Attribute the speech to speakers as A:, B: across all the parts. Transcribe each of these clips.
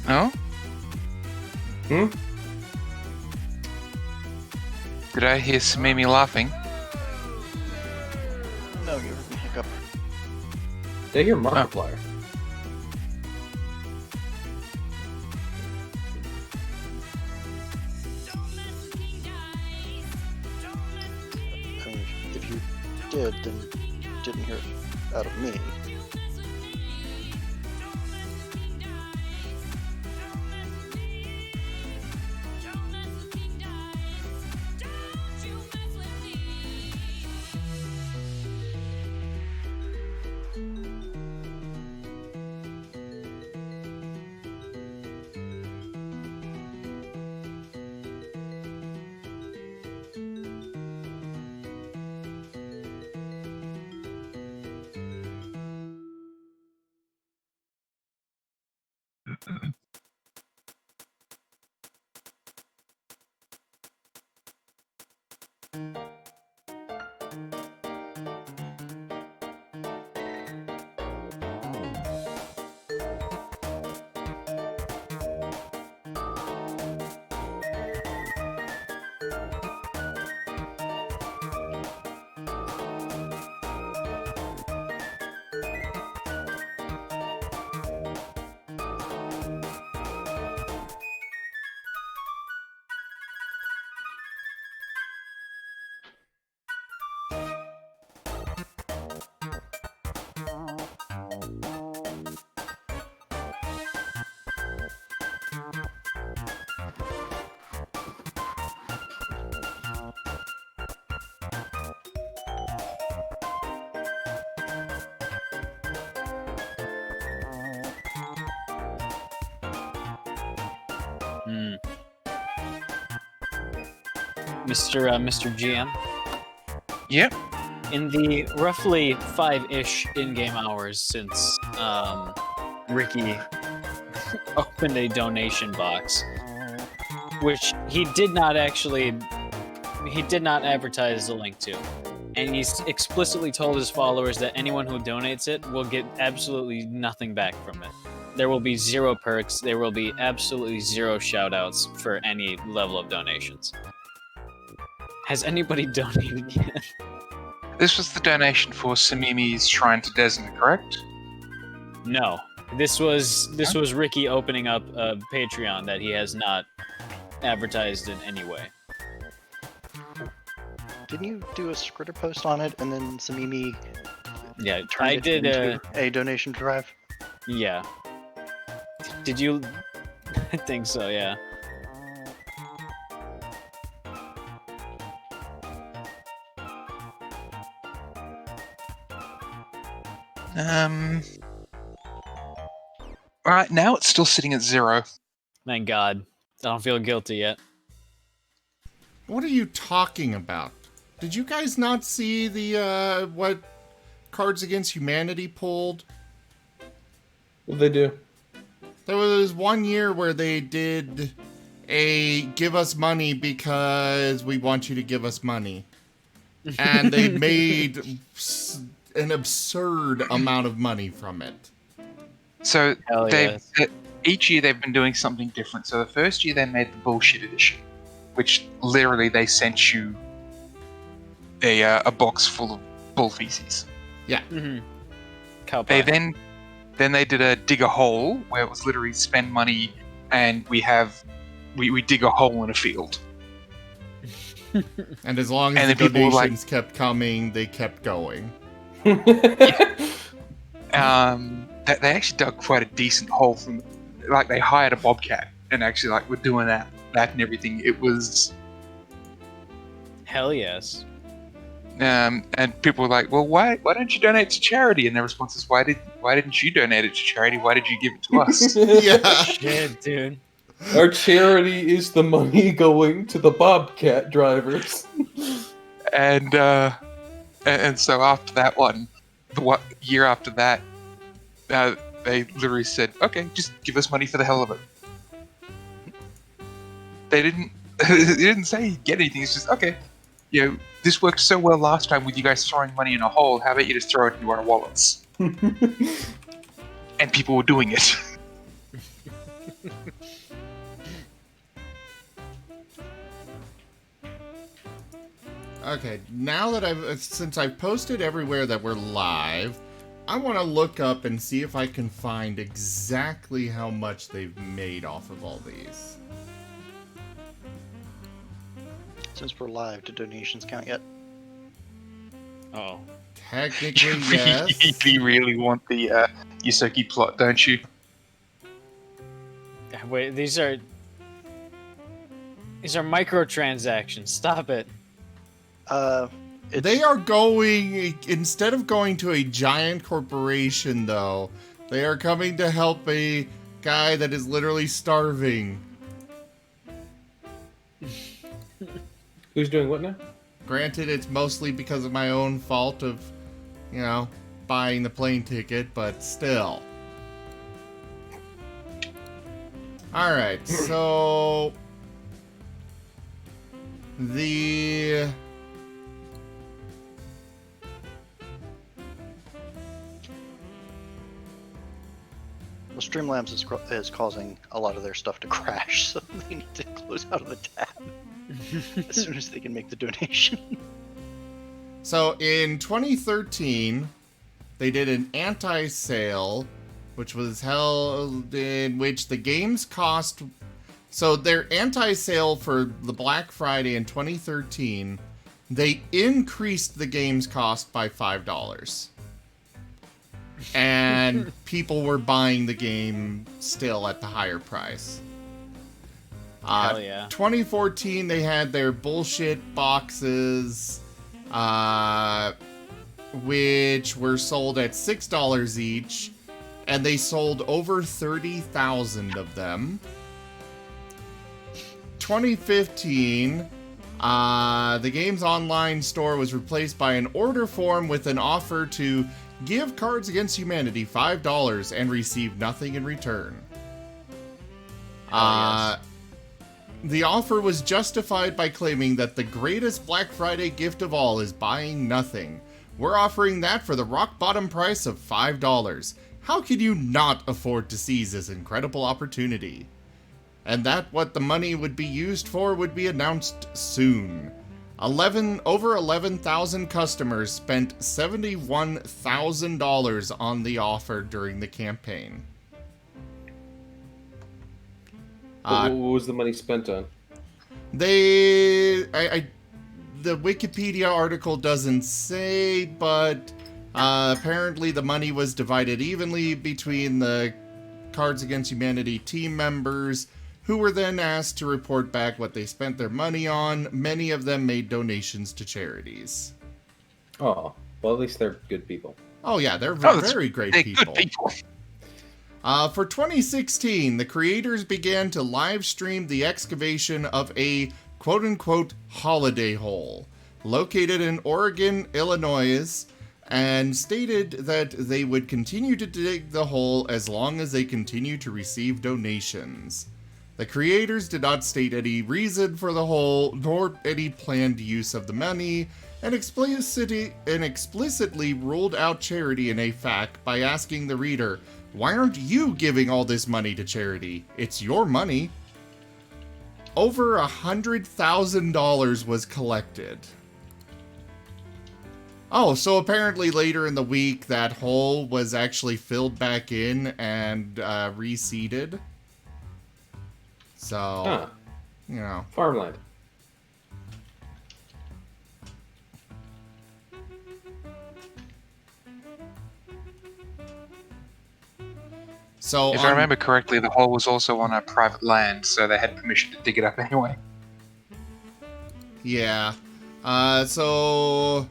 A: No? Did I hear Samimi laughing?
B: No, you heard me hiccup.
C: They hear Markiplier.
B: I mean, if you did, then you didn't hear it out of me.
D: Mr. GM?
A: Yep.
D: In the roughly 5-ish in-game hours since Ricky opened a donation box, which he did not advertise the link to, and he's explicitly told his followers that anyone who donates it will get absolutely nothing back from it. There will be 0 perks. There will be absolutely 0 shout-outs for any level of donations. Has anybody donated yet?
A: This was the donation for Samimi's Shrine to Desna, correct?
D: No. This was Ricky opening up a Patreon that he has not advertised in any way.
B: Didn't you do a Skritter post on it and then Samimi
D: I did
B: into a donation drive?
D: Yeah. Did you? I think so, yeah.
A: Right now it's still sitting at 0.
D: Thank God. I don't feel guilty yet.
E: What are you talking about? Did you guys not see the, what Cards Against Humanity pulled?
C: What'd they do?
E: There was one year where they did a give us money because we want you to give us money. And they made an absurd amount of money from it.
A: So
D: Hell yes.
A: each year they've been doing something different. So the first year they made the bullshit edition, which literally they sent you a box full of bull feces.
D: Mm-hmm. Cow
A: They
D: pie.
A: then they did a dig a hole where it was literally spend money and we dig a hole in a field.
E: And as long as
A: And
E: the
A: then people were like-
E: donations kept coming, they kept going.
A: They actually dug quite a decent hole from, like they hired a bobcat and actually like were doing that and everything. It was,
D: Hell yes.
A: and people were like, well, why don't you donate to charity? And their response is, why didn't you donate it to charity? Why did you give it to us?
E: Yeah.
D: Shit, dude.
C: Our charity is the money going to the Bobcat drivers.
A: and so after that one, year after that, they literally said, okay, just give us money for the hell of it. They didn't say get anything. It's just, okay, this worked so well last time with you guys throwing money in a hole. How about you just throw it into our wallets? And people were doing it.
E: Okay, now that since I've posted everywhere that we're live, I want to look up and see if I can find exactly how much they've made off of all these.
B: Since we're live, do donations count yet?
D: Oh.
E: Technically, yes.
A: You really want the Yusoki plot, don't you?
D: Wait, these are microtransactions. Stop it.
E: They are going, instead of going to a giant corporation, though, they are coming to help a guy that is literally starving.
C: Who's doing what now?
E: Granted, it's mostly because of my own fault of, buying the plane ticket, but still. Alright, so...
B: Well, Streamlabs is causing a lot of their stuff to crash, so they need to close out of the tab as soon as they can make the donation.
E: So in 2013, they did an anti-sale, which was held in which the games cost... So their anti-sale for the Black Friday in 2013, they increased the game's cost by $5. And people were buying the game still at the higher price.
D: Hell yeah.
E: 2014, they had their bullshit boxes, which were sold at $6 each, and they sold over 30,000 of them. 2015, the game's online store was replaced by an order form with an offer to give Cards Against Humanity $5 and receive nothing in return.
D: Yes.
E: The offer was justified by claiming that the greatest Black Friday gift of all is buying nothing. We're offering that for the rock bottom price of $5. How could you not afford to seize this incredible opportunity? And that what the money would be used for would be announced soon. Over 11,000 customers spent $71,000 on the offer during the campaign.
C: What was the money spent on?
E: The Wikipedia article doesn't say, but apparently the money was divided evenly between the Cards Against Humanity team members, who were then asked to report back what they spent their money on. Many of them made donations to charities.
C: Oh, well, at least they're good people.
E: Oh yeah, they're
A: that's-
E: very great
A: They're
E: people.
A: good people.
E: For 2016, the creators began to live stream the excavation of a quote-unquote holiday hole located in Oregon, Illinois, and stated that they would continue to dig the hole as long as they continue to receive donations. The creators did not state any reason for the hole, nor any planned use of the money, and explicitly ruled out charity in a FAQ by asking the reader, "Why aren't you giving all this money to charity? It's your money." Over $100,000 was collected. Oh, so apparently later in the week, that hole was actually filled back in and reseeded. So, you know.
C: Farmland.
E: So
A: If I remember correctly, the hole was also on a private land, so they had permission to dig it up anyway.
E: Yeah. So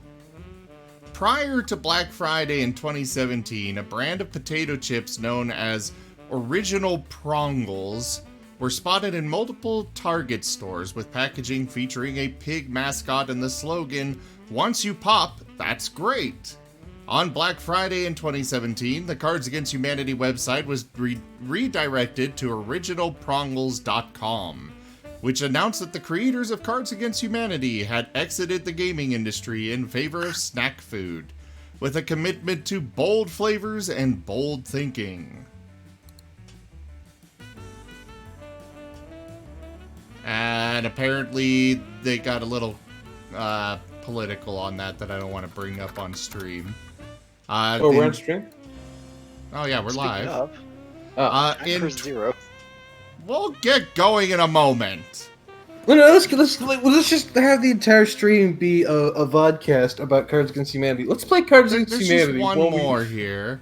E: prior to Black Friday in 2017, a brand of potato chips known as Original Prongles were spotted in multiple Target stores with packaging featuring a pig mascot and the slogan, "Once you pop, that's great." On Black Friday in 2017, the Cards Against Humanity website was redirected to originalprongles.com, which announced that the creators of Cards Against Humanity had exited the gaming industry in favor of snack food, with a commitment to bold flavors and bold thinking. And apparently they got a little political on that I don't want to bring up on stream.
C: We're on stream?
E: Oh yeah, we're live.
B: Of,
E: In
B: Chris Zero.
E: We'll get going in a moment.
C: No, let's just have the entire stream be a vodcast about Cards Against Humanity. Let's play Cards Against
E: There's
C: Humanity.
E: just one more here.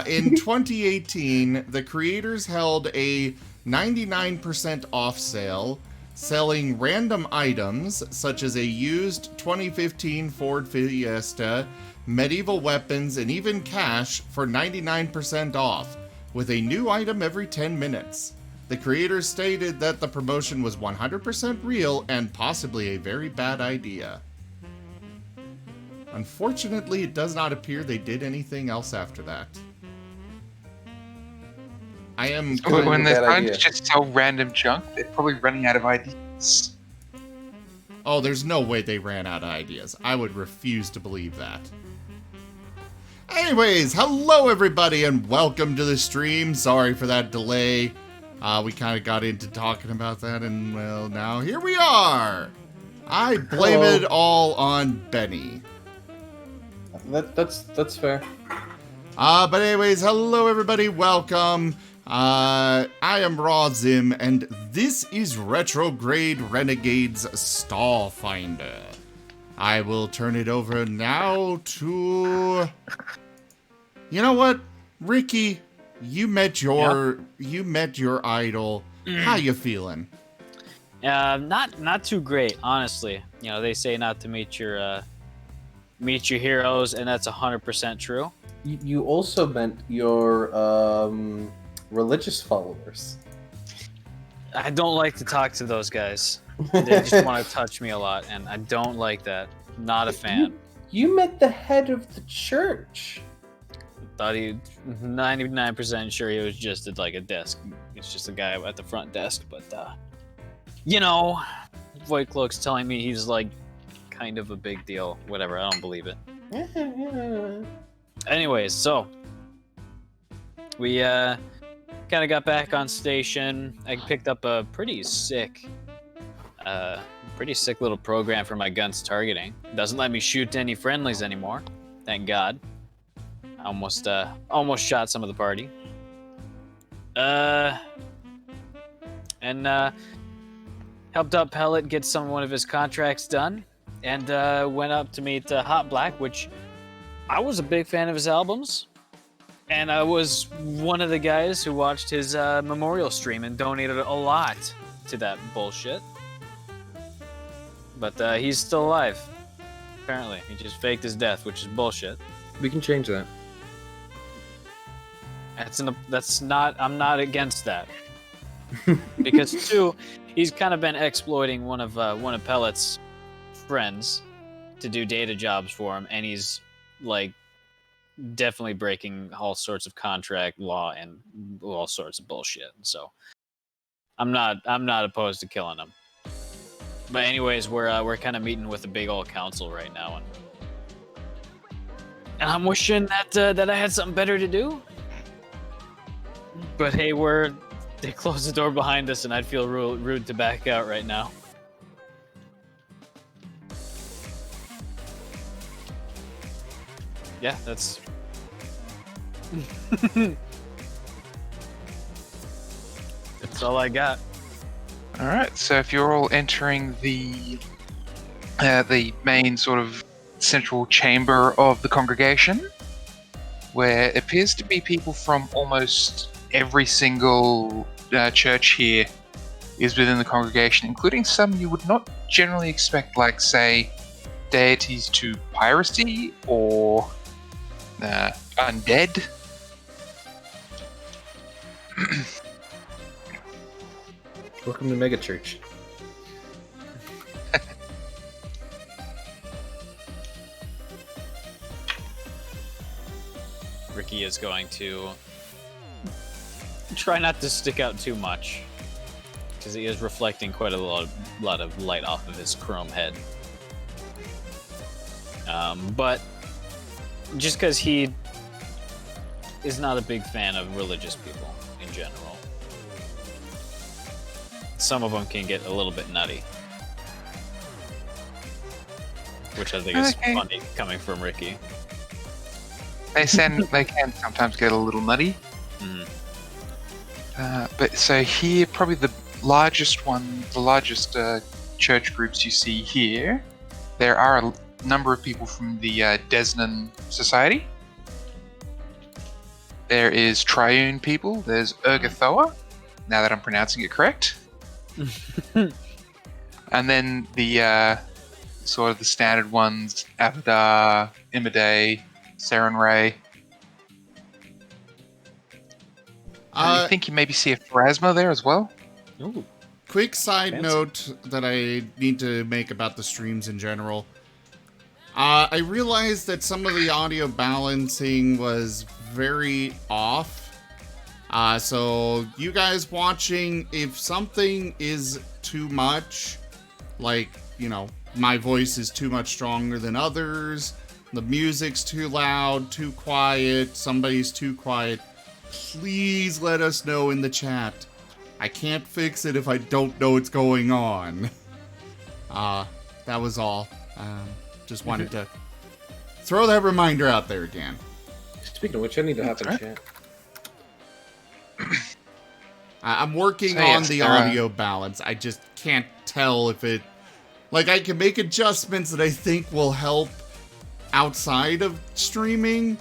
E: In 2018, the creators held a 99% off sale, selling random items such as a used 2015 Ford Fiesta, medieval weapons, and even cash for 99% off, with a new item every 10 minutes. The creators stated that the promotion was 100% real and possibly a very bad idea. Unfortunately, it does not appear they did anything else after that. I am
A: When they're
C: bad
A: trying
C: idea.
A: to just sell random junk, they're probably running out of ideas.
E: Oh, there's no way they ran out of ideas. I would refuse to believe that. Anyways, hello everybody and welcome to the stream. Sorry for that delay. We kind of got into talking about that and, well, now here we are. I blame
C: Hello.
E: it all on Benny.
C: That's fair.
E: But anyways, hello everybody, welcome. I am Razim, and this is Retrograde Renegades Starfinder. I will turn it over now to... You know what? Ricky, you met your idol. How you feeling?
D: Not too great, honestly. You know, they say not to meet your heroes, and that's 100% true.
C: You also meant your religious followers.
D: I don't like to talk to those guys. They just want to touch me a lot, and I don't like that. Not a fan.
C: You met the head of the church.
D: Thought he 99% sure he was just at like a desk. It's just a guy at the front desk, but you know, Void Cloak's telling me he's like kind of a big deal. Whatever, I don't believe it. Anyways, so we kind of got back on station. I picked up a pretty sick little program for my guns targeting. Doesn't let me shoot any friendlies anymore. Thank God. Almost shot some of the party. And helped out Pellet get one of his contracts done, and went up to meet Hot Black, which I was a big fan of his albums, and I was one of the guys who watched his memorial stream and donated a lot to that bullshit. But he's still alive. Apparently, he just faked his death, which is bullshit.
C: We can change that.
D: I'm not against that. Because two, he's kind of been exploiting one of Pellet's friends to do data jobs for him, and he's like definitely breaking all sorts of contract law and all sorts of bullshit. So I'm not opposed to killing him. But anyways, we're kind of meeting with a big old council right now, and I'm wishing that I had something better to do. But hey, they closed the door behind us, and I'd feel rude to back out right now. Yeah, that's. That's all I got.
A: All right. So if you're all entering the main sort of central chamber of the congregation, where it appears to be people from almost every single church here is within the congregation, including some you would not generally expect, like say deities to piracy or undead.
C: Welcome to Megachurch.
D: Ricky is going to try not to stick out too much, because he is reflecting quite a lot of light off of his chrome head. But just because he is not a big fan of religious people in general, some of them can get a little bit nutty, which I think is funny coming from Ricky.
A: They can sometimes get a little nutty. But so here, probably the largest church groups you see here, there are a number of people from the Desnan Society. There is Triune people. There's Urgathoa, now that I'm pronouncing it correct. And then the sort of the standard ones, Abadar, Imade, Sarenrae. I think you maybe see a Pharasma there as well.
D: Ooh.
E: Quick side
D: Fancy.
E: note that I need to make about the streams in general. I realized that some of the audio balancing was very off. So you guys watching, if something is too much, like, you know, my voice is too much stronger than others, the music's too loud, too quiet, somebody's too quiet, please let us know in the chat. I can't fix it if I don't know what's going on. That was all. Just wanted to throw that reminder out there again.
C: Speaking of which, I need to hop in
A: Right.
C: chat.
E: I'm working
A: So,
E: on
A: yes,
E: the
A: there are-
E: audio balance. I just can't tell if it... Like, I can make adjustments that I think will help outside of streaming,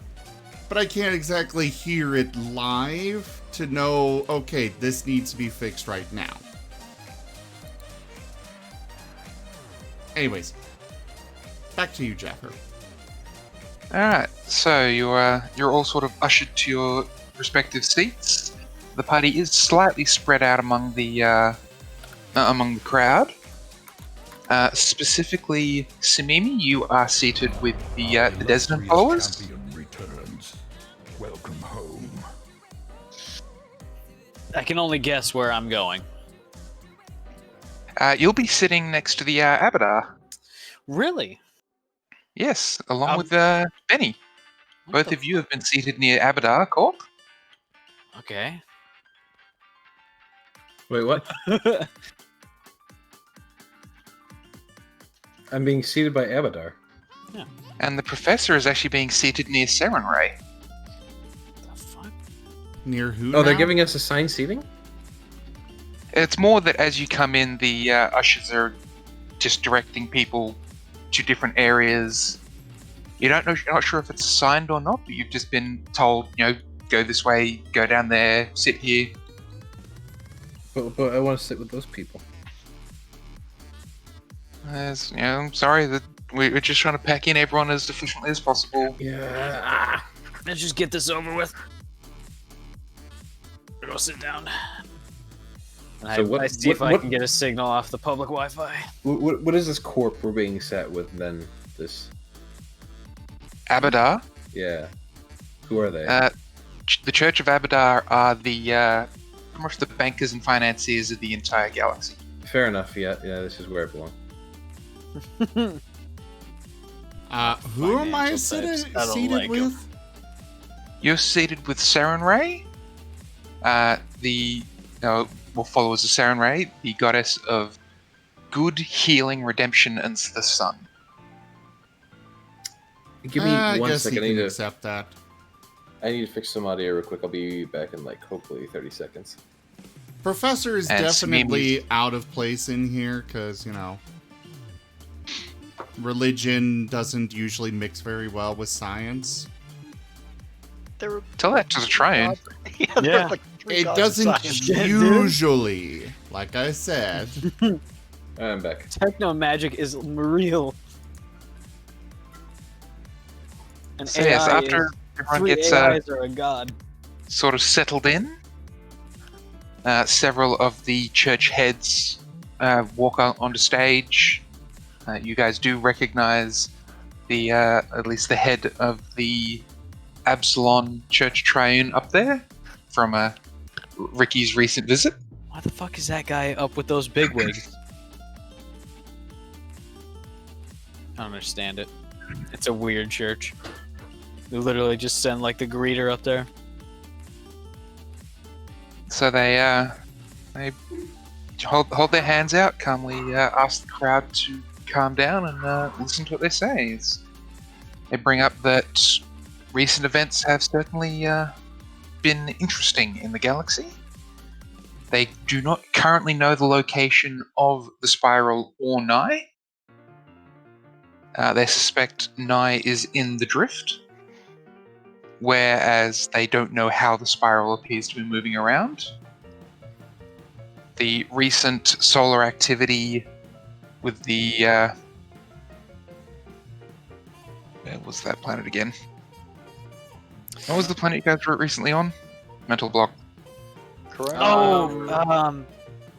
E: but I can't exactly hear it live to know, okay, this needs to be fixed right now. Anyways, back to you, Jaffer.
A: Alright, so you're all sort of ushered to your respective seats. The party is slightly spread out among the crowd. Specifically, Simimi, you are seated with the Desnan followers.
F: Champion returns. Welcome home.
D: I can only guess where I'm going.
A: You'll be sitting next to the Abadar.
D: Really?
A: Yes, along
D: Um,
A: with Benny.
D: What
A: Both
D: the
A: of you have been seated near Abadar Court.
D: Okay.
C: Wait, what? I'm being seated by Abadar.
A: And the professor is actually being seated near Sarenrae.
D: The fuck?
E: Near who
C: Oh, they're
E: now?
C: giving us assigned seating?
A: It's more that as you come in, the ushers are just directing people to different areas. You don't know, you're not sure if it's assigned or not, but you've just been told, you know, go this way, go down there, sit here.
C: But I want to sit with those people.
A: As, you know, I'm sorry that we're just trying to pack in everyone as efficiently as possible.
C: Yeah.
D: Let's just get this over with. Go sit down. And
C: So
D: I see if I
C: what-
D: can get a signal off the public Wi-Fi.
C: What is this corp we're being sat with then? This.
A: Abadar,
C: Yeah. Who are they?
A: The Church of Abadar are the pretty much the bankers and financiers of the entire galaxy.
C: Fair enough. Yeah, this is where I belong.
E: Who am I
D: Financial types.
E: seated,
D: I don't
E: seated
D: like 'em.
E: with?
A: You're seated with Saren Ray, followers of Saren Ray, the goddess of good, healing, redemption, and the sun.
C: Give me
E: I
C: one
E: guess
C: second.
E: he can accept that.
C: I need to fix some audio real quick. I'll be back in hopefully 30 seconds.
E: Professor is
A: And
E: definitely out of place in here because, religion doesn't usually mix very well with science.
B: There
A: Tell that to the Triune.
B: yeah, there are like 3
E: It
B: gods of
E: doesn't
B: science.
E: usually, like I said.
C: I'm back.
D: Techno magic is real. And
A: So yes,
D: AI
A: after
D: is,
A: everyone
D: 3
A: gets
D: AIs are a god.
A: sort of settled in, several of the church heads walk onto stage. You guys do recognize the at least the head of the Absalon Church Triune up there from Ricky's recent visit.
D: Why the fuck is that guy up with those bigwigs? I don't understand it. It's a weird church. They literally just send like the greeter up there.
A: So they hold their hands out, calmly ask the crowd to calm down and listen to what they say. They bring up that recent events have certainly been interesting in the galaxy. They do not currently know the location of the spiral or Nye. They suspect Nye is in the drift, whereas they don't know how the spiral appears to be moving around. The recent solar activity with the where was that planet again? What was the planet you guys were recently on? Mental block.
B: Correct.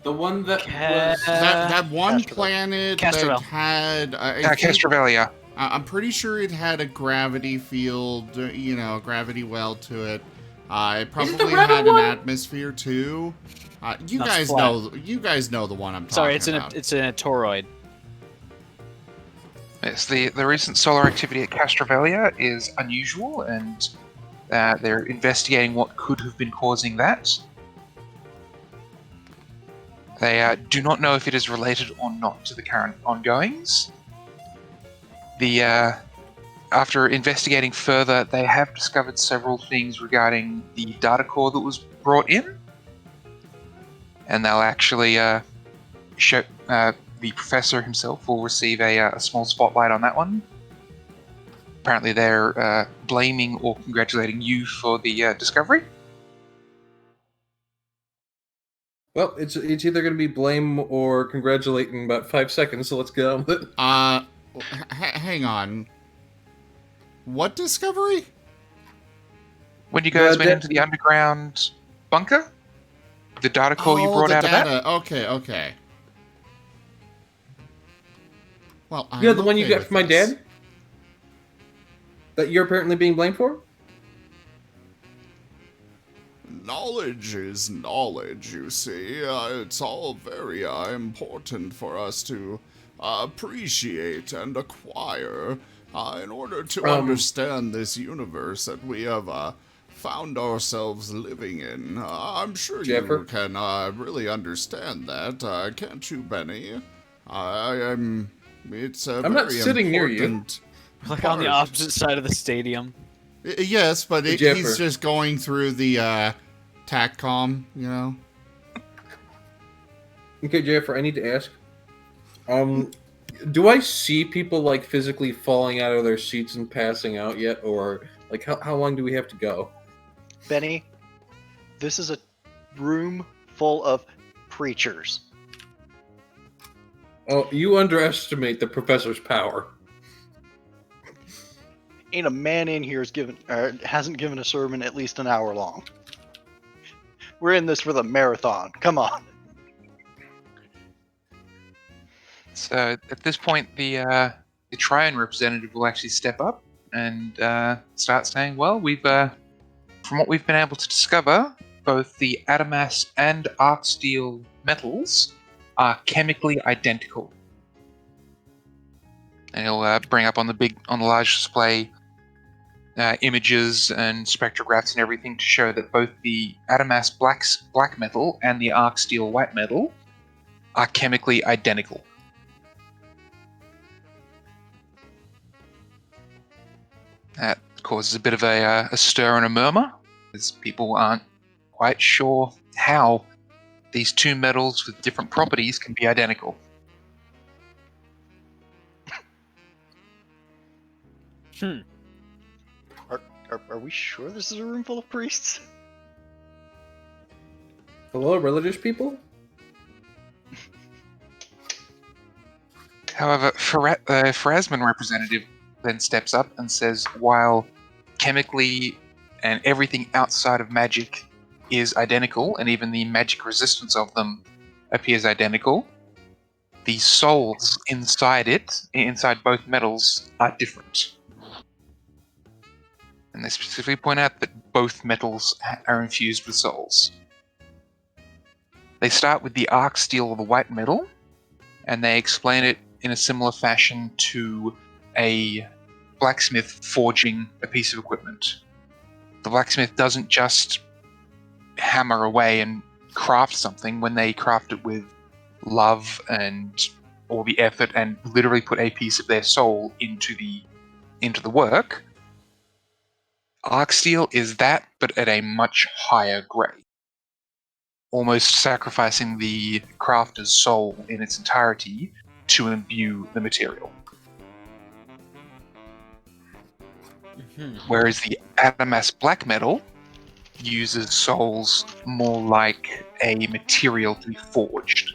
C: The one that
D: was-
E: That one
B: Castrovel.
E: planet
D: Castrovel.
E: that had... I think-
A: Castrovelia.
E: I'm pretty sure it had a gravity field, gravity well to it. It probably
C: red
E: had an
C: one?
E: atmosphere too. You
D: That's
E: guys
D: flat.
E: know. You guys know the one I'm talking
D: Sorry, it's
E: about.
D: it's in a toroid.
A: Yes, the recent solar activity at Castrovelia is unusual, and they're investigating what could have been causing that. They do not know if it is related or not to the current ongoings. After investigating further, they have discovered several things regarding the data core that was brought in, and they'll actually show the professor himself will receive a small spotlight on that one. Apparently, they're blaming or congratulating you for the discovery.
C: Well, it's either going to be blame or congratulate in about 5 seconds. So let's get on with it.
E: Hang on. What discovery?
A: When you guys went
C: that-
A: into the underground bunker, the data core you brought
E: the
A: out of that.
E: data. Okay. Well,
C: Yeah,
E: I'm
C: the one you
E: okay
C: got
E: with
C: from my
E: this.
C: dad? That you're apparently being blamed for?
E: Knowledge is knowledge, you see. It's all very important for us to appreciate and acquire in order to understand this universe that we have found ourselves living in. I'm sure
C: Jeffer?
E: you can really understand that, can't you, Benny? It's a
C: I'm not
E: very
C: sitting near you.
E: important
D: Like on the
E: part.
D: opposite side of the stadium.
E: Yes, but
C: Jeffer.
E: he's just going through the TACCOM,
C: Okay, Jennifer, I need to ask. Do I see people physically falling out of their seats and passing out yet, or how long do we have to go?
B: Benny, this is a room full of preachers.
C: Oh, you underestimate the professor's power.
B: Ain't a man in here hasn't given a sermon at least an hour long. We're in this for the marathon. Come on.
A: So at this point, the Triune representative will actually step up and start saying, well, we've from what we've been able to discover, both the Adamas and Arc Steel metals are chemically identical. And he'll bring up on the large display images and spectrographs and everything to show that both the Adamas black metal and the Arc Steel white metal are chemically identical. That causes a bit of a stir and a murmur, as people aren't quite sure how these two metals with different properties can be identical.
B: Are we sure this is a room full of priests?
C: Hello, religious people?
A: However, Pharasman representative then steps up and says, while chemically and everything outside of magic is identical, and even the magic resistance of them appears identical, the souls inside both metals, are different. And they specifically point out that both metals are infused with souls. They start with the arc steel of the white metal, and they explain it in a similar fashion to a blacksmith forging a piece of equipment. The blacksmith doesn't just hammer away and craft something. When they craft it with love and all the effort and literally put a piece of their soul into the work, arc steel is that, but at a much higher grade, almost sacrificing the crafter's soul in its entirety to imbue the material. Whereas the Adamas black metal uses souls more like a material to be forged.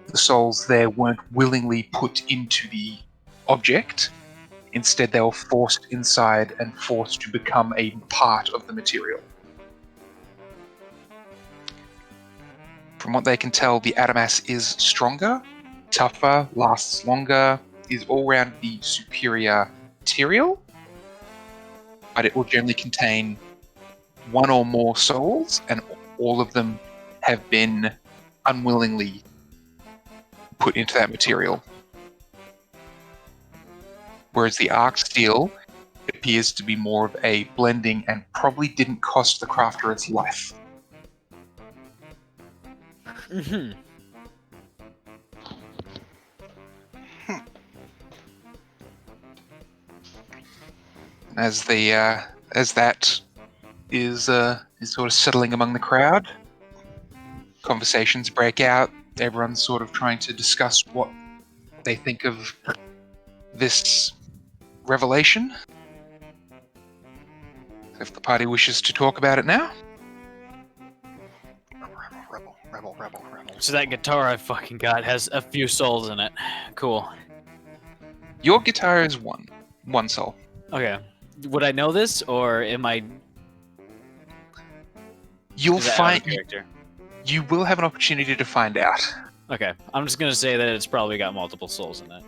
A: The souls there weren't willingly put into the object. Instead, they were forced inside and forced to become a part of the material. From what they can tell, the Adamas is stronger, tougher, lasts longer, is all around the superior material, but it will generally contain one or more souls, and all of them have been unwillingly put into that material. Whereas the arc steel appears to be more of a blending and probably didn't cost the crafter its life. As that is sort of settling among the crowd, conversations break out. Everyone's sort of trying to discuss what they think of this revelation. If the party wishes to talk about it now.
B: Rebel.
D: So that guitar I fucking got has a few souls in it. Cool.
A: Your guitar is one soul.
D: Okay. Would I know this, or am I?
A: You'll
D: Is that out
A: find
D: of character?
A: you will have an opportunity to find out.
D: Okay, I'm just gonna say that it's probably got multiple souls in it.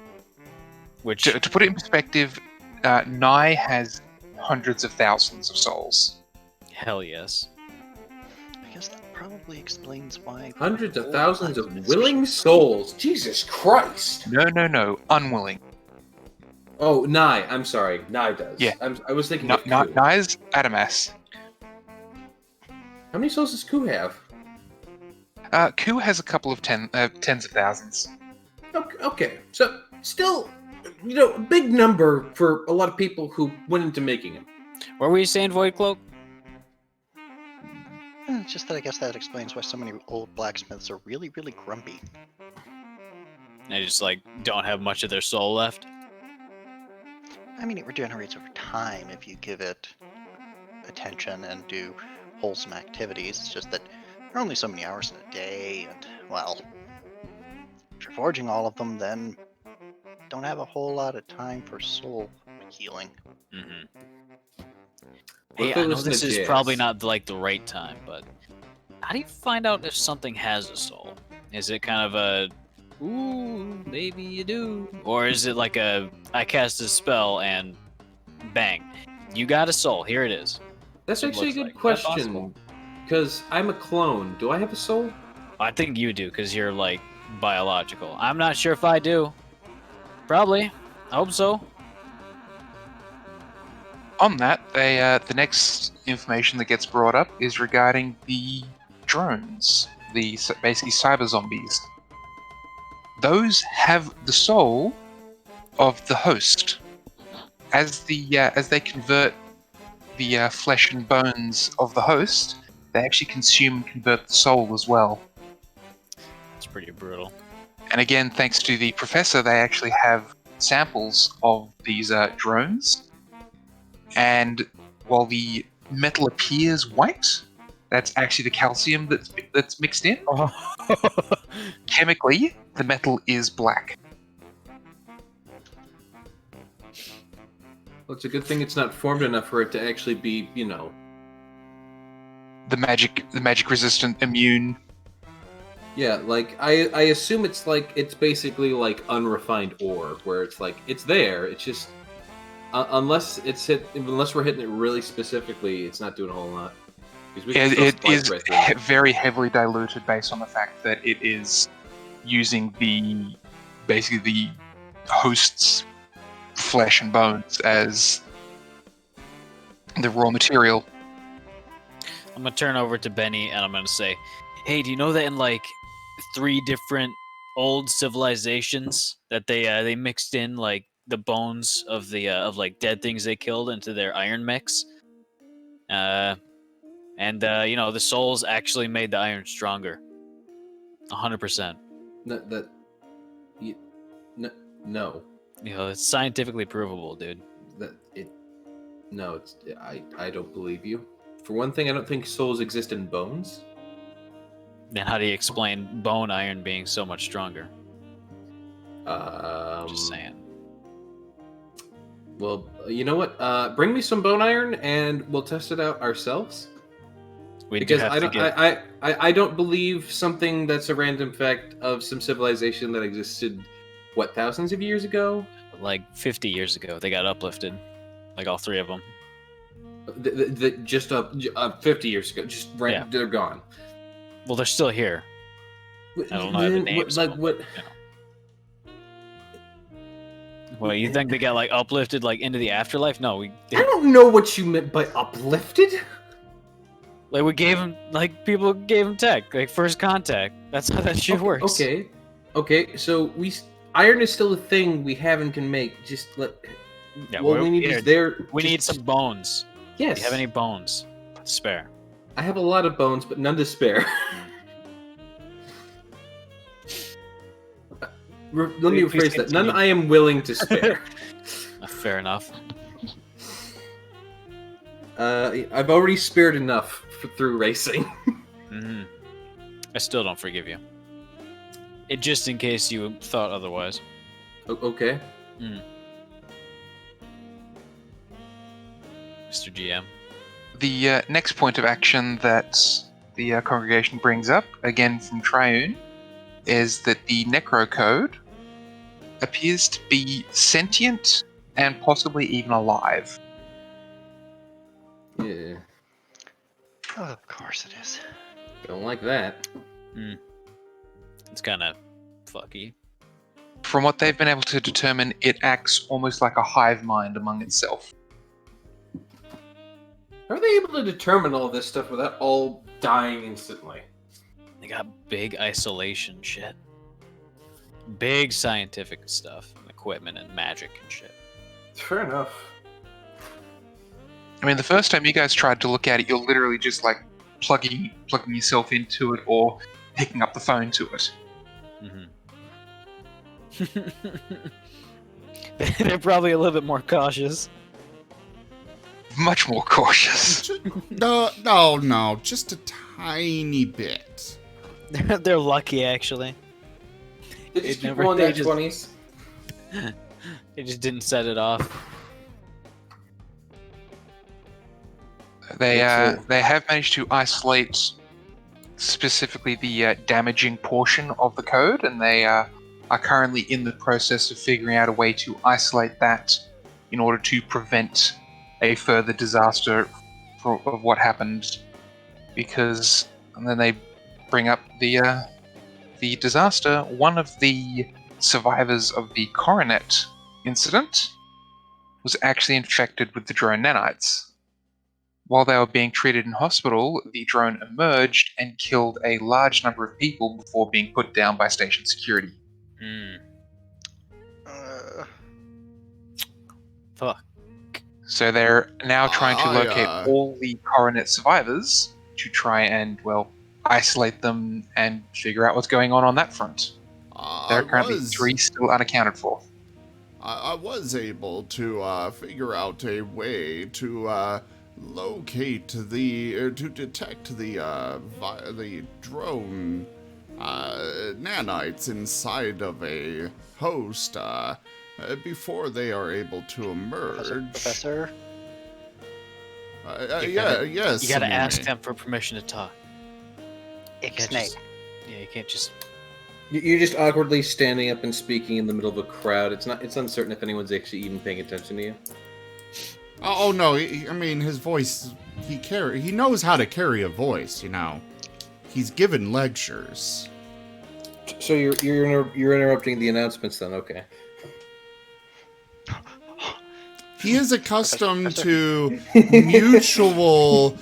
D: Which
A: To put it in perspective, Nye has hundreds of thousands of souls.
D: hell yes.
B: I guess that probably explains why.
C: Hundreds of
B: all
C: thousands of
B: blacksmiths
C: willing
B: are
C: souls. Jesus Christ!
A: No, unwilling.
C: Oh, Nye. I'm sorry. Nye does.
A: Yeah.
C: I was thinking of Ku.
A: Nye's Adamas.
C: How many souls does Ku have?
A: Ku has a couple of tens of thousands.
C: Okay. So, still, a big number for a lot of people who went into making him.
D: What were you saying, Void Cloak?
B: It's just that I guess that explains why so many old blacksmiths are really, really grumpy.
D: They just don't have much of their soul left.
B: I mean, it regenerates over time if you give it attention and do wholesome activities. It's just that there are only so many hours in a day, and, well, if you're forging all of them, then don't have a whole lot of time for soul healing.
D: Mm-hmm.
C: What
D: Hey,
C: if
D: I
C: it
D: know
C: was
D: this is
C: Najax?
D: probably not the right time, but how do you find out if something has a soul? Is it kind of a, ooh, maybe you do, or is it like a, I cast a spell and Bang. You got a soul. Here it is.
C: That's
D: It
C: actually a
D: looks
C: good
D: like. That's
C: question.
D: possible.
C: Because I'm a clone. Do I have a soul?
D: I think you do, because you're, like, biological. I'm not sure if I do. Probably. I hope so.
A: On that, the next information that gets brought up is regarding the drones, basically cyber zombies. Those have the soul of the host. As they convert the flesh and bones of the host, they actually consume and convert the soul as well.
D: It's pretty brutal.
A: And again, thanks to the professor, they actually have samples of these drones. And while the metal appears white, that's actually the calcium that's mixed in. Chemically, the metal is black.
C: Well, it's a good thing it's not formed enough for it to actually be,
A: The magic resistant, immune.
C: Yeah, like I assume it's basically like unrefined ore, where it's like it's there. It's just unless we're hitting it really specifically, it's not doing a whole lot.
A: It is very heavily diluted based on the fact that it is using basically the host's flesh and bones as the raw material.
D: I'm gonna turn over to Benny and I'm gonna say, hey, do you know that in like 3 different old civilizations that they mixed in like the bones of the of like dead things they killed into their iron mix? The souls actually made the iron stronger. 100%.
C: No.
D: It's scientifically provable, dude.
C: I don't believe you. For one thing, I don't think souls exist in bones.
D: Then how do you explain bone iron being so much stronger? Just saying.
C: Well, you know what? Bring me some bone iron, and we'll test it out ourselves. Because I don't believe something that's a random fact of some civilization that existed, thousands of years ago?
D: Like 50 years ago, they got uplifted. Like all 3 of them.
C: Just 50 years ago, they're gone.
D: Well, they're still here. I don't know the names.
C: What?
D: Well, you think they got like uplifted like into the afterlife? No,
C: I don't know what you meant by uplifted.
D: Like we gave them, like people gave them tech, like first contact. That's how that shit works.
C: Okay. So iron is still a thing we have and can make. Just we need is there.
D: We need some bones.
C: Yes.
D: Do you have any bones to spare?
C: I have a lot of bones, but none to spare. Let me rephrase that. None I am willing to spare.
D: Fair enough.
C: I've already spared enough through racing.
D: Mm-hmm. I still don't forgive you. Just in case you thought otherwise.
C: Okay.
D: Mr. GM.
A: The next point of action that the congregation brings up, again from Triune, is that the Necro Code appears to be sentient and possibly even alive.
C: Yeah.
B: Oh, of course it is.
C: Don't like that.
D: It's kind of fucky.
A: From what they've been able to determine, it acts almost like a hive mind among itself.
C: How are they able to determine all this stuff without all dying instantly?
D: They got big isolation shit. Big scientific stuff, and equipment and magic and shit.
C: Fair enough.
A: I mean, the first time you guys tried to look at it, you're literally just like plugging yourself into it or picking up the phone to it.
D: They're probably a little bit more cautious.
A: Much more cautious.
E: No, just a tiny bit.
D: They're lucky, actually.
C: They just keep rolling that 20s.
D: They just didn't set it off.
A: They have managed to isolate specifically the damaging portion of the code, and they are currently in the process of figuring out a way to isolate that in order to prevent a further disaster of what happened. Because, and then they bring up the disaster. One of the survivors of the Coronet incident was actually infected with the drone nanites. While they were being treated in hospital, the drone emerged and killed a large number of people before being put down by station security.
D: Fuck.
A: So they're now trying to locate all the Coronet survivors to try and, well, isolate them and figure out what's going on that front. There are currently 3 still unaccounted for.
E: I was able to figure out a way to locate to detect the drone nanites inside of a host before they are able to emerge.
B: Professor?
E: Yes.
D: You gotta ask them for permission to talk.
B: Ixnay.
D: You can't just...
C: You're just awkwardly standing up and speaking in the middle of a crowd. It's uncertain if anyone's actually even paying attention to you.
E: Oh no! I mean, his voice. He knows how to carry a voice. You know, he's given lectures.
C: So you're interrupting the announcements then? Okay.
E: He is accustomed to mutual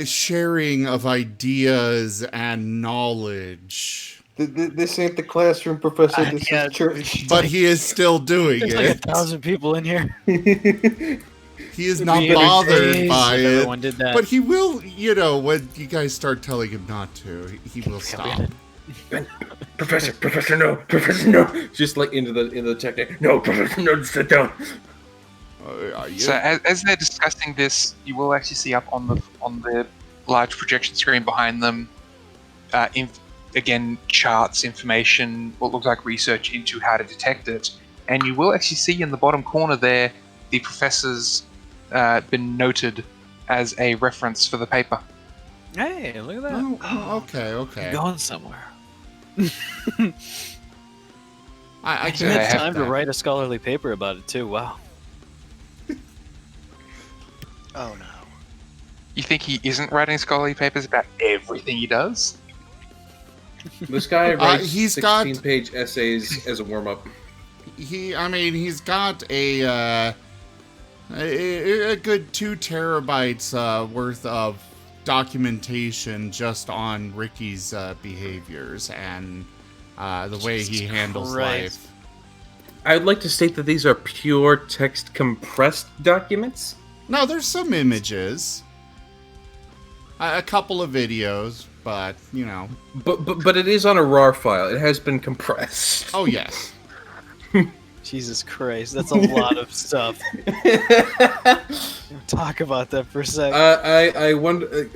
E: sharing of ideas and knowledge.
C: This ain't the classroom, Professor. This is church.
E: But he is still doing
D: There's
E: it.
D: like 1,000 people in here.
E: He is not bothered by it.
D: Everyone did that.
E: But he will, when you guys start telling him not to, he will stop.
C: Professor, no. Just like into the tech. No, Professor, no, sit down.
A: So as they're discussing this, you will actually see up on the large projection screen behind them, again, charts, information, what looks like research into how to detect it. And you will actually see in the bottom corner there, the professor's been noted as a reference for the paper.
D: Hey, look at that.
E: Oh, okay.
D: You're going somewhere.
E: I
D: can have time to write a scholarly paper about it too. Wow.
B: Oh no.
A: You think he isn't writing scholarly papers about everything he does?
C: This guy writes 16-page essays as a warm-up.
E: He's got a good 2 terabytes worth of documentation just on Ricky's behaviors and the way he handles life.
C: I'd like to state that these are pure text compressed documents.
E: No, there's some images. A couple of videos, but,
C: But it is on a RAR file. It has been compressed.
E: Oh, yes.
D: Jesus Christ, that's a lot of stuff. Talk about that for a second.
C: I wonder,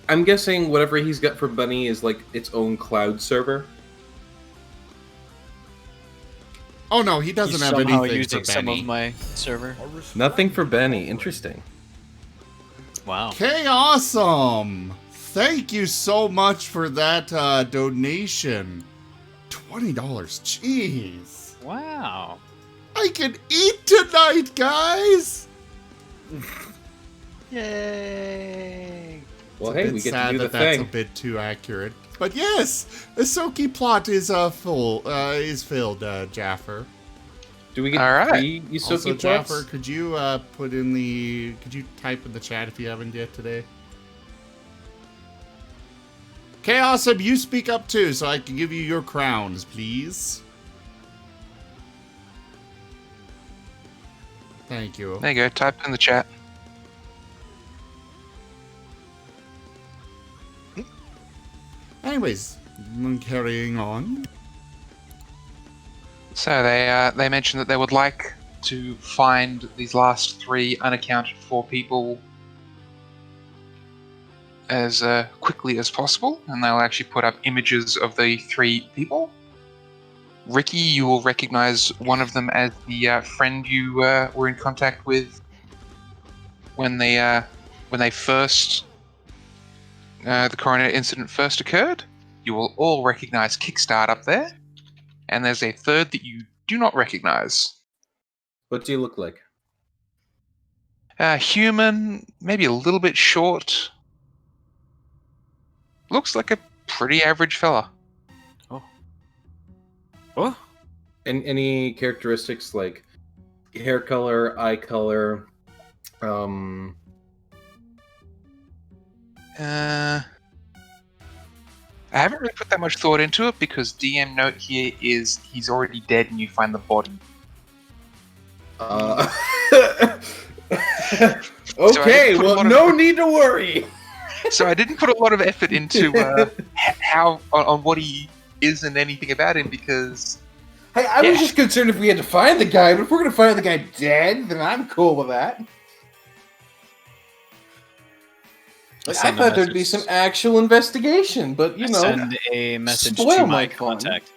C: I'm guessing whatever he's got for Bunny is like its own cloud server.
E: Oh no, he doesn't have anything
D: using
E: for
D: some
E: Benny.
D: of my server.
C: Nothing for Benny. Interesting.
D: Wow.
E: Okay, awesome. Thank you so much for that donation. $20. Jeez.
D: Wow.
E: I can eat tonight, guys.
B: Yay!
C: Well, hey, we get to do the
E: that's
C: thing.
E: a bit too accurate. But yes, the Soki plot is filled, Jaffer.
C: Do we get
A: All right.
C: 3 Isoki
E: Also,
C: plots?
E: Jaffer, could you could you type in the chat if you haven't yet today? Okay, awesome. You speak up too, so I can give you your crowns, please. Thank you.
A: There you go, type in the chat.
E: Anyways, carrying on.
A: So they mentioned that they would like to find these last 3 unaccounted for people as quickly as possible, and they'll actually put up images of the 3 people. Ricky, you will recognize one of them as the friend you were in contact with when the Coronet incident first occurred. You will all recognize Kickstart up there, and there's a third that you do not recognize.
C: What do you look like?
A: Human, maybe a little bit short. Looks like a pretty average fella.
D: Oh,
C: And any characteristics like hair color, eye color,
A: I haven't really put that much thought into it because DM note here is he's already dead and you find the body.
C: Okay, well, no need to worry.
A: So I didn't put a lot of effort into how on what he is and anything about him because.
C: Hey, I was just concerned if we had to find the guy, but if we're going to find the guy dead, then I'm cool with that. I thought there'd be some actual investigation, but you know,
D: send a message
C: spoil
D: to
C: my
D: my contact.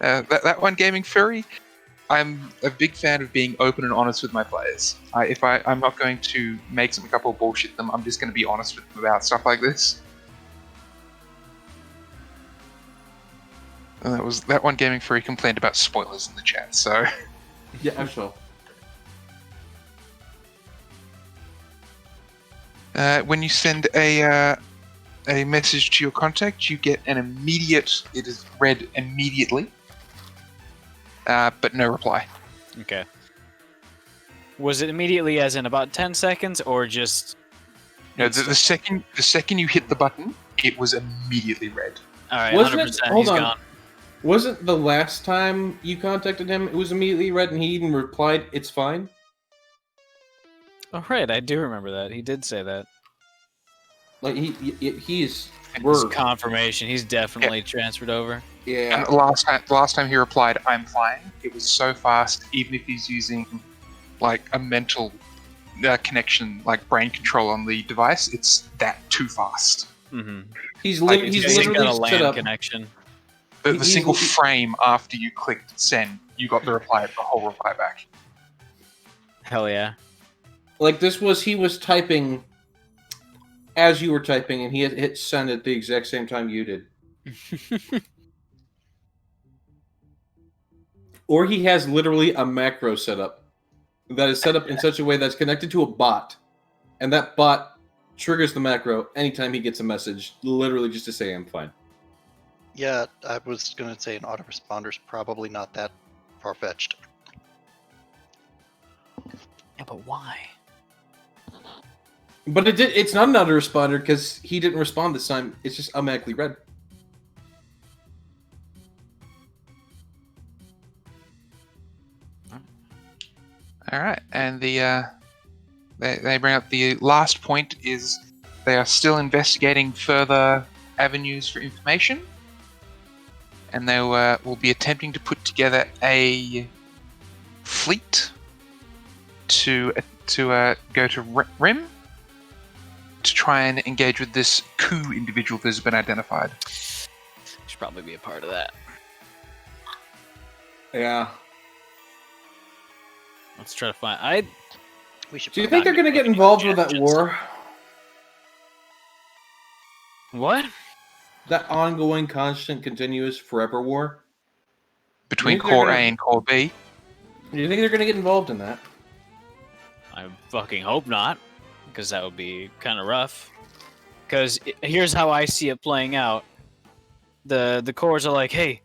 A: That one gaming furry, I'm a big fan of being open and honest with my players. I'm not going to make something up or bullshit them. I'm just going to be honest with them about stuff like this. And that one gaming furry complained about spoilers in the chat. So
C: yeah, I'm sure.
A: When you send a message to your contact, you get an immediate. It is read immediately, but no reply.
D: Okay. Was it immediately, as in about 10 seconds, or just?
A: No, the second you hit the button, it was immediately read.
D: All right,
C: Wasn't
D: 100%.
C: hold
D: He's
C: on.
D: gone.
C: Wasn't the last time you contacted him, it was immediately read, and he even replied, "It's fine."
D: Oh, right, I do remember that. He did say that.
C: Like he's
D: It's confirmation. He's definitely transferred over.
C: yeah.
A: And the last time he replied, "I'm fine." It was so fast, even if he's using like a mental connection, like brain control on the device, it's that too fast.
D: Mm-hmm.
C: He's
A: Like,
C: he's
D: He's got a
C: literally set
D: LAN
C: up.
D: connection.
A: The single frame after you clicked send, you got the reply, the whole reply back.
D: Hell yeah.
C: Like he was typing as you were typing, and he had hit send at the exact same time you did. Or he has literally a macro setup that is set up in such a way that's connected to a bot, and that bot triggers the macro anytime he gets a message, literally just to say, "I'm fine."
B: Yeah, I was going to say an autoresponder's probably not that far-fetched.
D: Yeah, but why?
C: But it's not an autoresponder because he didn't respond this time. It's just automatically read.
A: All right, and they bring up the last point is they are still investigating further avenues for information, and they will be attempting to put together a fleet to go to Rim to try and engage with this coup individual that has been identified.
D: Should probably be a part of that.
C: Yeah.
D: Let's try to find.
B: We should.
C: Do you think they're going to get involved with that war?
D: What?
C: That ongoing, constant, continuous, forever war?
A: Between
C: You think they're
A: Core
C: gonna-
A: A and Core B.
C: Do you think they're going to get involved in that?
D: I fucking hope not, because that would be kind of rough. Because here's how I see it playing out: the cores are like, "Hey,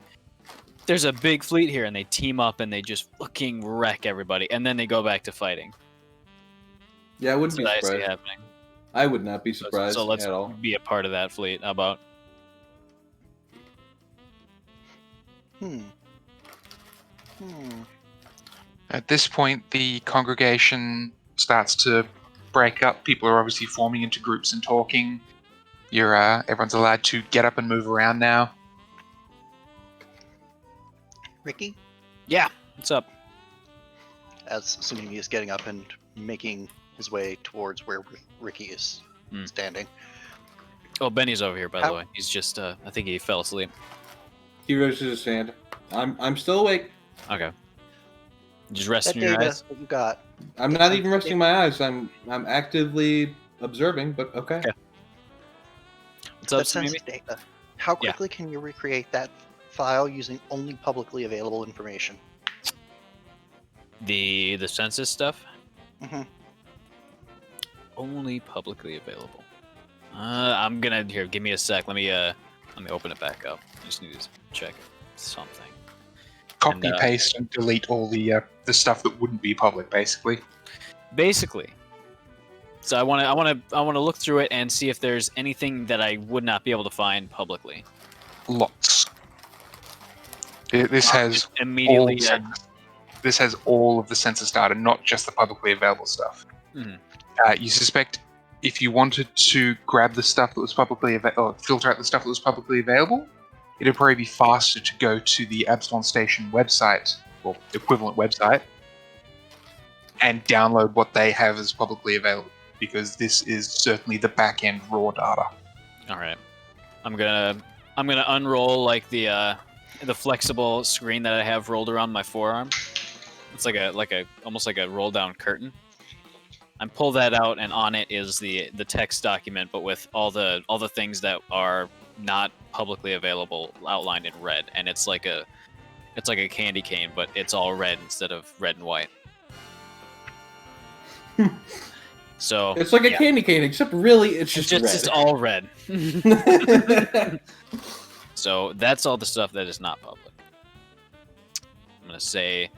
D: there's a big fleet here," and they team up and they just fucking wreck everybody, and then they go back to fighting.
C: Yeah, I wouldn't
D: That's
C: be
D: what I see
C: surprised.
D: happening.
C: I would not be surprised
D: So let's
C: at all.
D: be a part of that fleet. How about?
A: At this point, the congregation starts to break up. People are obviously forming into groups and talking. Everyone's allowed to get up and move around now.
B: Ricky,
D: Yeah. What's up?
B: as assuming he is getting up and making his way towards where Ricky is standing.
D: Oh, Benny's over here, by the
B: How-
D: way. He's just, I think he fell asleep.
C: He raises his hand. I'm still awake.
D: Okay. Just
B: That
D: resting your
B: data
D: eyes.
B: that you got.
C: I'm not even resting my eyes. I'm actively observing, but okay.
D: Okay. What's up,
B: That census
D: Samimi?
B: data. How
D: Yeah.
B: quickly can you recreate that file using only publicly available information?
D: The census stuff?
B: Mm-hmm.
D: Only publicly available. I'm gonna here. Give me a sec. Let me open it back up. I just need to check something.
A: Copy, paste, and delete all the stuff that wouldn't be public, basically.
D: Basically. So I want to look through it and see if there's anything that I would not be able to find publicly.
A: Lots. This has
D: immediately.
A: This has all of the census data, not just the publicly available stuff.
D: Mm-hmm.
A: You suspect if you wanted to grab the stuff that was publicly available, or filter out the stuff that was publicly available, it'd probably be faster to go to the Absalon Station website, or equivalent website, and download what they have as publicly available, because this is certainly the back-end raw data.
D: All right, I'm gonna unroll like the flexible screen that I have rolled around my forearm. It's almost like a roll down curtain. I pull that out, and on it is the text document, but with all the things that are not publicly available outlined in red, and it's like a candy cane, but it's all red instead of red and white. So
C: it's like a candy cane, except really it's just red.
D: It's all red. So that's all the stuff that is not public. I'm gonna say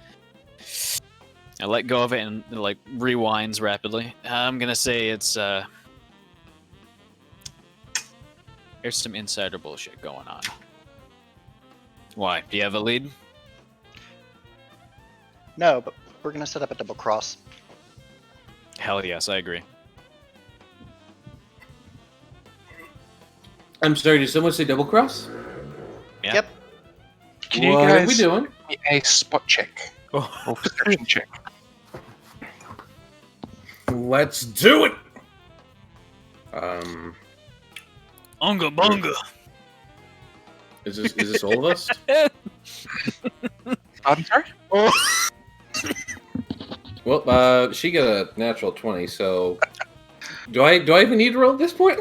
D: I let go of it and it like rewinds rapidly. I'm gonna say it's there's some insider bullshit going on. Why? Do you have a lead?
B: No, but we're gonna set up a double cross.
D: Hell yes, I agree.
C: I'm sorry, did someone say double cross?
D: Yeah.
B: Yep.
A: Can you
C: What
A: guys
C: are we doing?
A: give me a spot check or perception check?
C: Let's do it.
D: Unga bunga.
C: Is this all of us?
A: Pardon, sorry?
C: Well, she got a natural 20, so do I even need to roll at this point?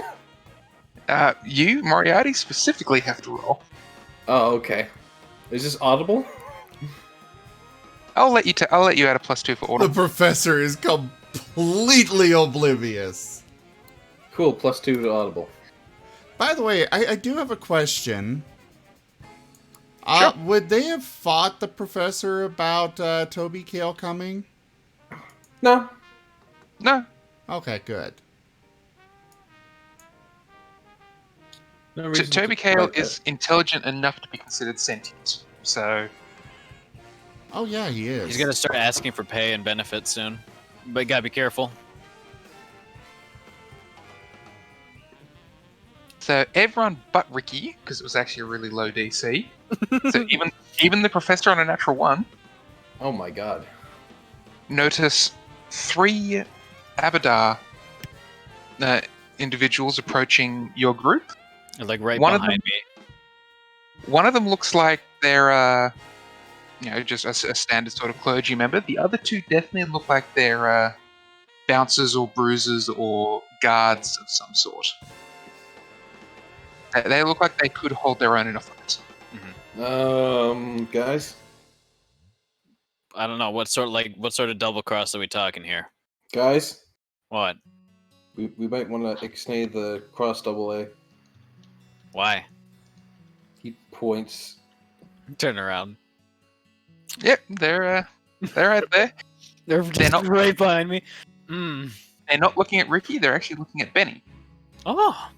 A: You, Moriarty, specifically have to roll.
C: Oh, okay. Is this audible?
A: I'll let you add a +2 for order.
E: The professor is completely oblivious.
C: Cool, +2 to audible.
E: By the way, I do have a question.
A: Sure.
E: Would they have fought the professor about Toby Kale coming?
C: No.
A: No.
E: Okay, good.
C: No reason
A: Toby
C: to
A: Kale
C: fight
A: is intelligent enough to be considered sentient. So,
E: Oh yeah, he is.
D: He's gonna start asking for pay and benefits soon, but you gotta be careful.
A: so everyone but Ricky, because it was actually a really low DC. So even the professor on a natural 1
C: that. Oh my god.
A: notice 3 Abadar individuals approaching your group.
D: They're, like right
A: One of
D: behind me.
A: One of them looks like they're, just a standard sort of clergy member. The other 2 definitely look like they're bouncers or bruisers or guards of some sort. They look like they could hold their own in a fight.
C: Guys?
D: I don't know what sort of double cross are we talking here?
C: Guys?
D: What?
C: We might want to ixnay the cross double A.
D: Why?
C: He points.
D: Turn around.
A: Yep, they're right there.
D: They're
A: not-
D: right behind me. Mm.
A: They're not looking at Ricky. They're actually looking at Benny.
D: Oh.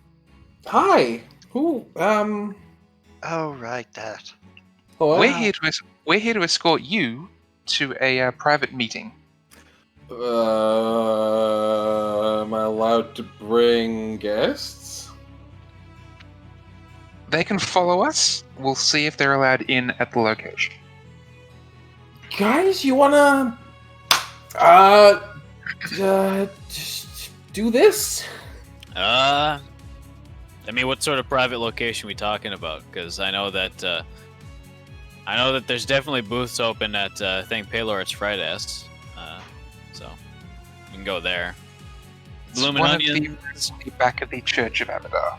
C: Hi! Who,
B: Oh, right, that.
C: Hello?
A: We're here to escort you to a private meeting.
C: Am I allowed to bring guests?
A: They can follow us. We'll see if they're allowed in at the location.
C: Guys, you wanna... just do this?
D: I mean, what sort of private location are we talking about? Because I know that there's definitely booths open at I think Paylor's Fried Ass. So we can go there.
A: It's
D: Bloomin'
A: one
D: Onion.
A: of the back of the Church of Abadar.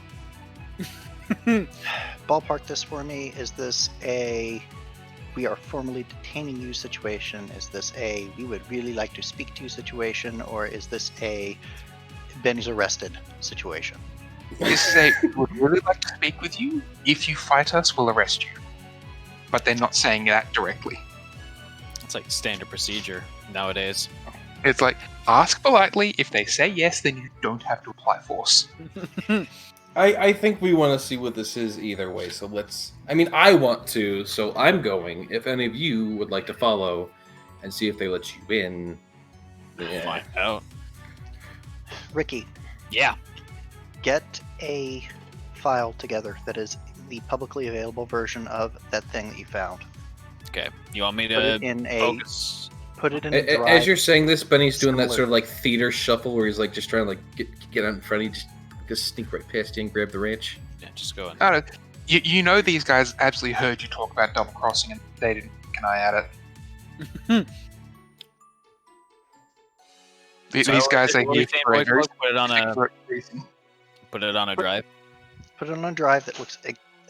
B: Ballpark this for me. Is this a we are formally detaining you situation? Is this a we would really like to speak to you situation, or is this a Benny's arrested situation?
A: This is a we would really like to speak with you. If you fight us, we'll arrest you. But they're not saying that directly.
D: It's like standard procedure nowadays.
A: It's like, ask politely. If they say yes, then you don't have to apply force.
C: I think we want to see what this is either way, so let's... I mean, I want to, so I'm going. If any of you would like to follow and see if they let you in... Yeah.
D: Find out.
B: Ricky,
D: Yeah.
B: get a file together that is the publicly available version of that thing that you found.
D: Okay. You want me
B: Put
D: to
B: it in a
D: focus?
B: put it in a drive.
C: As you're saying this, Benny's doing that
B: Similar.
C: sort of like theater shuffle where he's like just trying to like get out in front of you, just sneak right past you and grab the ranch.
D: Yeah, just go in.
A: I don't know. You know these guys absolutely heard you talk about double crossing and they didn't keep an eye at it. These guys are here for a very
D: put it on a
A: specific reason.
D: put it on a drive.
B: Put it on a drive that looks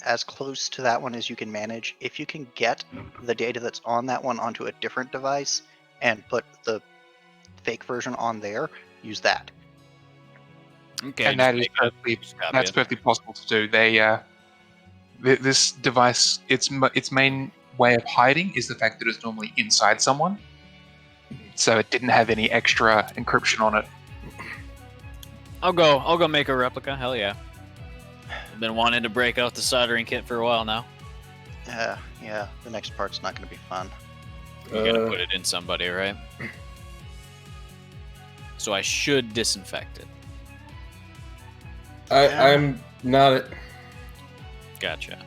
B: as close to that one as you can manage. If you can get the data that's on that one onto a different device and put the fake version on there, use that.
D: Okay.
A: And that is
D: just make
A: perfectly
D: just copy
A: that's
D: it.
A: perfectly possible to do. They this device, its main way of hiding is the fact that it's normally inside someone, so it didn't have any extra encryption on it.
D: I'll go make a replica. Hell yeah. I've been wanting to break out the soldering kit for a while now.
B: Yeah, the next part's not going to be fun.
D: You gotta put it in somebody, right? So I should disinfect it.
C: I'm not...
D: Gotcha.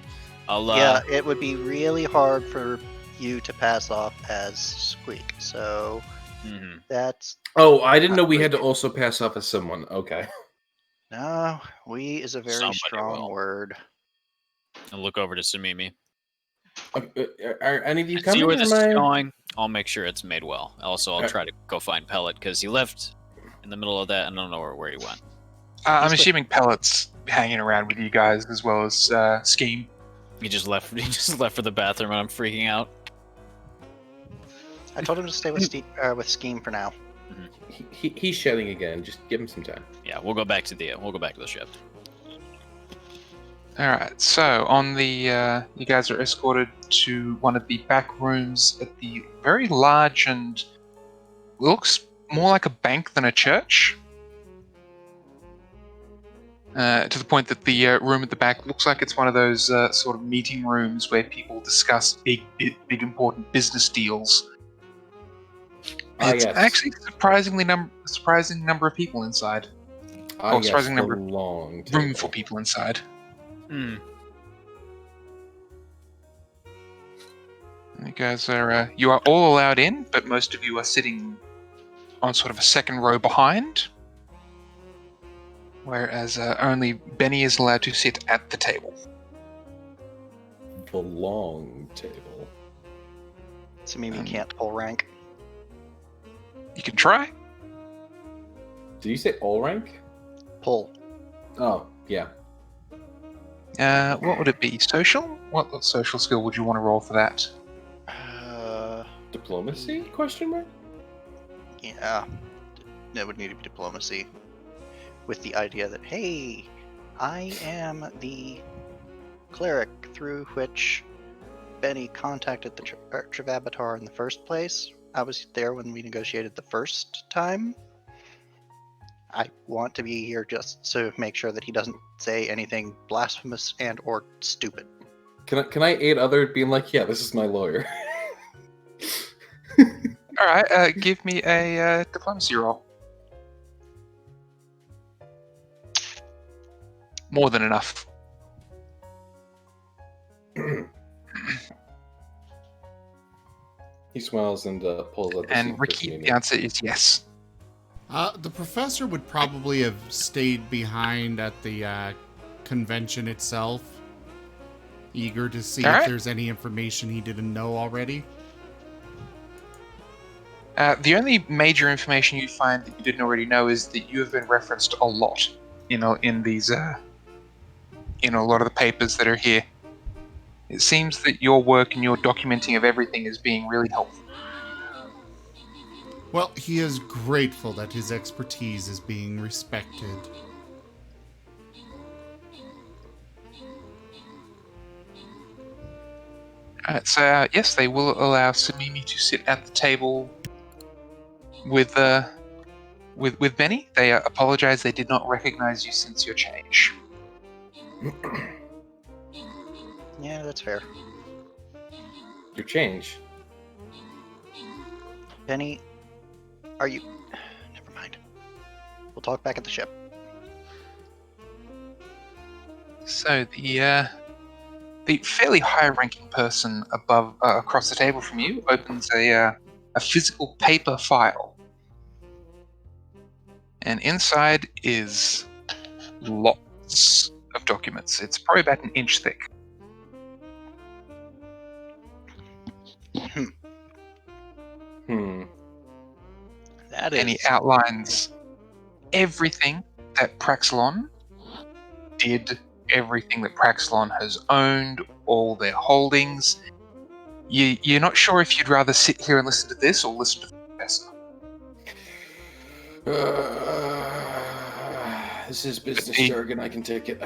D: I'll
B: Yeah, it would be really hard for you to pass off as Squeak, so
D: mhm.
B: that's...
C: Oh, I didn't know we had to also pass off as someone. Okay.
B: No, we is a very
D: Somebody
B: strong
D: will.
B: word.
D: I'll look over to Sumimi.
C: Are any of you
D: I
C: coming?
D: see where
C: or
D: this
C: am
D: is
C: I-
D: going. I'll make sure it's made well. Also, I'll
C: Okay.
D: try to go find Pellet because he left in the middle of that. I don't know where he went.
A: I'm
B: He's
A: assuming Pellet's hanging around with you guys as well as Scheme.
D: He just left. He just left for the bathroom, and I'm freaking out.
B: I told him to stay with Scheme for now.
C: He's shedding again. Just give him some time.
D: Yeah, we'll go back to the ship.
A: All right. So on the you guys are escorted to one of the back rooms at the very large and looks more like a bank than a church. To the point that the room at the back looks like it's one of those sort of meeting rooms where people discuss big important business deals. It's
C: yes.
A: actually surprising number of people inside.
C: Yes,
A: surprising
C: the
A: number of
C: long
A: Room
C: table.
A: for people inside.
D: Hmm.
A: You guys are you are all allowed in, but most of you are sitting on sort of a second row behind. Whereas only Benny is allowed to sit at the table.
C: The long table.
B: So maybe you can't pull rank.
A: You can try.
C: Did you say all rank?
B: Pull.
C: Oh, yeah.
A: What would it be? Social? What social skill would you want to roll for that?
C: Diplomacy? Question mark?
B: Yeah. That would need to be diplomacy. With the idea that, hey, I am the cleric through which Benny contacted the Church of Avatar in the first place. I was there when we negotiated the first time. I want to be here just to make sure that he doesn't say anything blasphemous and or stupid.
C: Can I aid other being like, yeah, this is my lawyer?
A: All right. Give me a diplomacy roll. More than enough.
C: He smiles and pulls out the
A: And
C: seat
A: Ricky,
C: for
A: the answer is yes.
E: The professor would probably have stayed behind at the convention itself, eager to see
A: All
E: if
A: right.
E: there's any information he didn't know already.
A: The only major information you find that you didn't already know is that you have been referenced a lot, in these, in a lot of the papers that are here. It seems that your work and your documenting of everything is being really helpful.
E: Well, he is grateful that his expertise is being respected.
A: So yes, they will allow Samimi to sit at the table with Benny. They apologize; they did not recognize you since your change.
B: Yeah, that's fair.
C: Your change.
B: Benny, are you... Never mind. We'll talk back at the ship.
A: So the fairly high-ranking person above across the table from you opens a physical paper file, and inside is lots of documents. It's probably about an inch thick.
B: That is...
A: And he outlines everything that Praxilon did, everything that Praxilon has owned, all their holdings. You're not sure if you'd rather sit here and listen to this or listen to the professor.
C: This is business jargon. I can take it.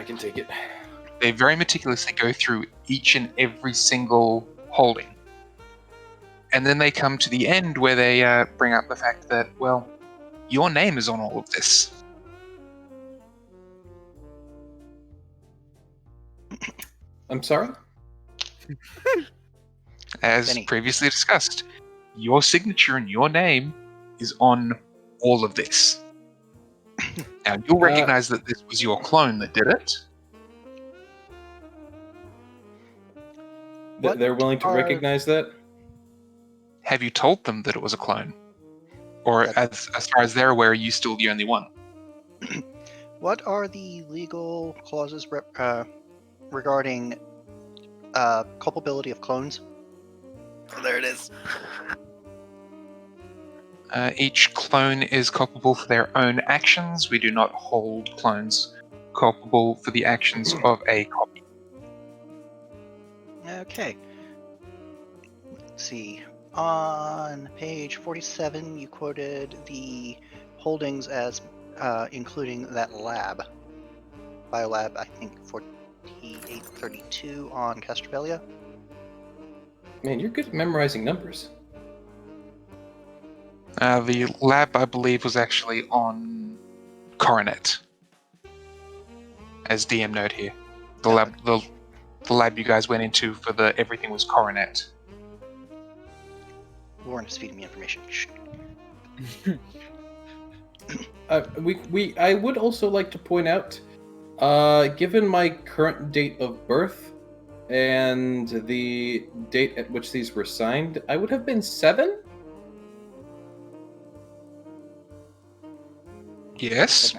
A: They very meticulously go through each and every single holding. And then they come to the end where they bring up the fact that, well, your name is on all of this.
C: I'm sorry?
A: As
B: Benny.
A: previously discussed, your signature and your name is on all of this. Now, you'll recognize that this was your clone that did it.
C: They're willing to recognize that?
A: Have you told them that it was a clone? Or as far as they're aware, are you still the only one?
B: What are the legal clauses regarding culpability of clones? Oh, there it is.
A: Each clone is culpable for their own actions. We do not hold clones culpable for the actions of a copy.
B: Okay. Let's see. On page 47, you quoted the holdings as including that lab. Biolab, I think 4832 on Castropelia.
C: Man, you're good at memorizing numbers.
A: The lab, I believe, was actually on Coronet. As DM note here. The lab you guys went into for the everything was Coronet.
B: Warren is feeding me information. Shh.
C: I would also like to point out, given my current date of birth and the date at which these were signed, I would have been 7?
A: Yes.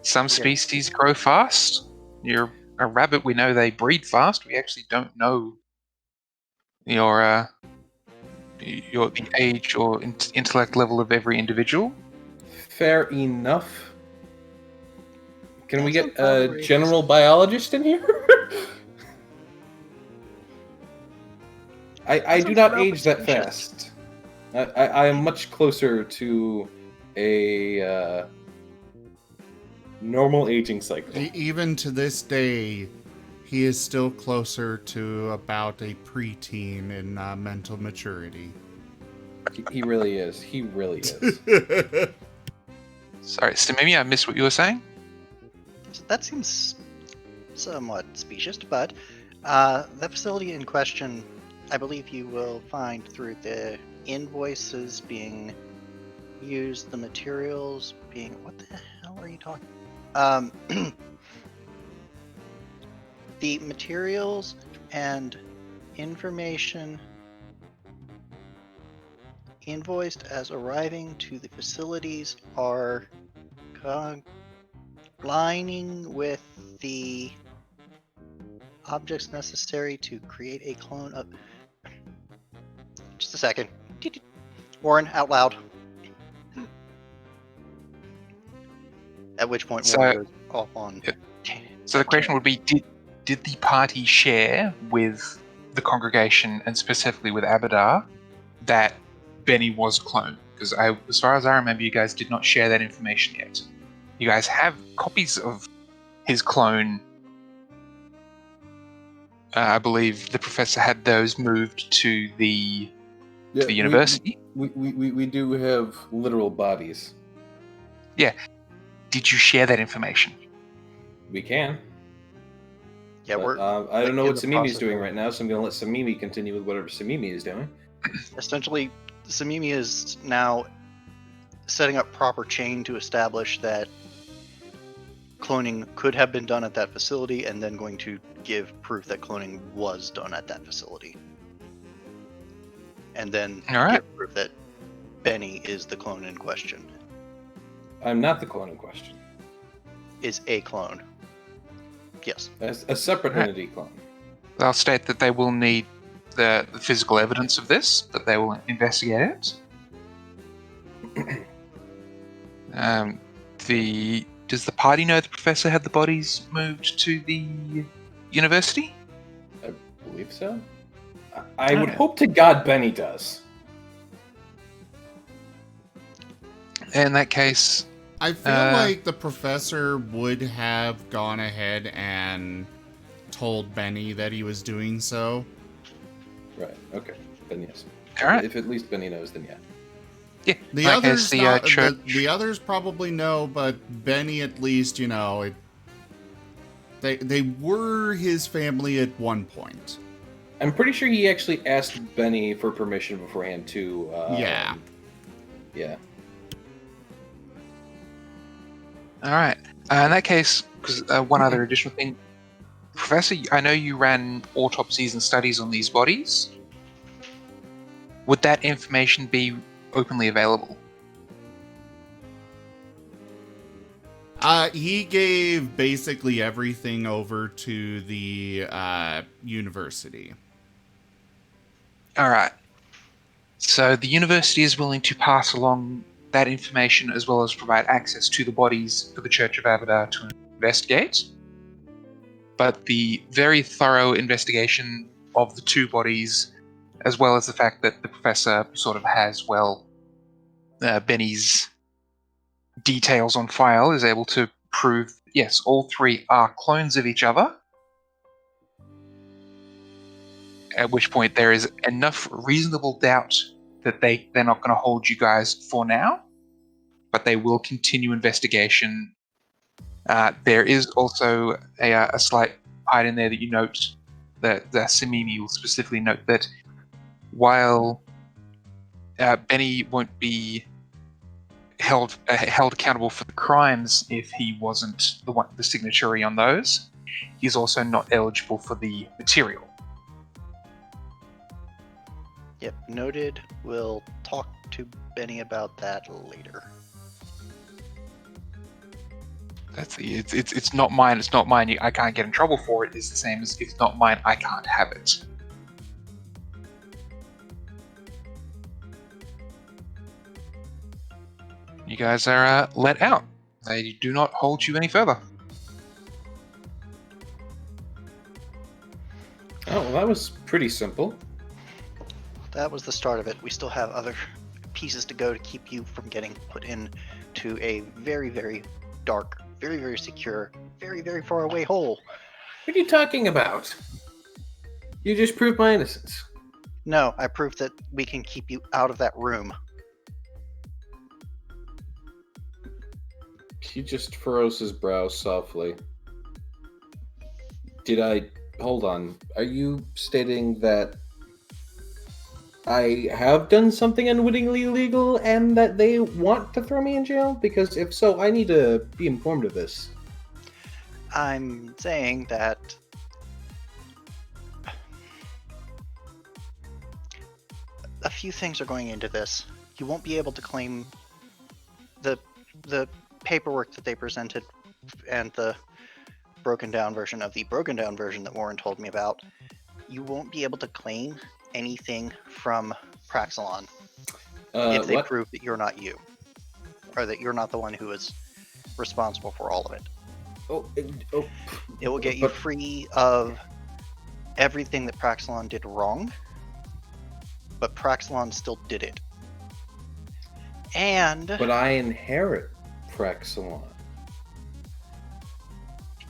A: Some species grow fast. You're a rabbit, we know they breed fast. We actually don't know the age or intellect level of every individual.
C: Fair enough. Can we get a general biologist in here? I do not age that fast. I am much closer to a normal aging cycle.
E: Even to this day, he is still closer to about a preteen in mental maturity.
C: He really is. He really is.
A: Sorry, so maybe I missed what you were saying?
B: So that seems somewhat specious, but the facility in question, I believe you will find through the invoices being used, the materials being... What the hell are you talking? The materials and information invoiced as arriving to the facilities are aligning with the objects necessary to create a clone of... Just a second. Warren, out loud. At which point Warren goes off on...
A: So the question would be, did the party share with the congregation, and specifically with Abadar, that Benny was cloned? Because as far as I remember, you guys did not share that information yet. You guys have copies of his clone. I believe the professor had those moved to the university.
C: We do have literal bodies.
A: Yeah. Did you share that information?
C: We can.
B: Yeah,
C: but,
B: we're.
C: I don't know what
B: in the
C: Samimi's
B: process
C: doing
B: of-
C: right now, so I'm going to let Samimi continue with whatever Samimi is doing.
B: Essentially, Samimi is now setting up proper chain to establish that cloning could have been done at that facility, and then going to give proof that cloning was done at that facility. And then
A: All right.
B: give proof that Benny is the clone in question.
C: I'm not the clone in question.
B: Is a clone. Yes.
C: As a separate
A: Right.
C: entity clone.
A: They'll state that they will need the physical evidence of this, that they will investigate it. Does the party know the professor had the bodies moved to the university?
C: I believe so. I would
A: Okay.
C: hope to God Benny does.
A: In that case,
E: I feel like the professor would have gone ahead and told Benny that he was doing so.
C: Right, okay. Then yes.
A: all right.
C: If at least Benny knows, then yeah.
A: Yeah.
E: The
A: in that
E: others,
A: case, the church.
E: the others probably know, but Benny at least, they were his family at one point.
C: I'm pretty sure he actually asked Benny for permission beforehand too.
E: Yeah.
C: Yeah.
A: All right. In that case, because one other additional thing, Professor, I know you ran autopsies and studies on these bodies. Would that information be openly available?
E: He gave basically everything over to the university.
A: All right. So the university is willing to pass along that information as well as provide access to the bodies for the Church of Abadar to investigate. But the very thorough investigation of the two bodies, as well as the fact that the professor sort of has, Benny's details on file, is able to prove, yes, all three are clones of each other. At which point there is enough reasonable doubt that they're not going to hold you guys for now, but they will continue investigation. There is also a slight hide in there that you note that Samimi will specifically note that while Benny won't be held accountable for the crimes if he wasn't the signatory on those, he's also not eligible for the material.
B: Yep, noted. We'll talk to Benny about that later.
A: It's not mine. It's not mine. I can't get in trouble for it. Is the same as it's not mine. I can't have it. You guys are let out. They do not hold you any further.
C: Oh, well, that was pretty simple.
B: That was the start of it. We still have other pieces to go to keep you from getting put into a very, very dark, very, very secure, very, very far away hole.
C: What are you talking about? You just proved my innocence.
B: No, I proved that we can keep you out of that room.
C: He just furrows his brow softly. Hold on. Are you stating that I have done something unwittingly illegal and that they want to throw me in jail? Because if so, I need to be informed of this.
B: I'm saying that a few things are going into this. You won't be able to claim the paperwork that they presented and the broken down version that Warren told me about. You won't be able to claim anything from Praxilon if they prove that you're not you, or that you're not the one who is responsible for all of it. It will get you free of everything that Praxilon did wrong, but Praxilon still did it.
C: But I inherit Praxilon,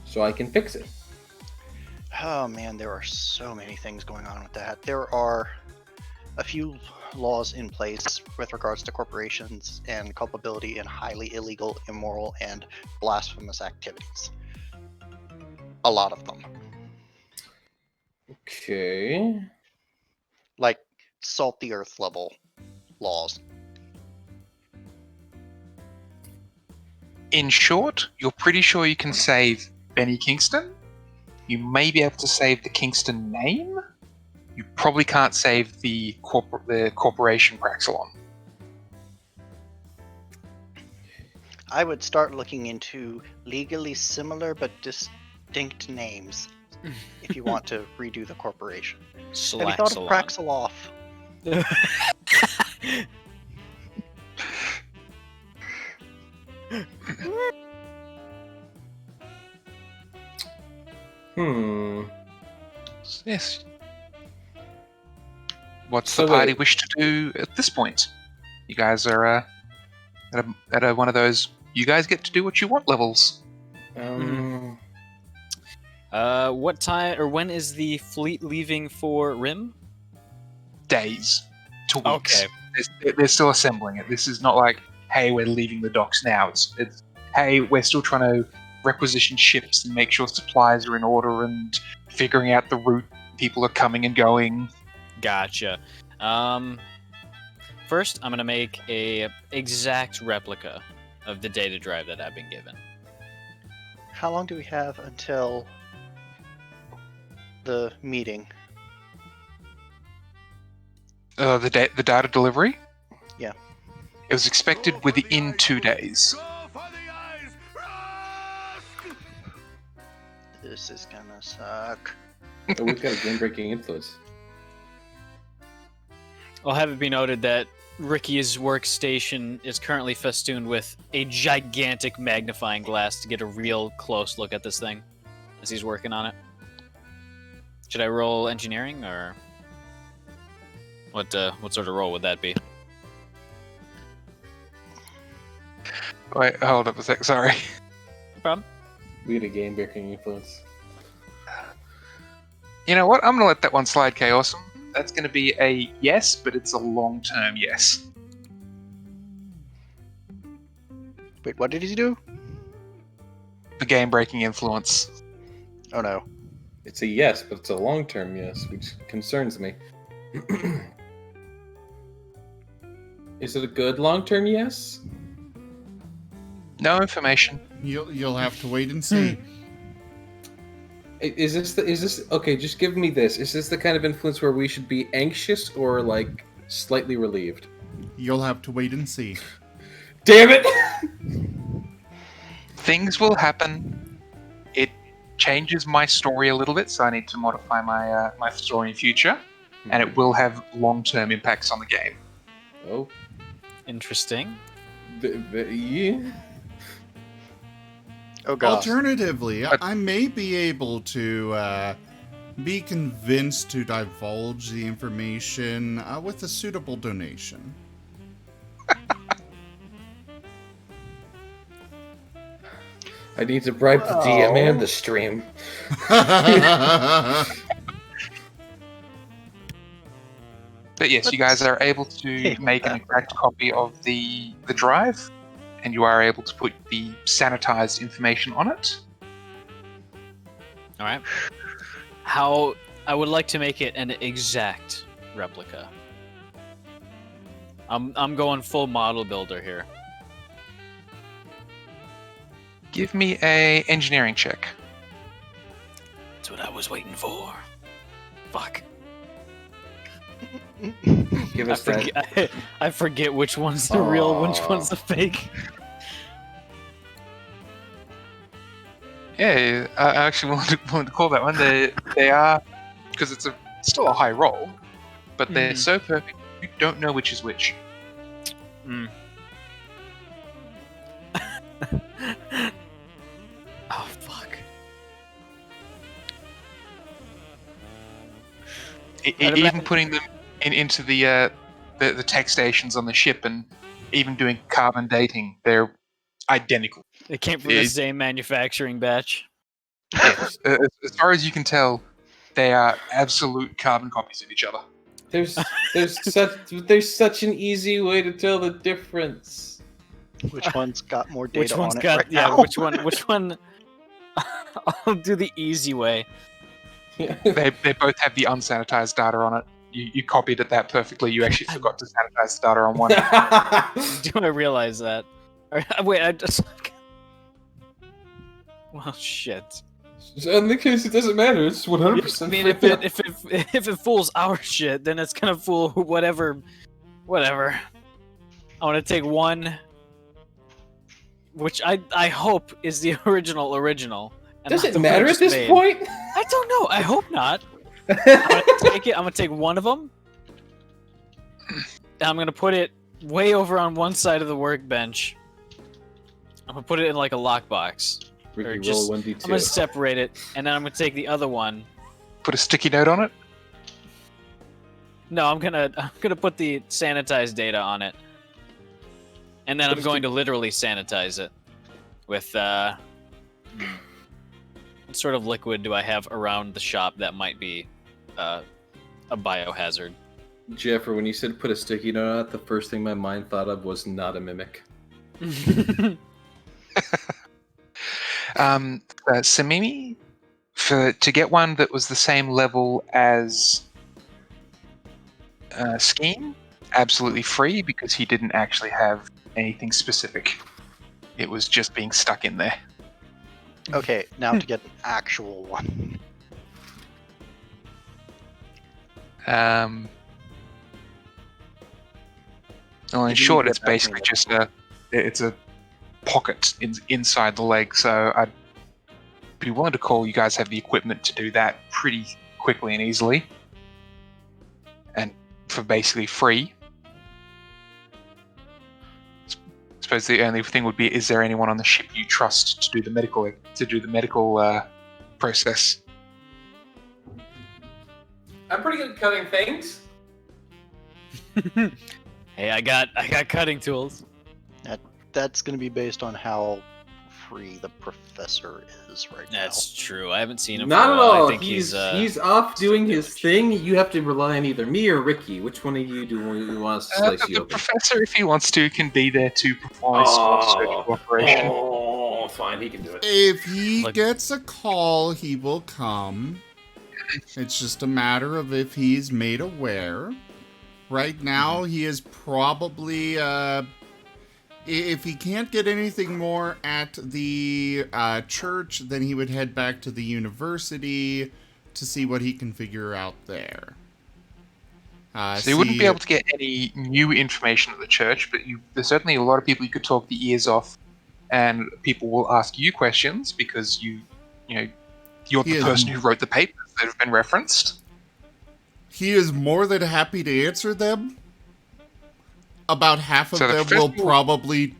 C: so I can fix it.
B: Oh man, there are so many things going on with that. There are a few laws in place with regards to corporations and culpability in highly illegal, immoral, and blasphemous activities. A lot of them.
C: Okay.
B: Like salt the earth level laws.
A: In short, you're pretty sure you can save Benny Kingston. You may be able to save the Kingston name. You probably can't save the corporation Praxilon.
B: I would start looking into legally similar but distinct names if you want to redo the corporation. Have you thought of Praxiloff?
A: Yes. What's the party wish to do at this point? You guys are at one of those you guys get to do what you want levels.
D: What time or when is the fleet leaving for Rim?
A: Days to weeks.
D: Okay.
A: They're still assembling it. This is not like, hey, we're leaving the docks now. It's hey, we're still trying to requisition ships and make sure supplies are in order and figuring out the route people are coming and going.
D: Gotcha. First, I'm gonna make a exact replica of the data drive that I've been given.
B: How long do we have until the meeting?
A: The data delivery?
B: Yeah.
A: It was expected within 2 days.
B: This is gonna suck.
C: We've got a game-breaking influence.
D: I'll have it be noted that Ricky's workstation is currently festooned with a gigantic magnifying glass to get a real close look at this thing as he's working on it. Should I roll engineering, or what sort of roll would that be?
A: Wait, hold up a sec, sorry.
D: No problem.
C: We had a game-breaking influence.
A: You know what? I'm gonna let that one slide, Chaos. That's gonna be a yes, but it's a long-term yes.
B: Wait, what did he do?
A: The game-breaking influence.
B: Oh no.
C: It's a yes, but it's a long-term yes, which concerns me. Is it a good long-term yes?
A: No information.
E: You'll have to wait and see.
C: Is this okay? Just give me this. Is this the kind of influence where we should be anxious or like slightly relieved?
E: You'll have to wait and see.
C: Damn it!
A: Things will happen. It changes my story a little bit, so I need to modify my my story in future, and it will have long-term impacts on the game.
C: Oh,
D: interesting.
C: Yeah.
B: Oh god.
E: Alternatively, I may be able to be convinced to divulge the information with a suitable donation.
C: I need to bribe the DM and the stream.
A: But yes, you guys are able to make an exact copy of the drive, and you are able to put the sanitized information on it.
D: All right. How I would like to make it an exact replica. I'm going full model builder here.
A: Give me a engineering check.
D: That's what I was waiting for. Fuck.
C: Give us that.
D: I forget which one's the real, which one's the fake.
A: Yeah, I actually wanted to call that one. They are, because it's still a high roll, but they're so perfect you don't know which is which.
D: Oh fuck.
A: Even putting them into the tech stations on the ship and even doing carbon dating, they're identical.
D: It came from the same manufacturing batch.
A: Yes, as far as you can tell, they are absolute carbon copies of each other.
C: There's such an easy way to tell the difference.
B: Which one's got more data
D: Which one's
B: on it
D: got
B: right
D: yeah?
B: now?
D: Which one? I'll do the easy way.
A: They both have the unsanitized data on it. You copied it that perfectly. You actually forgot to sanitize the data on one.
D: Do I realize that? Wait, I just. Well, shit.
C: In the case, it doesn't matter. It's 100%.
D: I mean, if it fools our shit, then it's gonna fool whatever. I want to take one, which I hope is the original. And
C: does
D: not
C: it
D: the one
C: matter
D: I
C: at
D: just
C: this
D: made.
C: point?
D: I don't know. I hope not. I'm gonna take it. I'm gonna take one of them. And I'm gonna put it way over on one side of the workbench. I'm gonna put it in like a lockbox.
C: Ricky, roll 1d2.
D: I'm gonna separate it, and then I'm gonna take the other one.
A: Put a sticky note on it.
D: No, I'm gonna put the sanitized data on it, and then I'm going to literally sanitize it with what sort of liquid do I have around the shop that might be a biohazard?
C: Jeffrey, when you said put a sticky note on it, the first thing my mind thought of was not a mimic.
A: Samimi, to get one that was the same level as Scheme, absolutely free because he didn't actually have anything specific. It was just being stuck in there.
B: Okay, now to get an actual one.
A: Well, in short, it's basically just a pocket inside the leg. So I'd be willing to call you guys have the equipment to do that pretty quickly and easily, and for basically free. I suppose the only thing would be: is there anyone on the ship you trust to do the medical process?
C: I'm pretty good at cutting things.
D: Hey, I got cutting tools.
B: That's going to be based on how free the professor is right now.
D: That's true. I haven't seen him.
C: Not
D: for a
C: at
D: while.
C: all.
D: I think
C: He's off doing his thing. You have to rely on either me or Ricky. Which one of you do you want us to slice you
A: The
C: open?
A: professor, if he wants to, can be there to perform a small surgical operation.
C: Oh, fine. He can do it.
E: If he gets a call, he will come. It's just a matter of if he's made aware. Right now, he is probably, if he can't get anything more at the church, then he would head back to the university to see what he can figure out there.
A: So you wouldn't be able to get any new information at the church, but there's certainly a lot of people you could talk the ears off, and people will ask you questions because you're the person who wrote the papers that have been referenced.
E: He is more than happy to answer them. About half of them will probably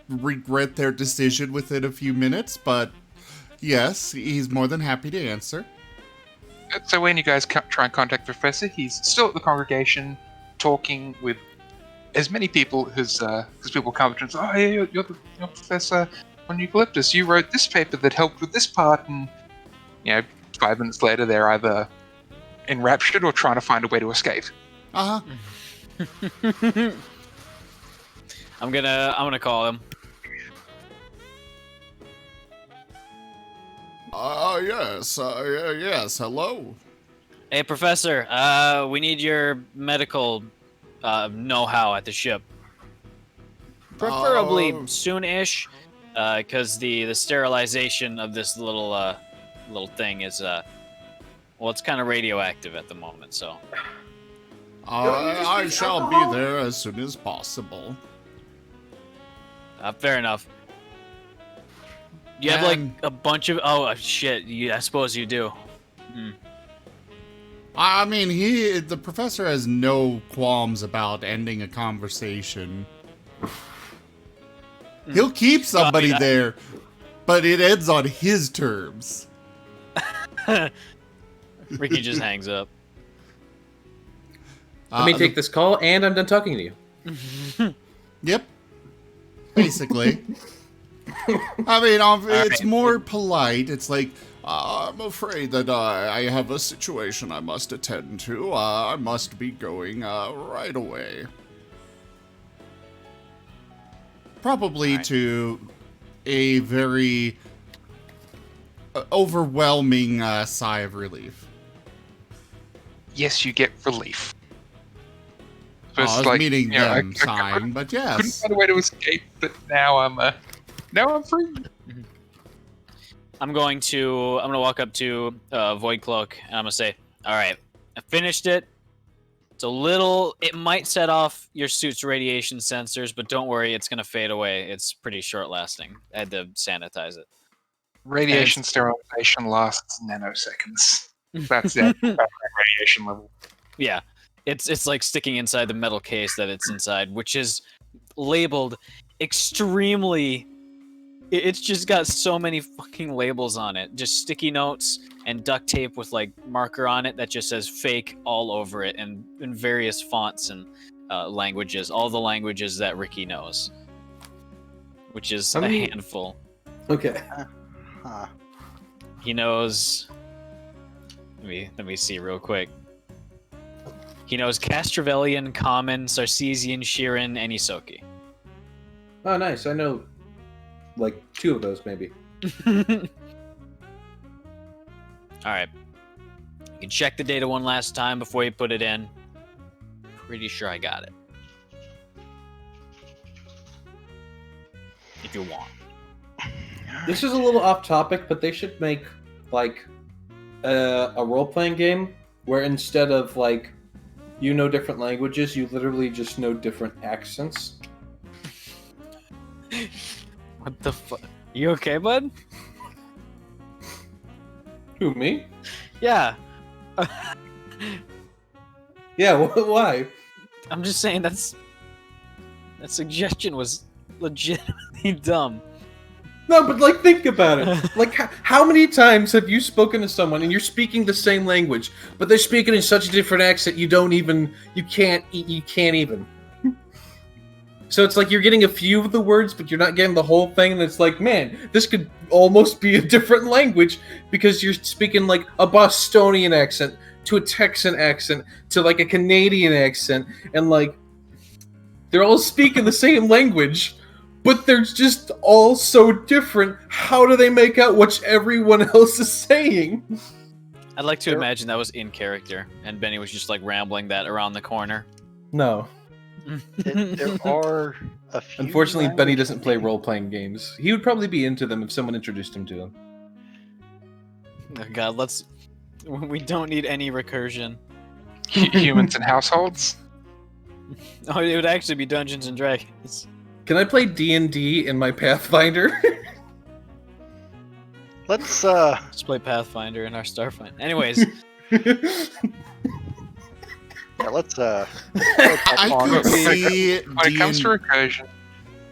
E: regret their decision within a few minutes, but yes, he's more than happy to answer.
A: So when you guys try and contact the professor, he's still at the congregation talking with as many people as people come up and say, "Oh, yeah, you're Professor on Eucalyptus. You wrote this paper that helped with this part," and 5 minutes later, they're either enraptured or trying to find a way to escape.
E: Uh-huh.
D: I'm gonna call him.
E: Yes, hello.
D: Hey, Professor. We need your medical know-how at the ship. Preferably soon-ish, because the sterilization of this little thing is it's kind of radioactive at the moment. So
E: I shall be there as soon as possible.
D: Fair enough. You have like a bunch of shit. I suppose you do.
E: I mean, the professor has no qualms about ending a conversation. He'll keep somebody there, but it ends on his terms.
D: Ricky just hangs up.
C: Let me take this call, and I'm done talking to you.
E: Yep. Basically. I mean, it's more polite. It's like, I'm afraid that I have a situation I must attend to. I must be going right away. Probably to a very overwhelming sigh of relief.
A: Yes, you get relief. So
E: I was meeting them sighing, but yes.
A: Couldn't find a way to escape, but now I'm free.
D: I'm gonna walk up to Void Cloak and I'm gonna say, all right, I finished it. It might set off your suit's radiation sensors, but don't worry, it's gonna fade away. It's pretty short lasting. I had to sanitize it.
A: Radiation sterilization lasts nanoseconds. That's the radiation level.
D: Yeah, it's like sticking inside the metal case that it's inside, which is labeled extremely. It's just got so many fucking labels on it, just sticky notes and duct tape with like marker on it that just says "fake" all over it, and in various fonts and languages, all the languages that Ricky knows, which is a handful.
C: Okay.
D: He knows. Let me see real quick. He knows Castrovellian, Common, Sarcesian, Shirin, and Isoki.
C: Oh, nice. I know, like, 2 of those, maybe.
D: Alright. You can check the data one last time before you put it in. Pretty sure I got it. If you want.
C: This is a little off topic, but they should make, like, a role-playing game where instead of, like, you know different languages, you literally just know different accents.
D: What the fuck? You okay, bud?
C: Who, me?
D: Yeah.
C: Yeah, why?
D: I'm just saying that suggestion was legitimately dumb.
C: No, but, like, think about it. Like, how many times have you spoken to someone and you're speaking the same language, but they're speaking in such a different accent you can't even. So it's like you're getting a few of the words, but you're not getting the whole thing, and it's like, man, this could almost be a different language because you're speaking, like, a Bostonian accent to a Texan accent to, like, a Canadian accent, and, like, they're all speaking the same language, but they're just all so different. How do they make out what everyone else is saying?
D: I'd like to imagine that was in character, and Benny was just, like, rambling that around the corner.
C: No.
B: There are a few.
C: Unfortunately, Benny doesn't play role-playing games. He would probably be into them if someone introduced him to them.
D: Oh god, we don't need any recursion.
A: Humans and households?
D: Oh, it would actually be Dungeons and Dragons.
C: Can I play D&D in my Pathfinder?
B: Let's
D: play Pathfinder in our Starfinder. Anyways.
B: Yeah, let's
E: I could see
A: when it comes to recursion,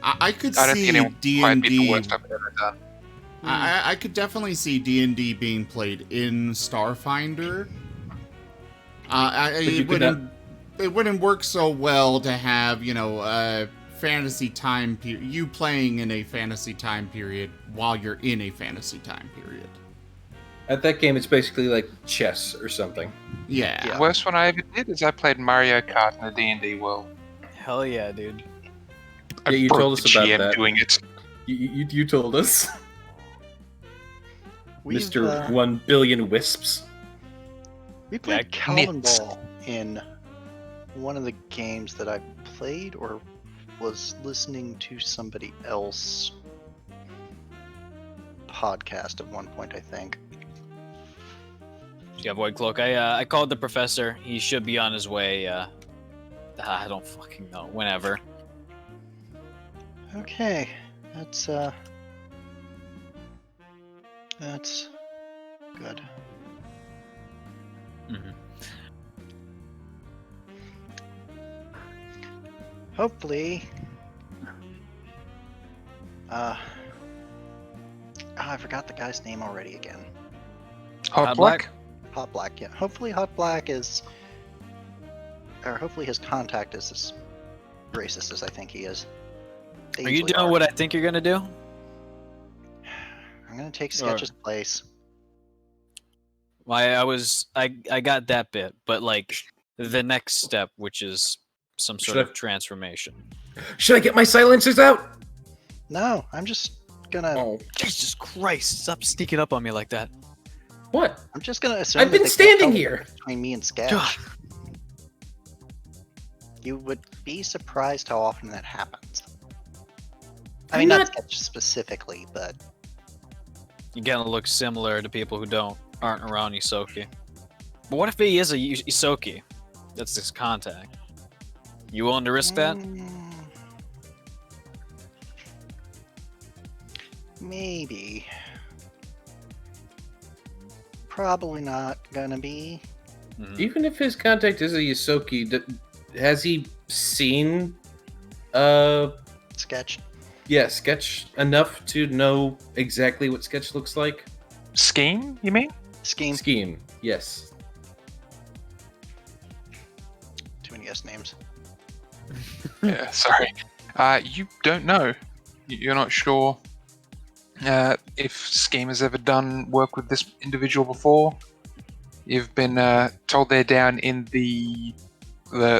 E: I could
A: I don't
E: see
A: think it
E: D&D.
A: might be the worst I've ever done.
E: I could definitely see D&D being played in Starfinder. It wouldn't work so well to have, fantasy time period. You playing in a fantasy time period while you're in a fantasy time period.
C: At that game, it's basically like chess or something.
E: Yeah.
A: The worst one I ever did is I played Mario Kart in a D&D world.
D: Hell yeah, dude.
C: Yeah, you told us about that.
A: Doing it.
C: You told us. Mr. 1 billion wisps.
B: We played Calvin Ball in one of the games that I played or was listening to somebody else podcast at one point, I think.
D: Yeah, Void Cloak. I called the professor. He should be on his way. I don't fucking know. Whenever.
B: Okay, that's good.
D: Mm-hmm.
B: Hopefully, I forgot the guy's name already again.
A: Hot Black?
B: Hot Black, yeah. Hopefully Hot Black is or hopefully his contact is as racist as I think he is. They
D: Are you
B: usually
D: doing what I think you're gonna do?
B: I'm gonna take Sketch's place.
D: Well, I got that bit, but like the next step, which is some sort of transformation.
C: Should I get my silencers out?
B: No, I'm just gonna.
C: Oh,
D: Jesus Christ! Stop sneaking up on me like that.
C: what?
B: I'm just gonna assume.
C: I've
B: that
C: been
B: they can't
C: standing
B: tell
C: here.
B: between me and Sketch.
D: God.
B: You would be surprised how often that happens. I
C: I'm
B: mean, not
C: not-
B: Sketch specifically, but
D: You're gonna look similar to people who aren't around Isoki. But what if he is a Isoki? That's his contact. You willing to risk that?
B: Maybe. Probably not gonna be.
C: Even if his contact is a Yosoki, has he seen
B: Sketch.
C: Sketch enough to know exactly what Sketch looks like?
A: Scheme, you mean?
C: Scheme, yes.
B: Too many S names.
A: Yeah, sorry. You don't know. You're not sure if Scheme has ever done work with this individual before. You've been told they're down in the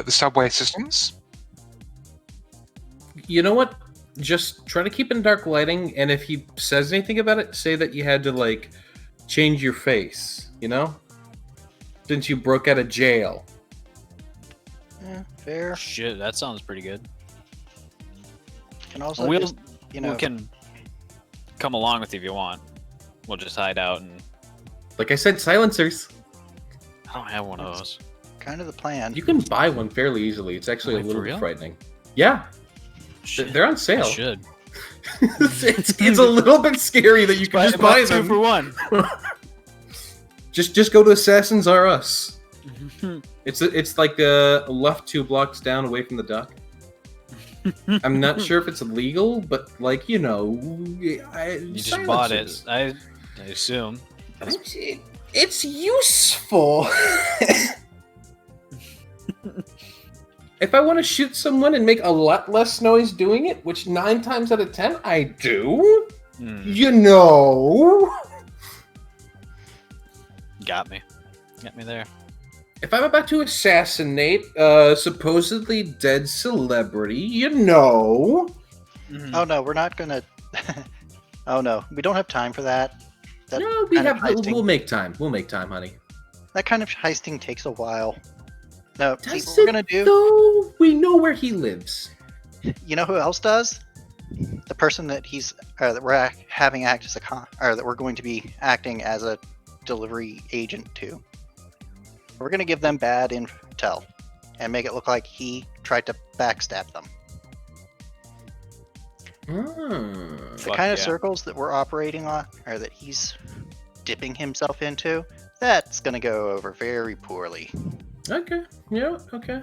A: subway systems.
C: You know what? Just try to keep in dark lighting, and if he says anything about it, say that you had to, like, change your face, you know? Since you broke out of jail.
B: Yeah, fair.
D: Shit, that sounds pretty good.
B: Can also
D: We'll,
B: just, you know,
D: we can come along with you if you want. We'll just hide out and...
C: Like I said, silencers.
D: I don't have one of those.
B: kind of the plan.
C: You can buy one fairly easily. It's actually
D: Wait,
C: a little
D: for
C: bit
D: real?
C: frightening. Yeah,
D: Shit,
C: they're on
D: I
C: sale.
D: should.
C: it's a little bit scary that you can just buy
D: two
C: them.
D: for one.
C: Just go to Assassins R Us. It's like left 2 blocks down away from the dock. I'm not sure if it's illegal, but like you
D: just bought it. I assume.
C: It's useful. If I want to shoot someone and make a lot less noise doing it, which 9 times out of 10 I do, you know.
D: Got me there.
C: If I'm about to assassinate a supposedly dead celebrity, you know.
B: Oh no, we're not gonna. Oh no, we don't have time for that. That
C: No, we
B: kind of
C: have.
B: heisting-
C: We'll make time. We'll make time, honey.
B: That kind of heisting takes a while. No, see,
C: Does
B: what we're
C: it,
B: gonna do.
C: though? We know where he lives.
B: You know who else does? The person that that we're having act as or that we're going to be acting as a delivery agent to. We're gonna give them bad intel and make it look like he tried to backstab them. The
D: Fuck
B: kind of
D: yeah.
B: circles that we're operating on, or that he's dipping himself into, that's gonna go over very poorly.
C: Okay. Yeah. Okay.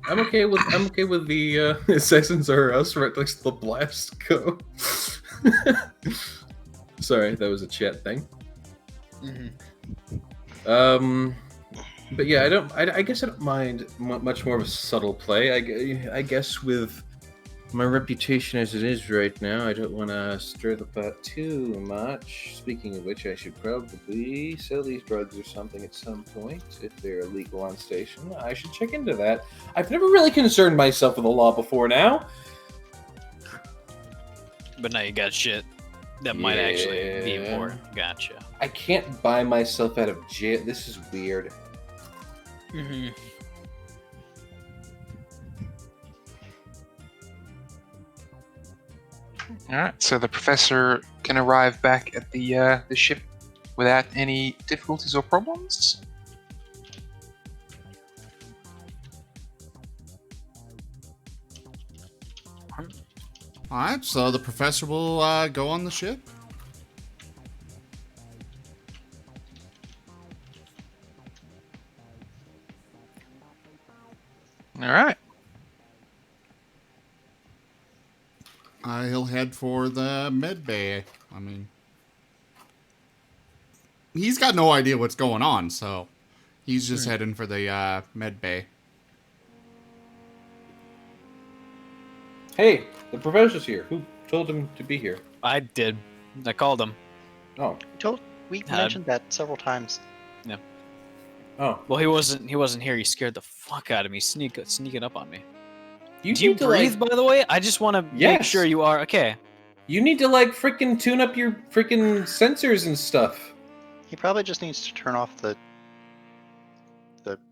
C: I'm okay with the Assassins R Us right next to the blast go. Sorry, that was a chat thing. But yeah, I guess I don't mind much more of a subtle play. I guess with my reputation as it is right now, I don't want to stir the pot too much. Speaking of which, I should probably sell these drugs or something at some point if they're illegal on station. I should check into that. I've never really concerned myself with the law before now.
D: But now you got shit that might actually be
C: Yeah.
D: important. Gotcha.
C: I can't buy myself out of jail. This is weird.
A: All right, so the professor can arrive back at the ship without any difficulties or problems.
E: Alright, so the professor will go on the ship.
A: All right.
E: He'll head for the med bay. I mean, he's got no idea what's going on, so he's just heading for the med bay.
C: Hey, the professor's here. Who told him to be here?
D: I did. I called him.
C: Oh.
B: We mentioned that several times.
D: Yeah.
C: Oh.
D: Well, he wasn't here. He scared the fuck out of me, sneaking up on me. Do you
C: need to,
D: breathe, by the way? I just want to make sure you are okay.
C: You need to freaking tune up your freaking sensors and stuff.
B: He probably just needs to turn off the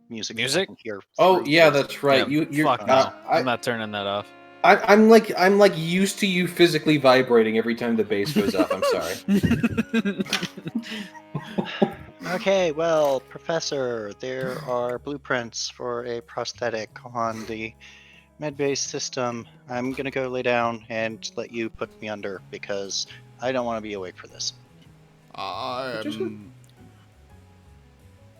B: music.
D: Music?
B: Here.
C: Oh yeah, that's right.
D: Yeah,
C: You're
D: fuck no. I'm not turning that off.
C: I'm like used to you physically vibrating every time the bass goes up. I'm sorry.
B: Okay, well, Professor, there are blueprints for a prosthetic on the med-based system. I'm gonna go lay down and let you put me under because I don't want to be awake for this.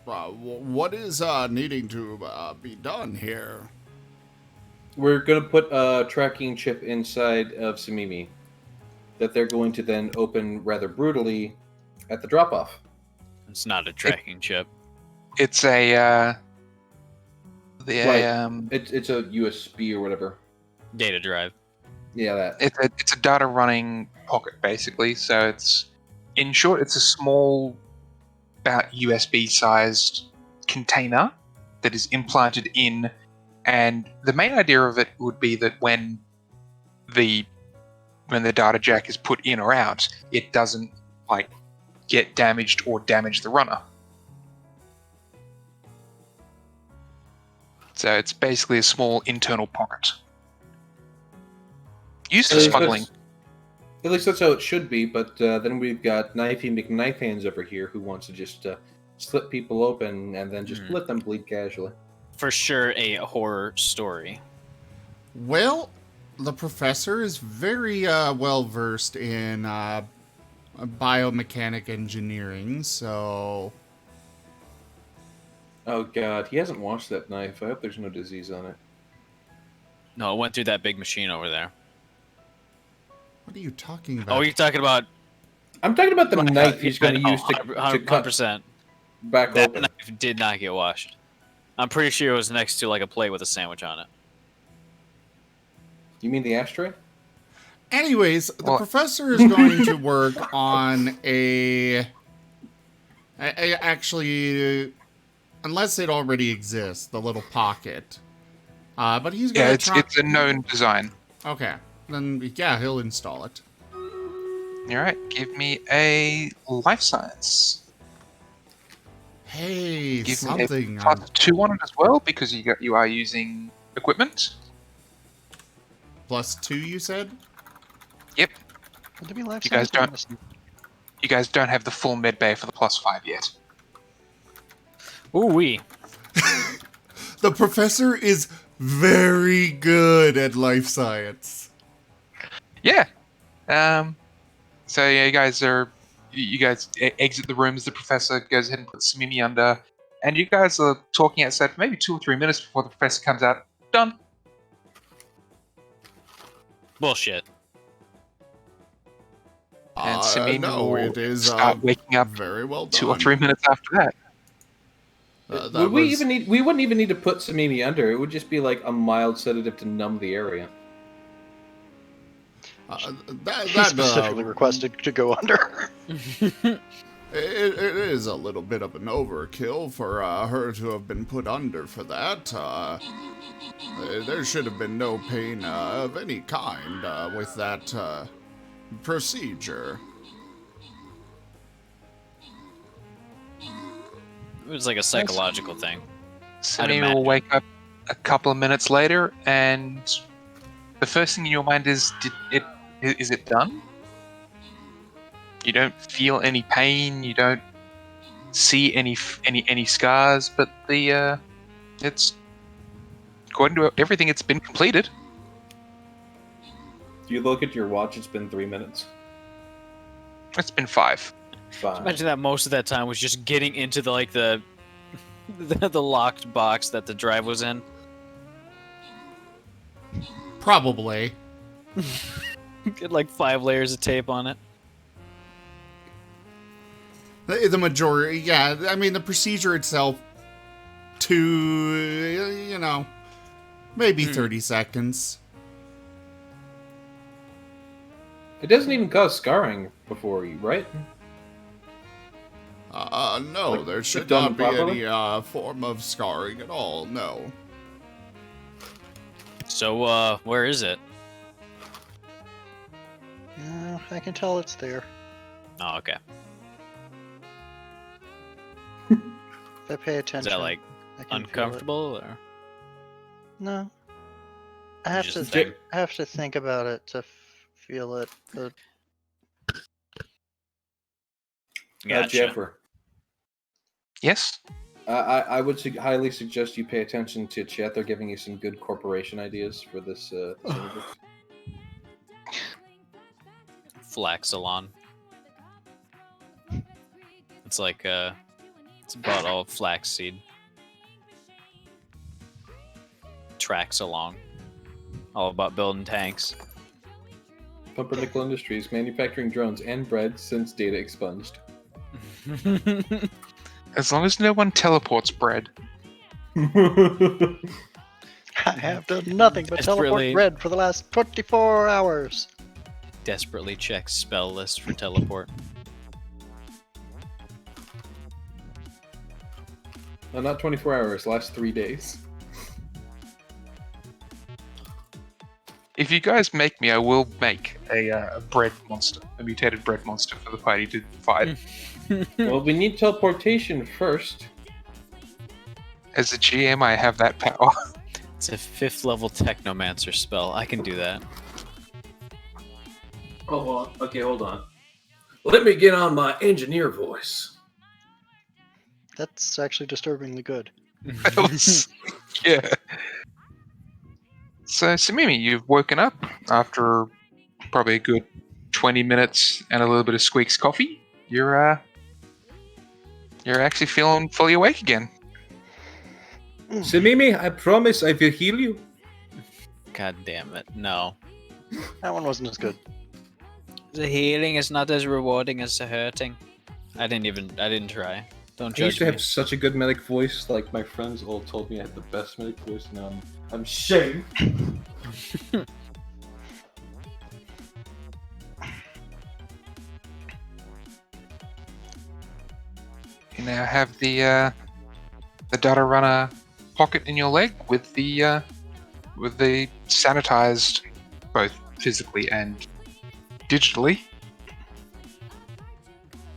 E: What is needing to be done here?
C: We're gonna put a tracking chip inside of Samimi that they're going to then open rather brutally at the drop-off.
D: It's not a tracking chip.
A: It's a
C: it's a USB or whatever.
D: Data drive.
C: Yeah, that.
A: It's a data running pocket basically. So it's, in short, it's a small, about USB sized container that is implanted in, and the main idea of it would be that when the data jack is put in or out, it doesn't get damaged or damage the runner. So it's basically a small internal pocket used for smuggling.
C: At least that's how it should be, but then we've got Knifey McKnifehands over here who wants to just slit people open and then just let them bleed casually.
D: For sure a horror story.
E: Well, the professor is very well versed in biomechanic engineering, so...
C: Oh god, he hasn't washed that knife. I hope there's no disease on it.
D: No, it went through that big machine over there.
E: What are you talking about?
D: Oh, you're talking about...
C: I'm talking about the knife he's going to use to
D: 100%.
C: Back
D: that
C: open.
D: Knife did not get washed. I'm pretty sure it was next to a plate with a sandwich on it.
C: You mean the ashtray?
E: Anyways, the professor is going to work on actually, unless it already exists, the little pocket. But he's going to
A: it's a known design.
E: Okay, then yeah, he'll install it.
A: All right, give me a life science.
E: Hey,
A: Give
E: something.
A: me a +2 on it as well because you are using equipment.
E: +2, you said?
A: Yep. You guys don't have the full med bay for the +5 yet.
D: Ooh-wee.
E: The professor is very good at life science.
A: Yeah. So yeah, you guys exit the room as the professor goes ahead and puts Mimi under, and you guys are talking outside for maybe 2 or 3 minutes before the professor comes out. Done.
D: Bullshit.
A: And Samimi
E: no,
A: will
E: it is
A: start waking up
E: very well done.
A: 2 or 3 minutes after that.
C: We wouldn't even need to put Samimi under. It would just be a mild sedative to numb the area.
B: He specifically requested to go under.
E: It is a little bit of an overkill for her to have been put under for that. There should have been no pain of any kind with that procedure.
D: It was like a psychological thing.
A: Samimi will wake up a couple of minutes later, and the first thing in your mind is, is it done? You don't feel any pain. You don't see any scars. But it's according to everything, it's been completed.
C: Do you look at your watch? It's been 3 minutes.
A: It's been 5.
D: Imagine that most of that time was just getting into the locked box that the drive was in.
E: Probably.
D: Get 5 layers of tape on it.
E: The majority, yeah. I mean, the procedure itself, maybe 30 seconds.
C: It doesn't even cause scarring before you, right?
E: No,
C: Like,
E: there should
C: done
E: not be
C: properly?
E: any form of scarring at all, no.
D: So, where is it?
B: I can tell it's there.
D: Oh, okay.
B: If I pay
D: Is
B: attention,
D: that like
B: I can
D: uncomfortable or?
B: feel it. No. I
D: You
B: have
D: just
B: to.
D: think-
B: I have to think about it to feel it. But
D: Gotcha.
C: Jeffrey,
A: Yes.
C: I would highly suggest you pay attention to chat. They're giving you some good corporation ideas for this syllabus.
D: Flaxalon. It's like it's about all flaxseed. Tracks along. All about building tanks.
C: Pumpernickel Industries manufacturing drones and bread since data expunged.
A: As long as no one teleports bread.
B: I have done nothing but teleport
D: Desperately-
B: bread for the last 24 hours.
D: Desperately checks spell list for teleport.
C: No, not 24 hours. Last 3 days.
A: If you guys make me, I will make a bread monster, a mutated bread monster for the party to fight.
C: Well, we need teleportation first.
A: As a GM, I have that power.
D: It's a 5th level Technomancer spell. I can do that.
C: Oh, okay, hold on. Let me get on my engineer voice.
B: That's actually disturbingly good.
A: That was- yeah. So, Samimi, you've woken up after probably a good 20 minutes and a little bit of Squeak's coffee. You're actually feeling fully awake again.
C: Samimi, I promise I will heal you.
D: God damn it. No.
B: That one wasn't as good.
D: The healing is not as rewarding as the hurting. I didn't try. Don't
C: I used
D: judge
C: to
D: me.
C: have such a good medic voice. Like, my friends all told me I had the best medic voice. Now I'm ashamed.
A: You now have the data runner pocket in your leg with the sanitized, both physically and digitally,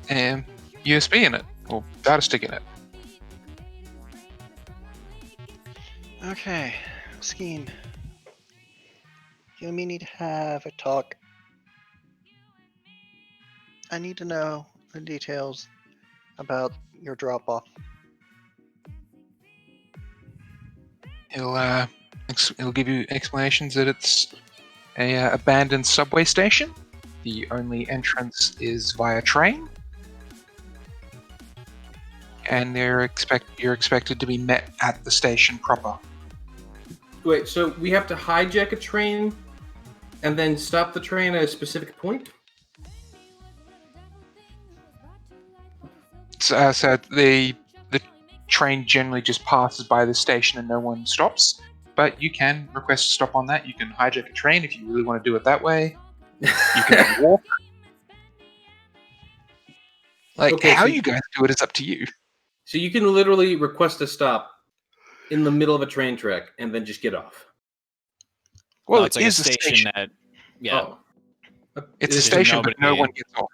A: and USB in it, or data stick in it.
B: Okay, Skeen. You and me need to have a talk. I need to know the details about your drop-off.
A: He'll give you explanations that it's a abandoned subway station. The only entrance is via train, and you're expected to be met at the station proper.
C: Wait, so we have to hijack a train and then stop the train at a specific point?
A: So the train generally just passes by the station and no one stops. But you can request to stop on that. You can hijack a train if you really want to do it that way. You can walk. Like,
C: Okay,
A: how
C: so
A: you guys do it is up to you.
C: So you can literally request a stop in the middle of a train track and then just get off.
A: Well,
D: No, it's
A: it
D: like
A: is
D: a
A: a
D: station
A: station.
D: that, yeah,
A: It's a
C: Is it
A: station, but no
D: nobody-
A: one gets off.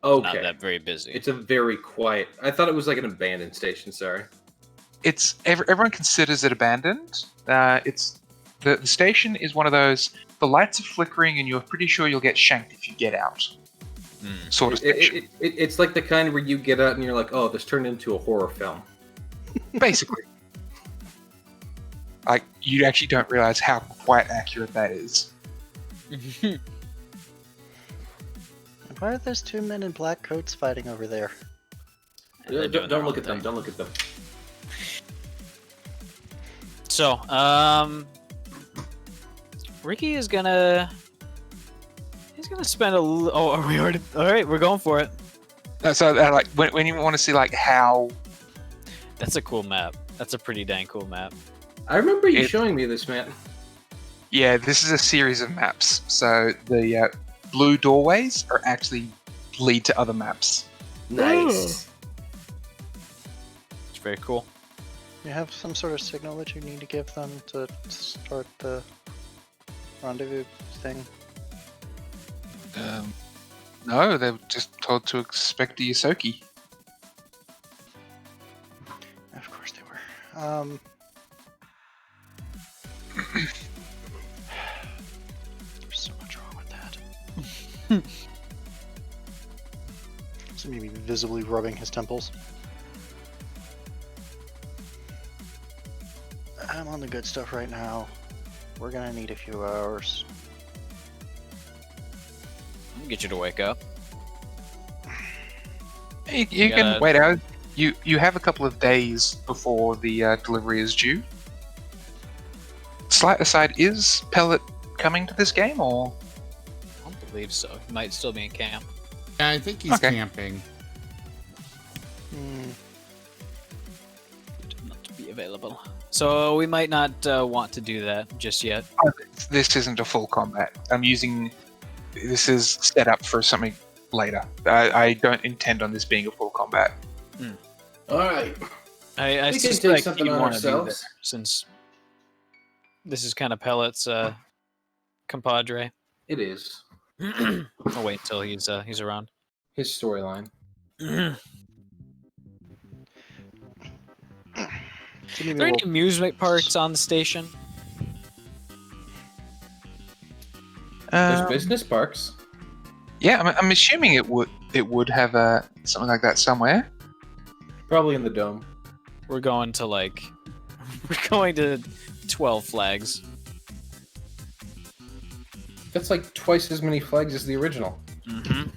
C: Okay.
D: not that very busy.
C: It's a very quiet. I thought it was like an abandoned station. Sorry.
A: It's everyone considers it abandoned. It's the station is one of those. The lights are flickering, and you're pretty sure you'll get shanked if you get out. Sort of station.
C: It's like the kind where you get out and you're like, oh, this turned into a horror film.
A: Basically. Like, you actually don't realize how quite accurate that is.
B: And why are those two men in black coats fighting over there?
D: They're doing
C: Don't
D: their
C: look
D: own
C: at them.
D: thing.
C: Don't look at them.
D: So, Ricky is gonna. He's gonna spend a. Oh, are we already? All right, we're going for it.
A: So, like, when you want to see like how
D: That's a cool map. That's a pretty dang cool map.
C: I remember you
A: It-
C: showing me this, man.
A: Yeah, this is a series of maps. So the blue doorways are actually lead to other maps.
C: Nice.
D: It's very cool.
B: You have some sort of signal that you need to give them to start the rendezvous thing?
A: No, they were just told to expect a Yosoki.
B: Of course they were. There's so much wrong with that. So maybe visibly rubbing his temples. I'm on the good stuff right now. We're gonna need a few hours.
D: I'll get you to wake up.
A: You
D: You
A: can
D: gotta-
A: wait out. You have a couple of days before the delivery is due. Slight aside, is Pellet coming to this game, or?
D: I don't believe so. He might still be in camp.
E: Yeah, I think he's
A: Okay.
E: camping.
D: Not to be available. So we might not want to do that just yet.
A: This isn't a full combat. This is set up for something later. I don't intend on this being a full combat.
C: All right.
D: I
C: We can take
D: suspect
C: something
D: you
C: on
D: want to do that
C: ourselves.
D: since this is kind of Pellet's compadre.
C: It is
D: I'll wait until he's around.
C: his storyline.
D: Are there any amusement parks on the station?
C: There's
A: Um,
C: business parks.
A: Yeah, I'm assuming it would have something like that somewhere.
C: Probably in the dome.
D: We're going to we're going to 12 Flags.
C: That's like twice as many flags as the original.
D: Mm-hmm.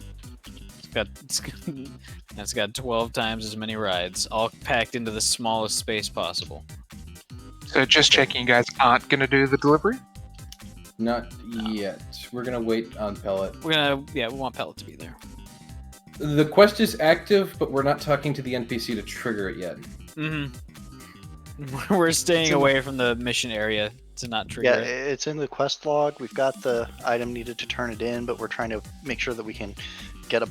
D: It's got 12 times as many rides, all packed into the smallest space possible.
A: So just checking, you guys aren't going to do the delivery?
C: Not yet. We're gonna wait on Pellet.
D: We want Pellet to be there.
C: The quest is active, but we're not talking to the NPC to trigger it yet.
D: Mm-hmm. We're staying away from the mission area to not trigger
B: Yeah,
D: it.
B: it's in the quest log. We've got the item needed to turn it in, but we're trying to make sure that we can get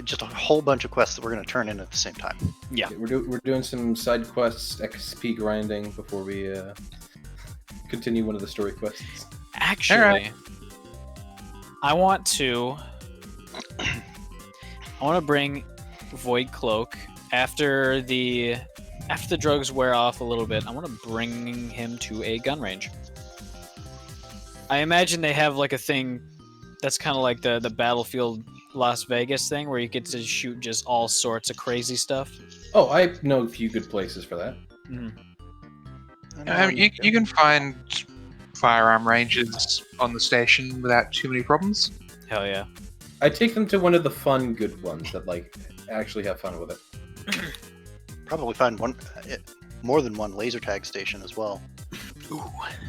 B: just a whole bunch of quests that we're going to turn in at the same time.
D: Yeah.
C: We're doing some side quests, XP grinding before we continue one of the story quests.
D: Actually,
A: Alright.
D: I want to bring Void Cloak after the drugs wear off a little bit. I want to bring him to a gun range. I imagine they have like a thing that's kind of like the Battlefield Las Vegas thing where you get to shoot just all sorts of crazy stuff.
C: Oh, I know a few good places for that.
A: You can find firearm ranges on the station without too many problems.
D: Hell yeah.
C: I take them to one of the fun, good ones that like actually have fun with it.
B: Probably find more than one laser tag station as well.
D: Ooh,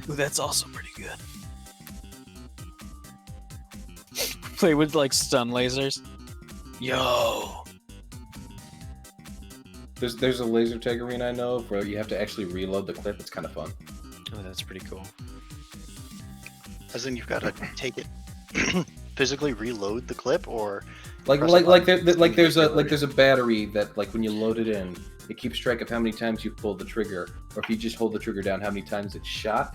D: that's also pretty good. Play with like stun lasers. Yo.
C: There's a laser tag arena I know of where you have to actually reload the clip. It's kind of fun.
D: Oh, that's pretty cool.
B: As in, you've got to take it, physically reload the clip, or
C: Like
B: press
C: like
B: a
C: like
B: button
C: there, like
B: and
C: there's a
B: reload
C: like
B: it.
C: there's a battery that like when you load it in, it keeps track of how many times you pulled the trigger, or if you just hold the trigger down, how many times it's shot,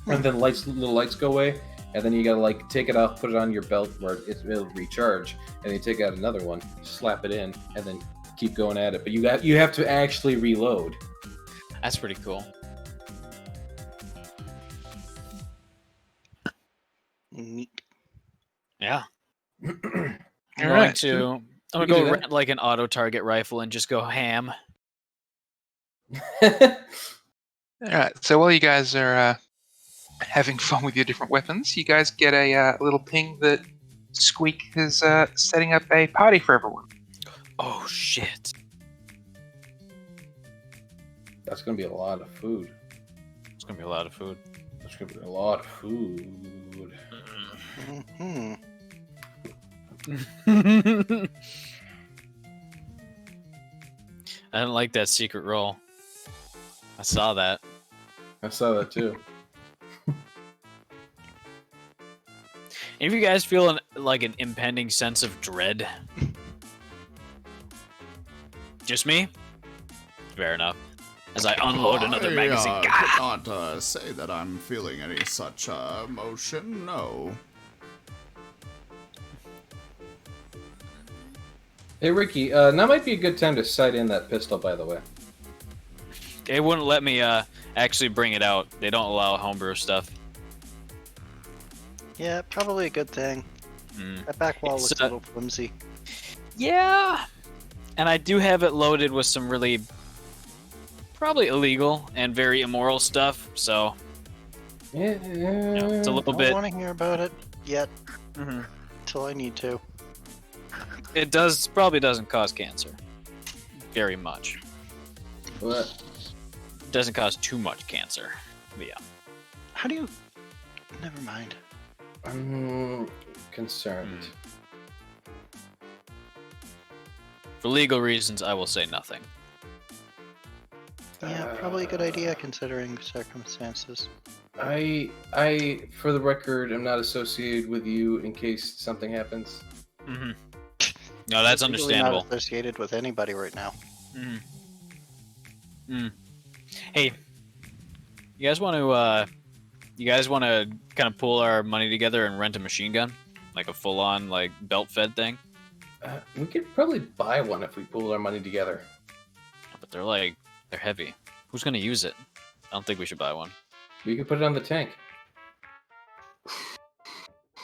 C: and then little lights go away, and then you gotta like take it off, put it on your belt where it'll recharge, and then you take out another one, slap it in, and then keep going at it. But you have to actually reload.
D: That's pretty cool.
B: Neat.
D: Yeah. I'm
A: Alright.
D: going to
C: We can
D: go
C: do that.
D: rent like an auto target rifle and just go ham.
A: Alright, so while you guys are having fun with your different weapons, you guys get a little ping that Squeak is setting up a party for everyone.
D: Oh shit.
C: That's gonna be a lot of food.
D: It's gonna be a lot of food.
C: That's gonna be a lot of food.
B: Hmm.
D: I didn't like that secret roll. I saw that.
C: I saw that too.
D: If you guys feel like an impending sense of dread, just me? Fair enough. As I unload another magazine.
E: I could not say that I'm feeling any such emotion, no.
C: Hey, Ricky, now might be a good time to sight in that pistol, by the way.
D: They wouldn't let me actually bring it out. They don't allow homebrew stuff.
B: Yeah, probably a good thing. That back wall looks a little flimsy.
D: Yeah. And I do have it loaded with some really probably illegal and very immoral stuff, so
C: Yeah,
D: it's a little
B: I
D: bit.
B: don't want to hear about it yet. Until I need to.
D: It probably doesn't cause cancer. Very much.
C: What?
D: It doesn't cause too much cancer. But yeah.
B: How do you... Never mind.
C: I'm concerned.
D: For legal reasons, I will say nothing.
B: Yeah, probably a good idea considering circumstances.
C: I, for the record, am not associated with you in case something happens.
D: No, that's
B: Really
D: understandable.
B: not associated with anybody right now.
D: Hey, you guys want to kind of pool our money together and rent a machine gun, like a full-on like belt-fed thing?
C: We could probably buy one if we pooled our money together.
D: But they're heavy. Who's gonna use it? I don't think we should buy one.
C: We could put it on the tank.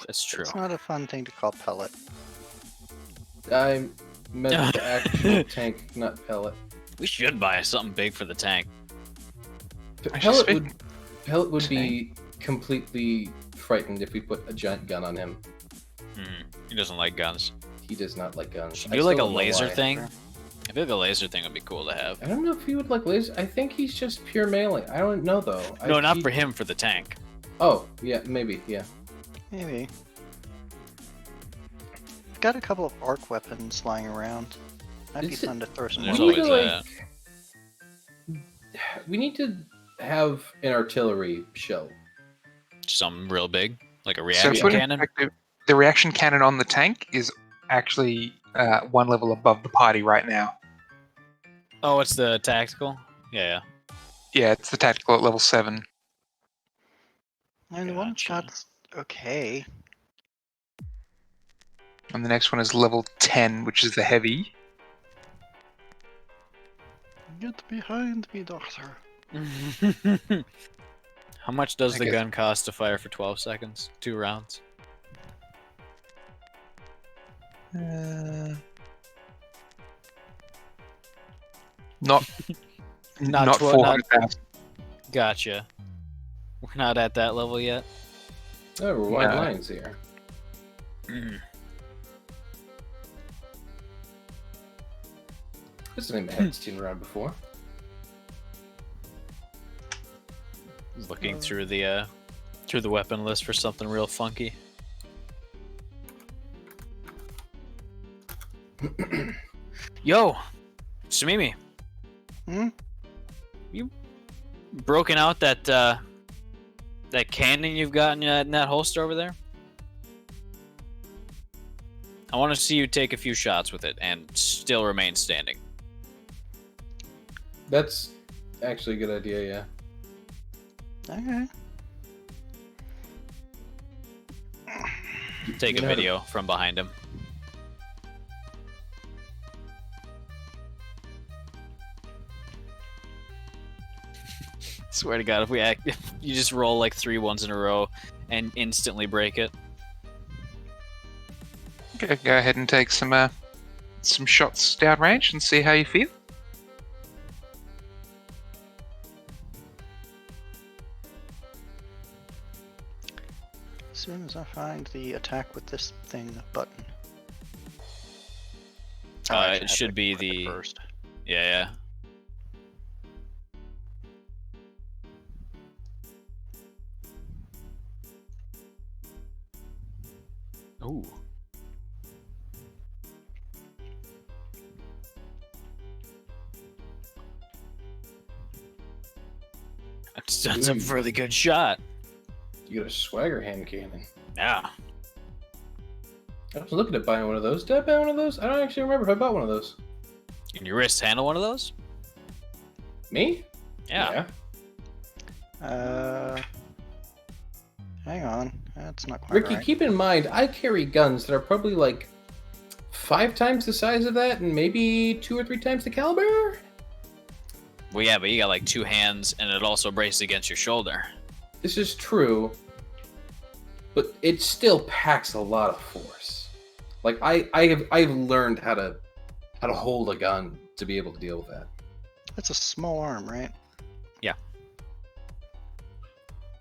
D: That's true.
B: It's not a fun thing to call pellet.
C: I meant the actual tank, not pellet.
D: We should buy something big for the tank.
C: Pellet would be completely frightened if we put a giant gun on him.
D: He doesn't like guns.
C: He does not like guns.
D: Should we do like a laser thing? I feel like a laser thing would be cool to have.
C: I don't know if he would like laser. I think he's just pure melee. I don't know though.
D: No, not for him, for the tank.
C: Oh, yeah, maybe, yeah.
B: Maybe. I've got a couple of arc weapons lying around. Might be fun to throw some
D: There's
B: more.
D: always that.
C: We need to have an artillery shell.
D: Something real big, like a
A: So
D: reaction
A: put in
D: cannon.
A: perspective, the reaction cannon on the tank is actually one level above the party right now.
D: Oh, it's the tactical? Yeah.
A: Yeah, it's the tactical at level 7.
B: And the one
D: Gotcha.
B: shot's okay.
A: And the next one is level 10, which is the heavy.
B: Get behind me, doctor.
D: How much does
A: I
D: the
A: guess-
D: gun cost to fire for 12 seconds? 2 rounds?
A: Not
D: Not
A: 400,000.
D: Gotcha. We're not at that level yet.
C: Oh, we're white
A: No.
C: lines here. This name I haven't seen around before.
D: Looking through the weapon list for something real funky. Yo, Sumimi.
B: Hmm?
D: You broken out that that cannon you've got in that holster over there? I want to see you take a few shots with it and still remain standing.
C: That's actually a good idea, yeah.
B: Okay.
D: Take a
C: Yeah.
D: video from behind him. Swear to God, if you just roll like 3 ones in a row and instantly break it.
A: Okay, go ahead and take some shots downrange and see how you feel.
B: As soon as I find the attack with this thing button. I
D: It should be
B: equip it
D: the
B: first.
D: yeah. Ooh. That's a really good shot.
C: You got a swagger hand cannon.
D: Yeah.
C: I was looking at buying one of those. Did I buy one of those? I don't actually remember if I bought one of those.
D: Can your wrist handle one of those?
C: Me?
D: Yeah.
B: Hang on. That's not quite
C: Ricky,
B: right.
C: keep in mind, I carry guns that are probably like 5 times the size of that and maybe 2 or 3 times the caliber.
D: Well, yeah, but you got like 2 hands, and it also braces against your shoulder.
C: This is true, but it still packs a lot of force. Like I've learned how to hold a gun to be able to deal with that.
B: That's a small arm, right?
D: Yeah.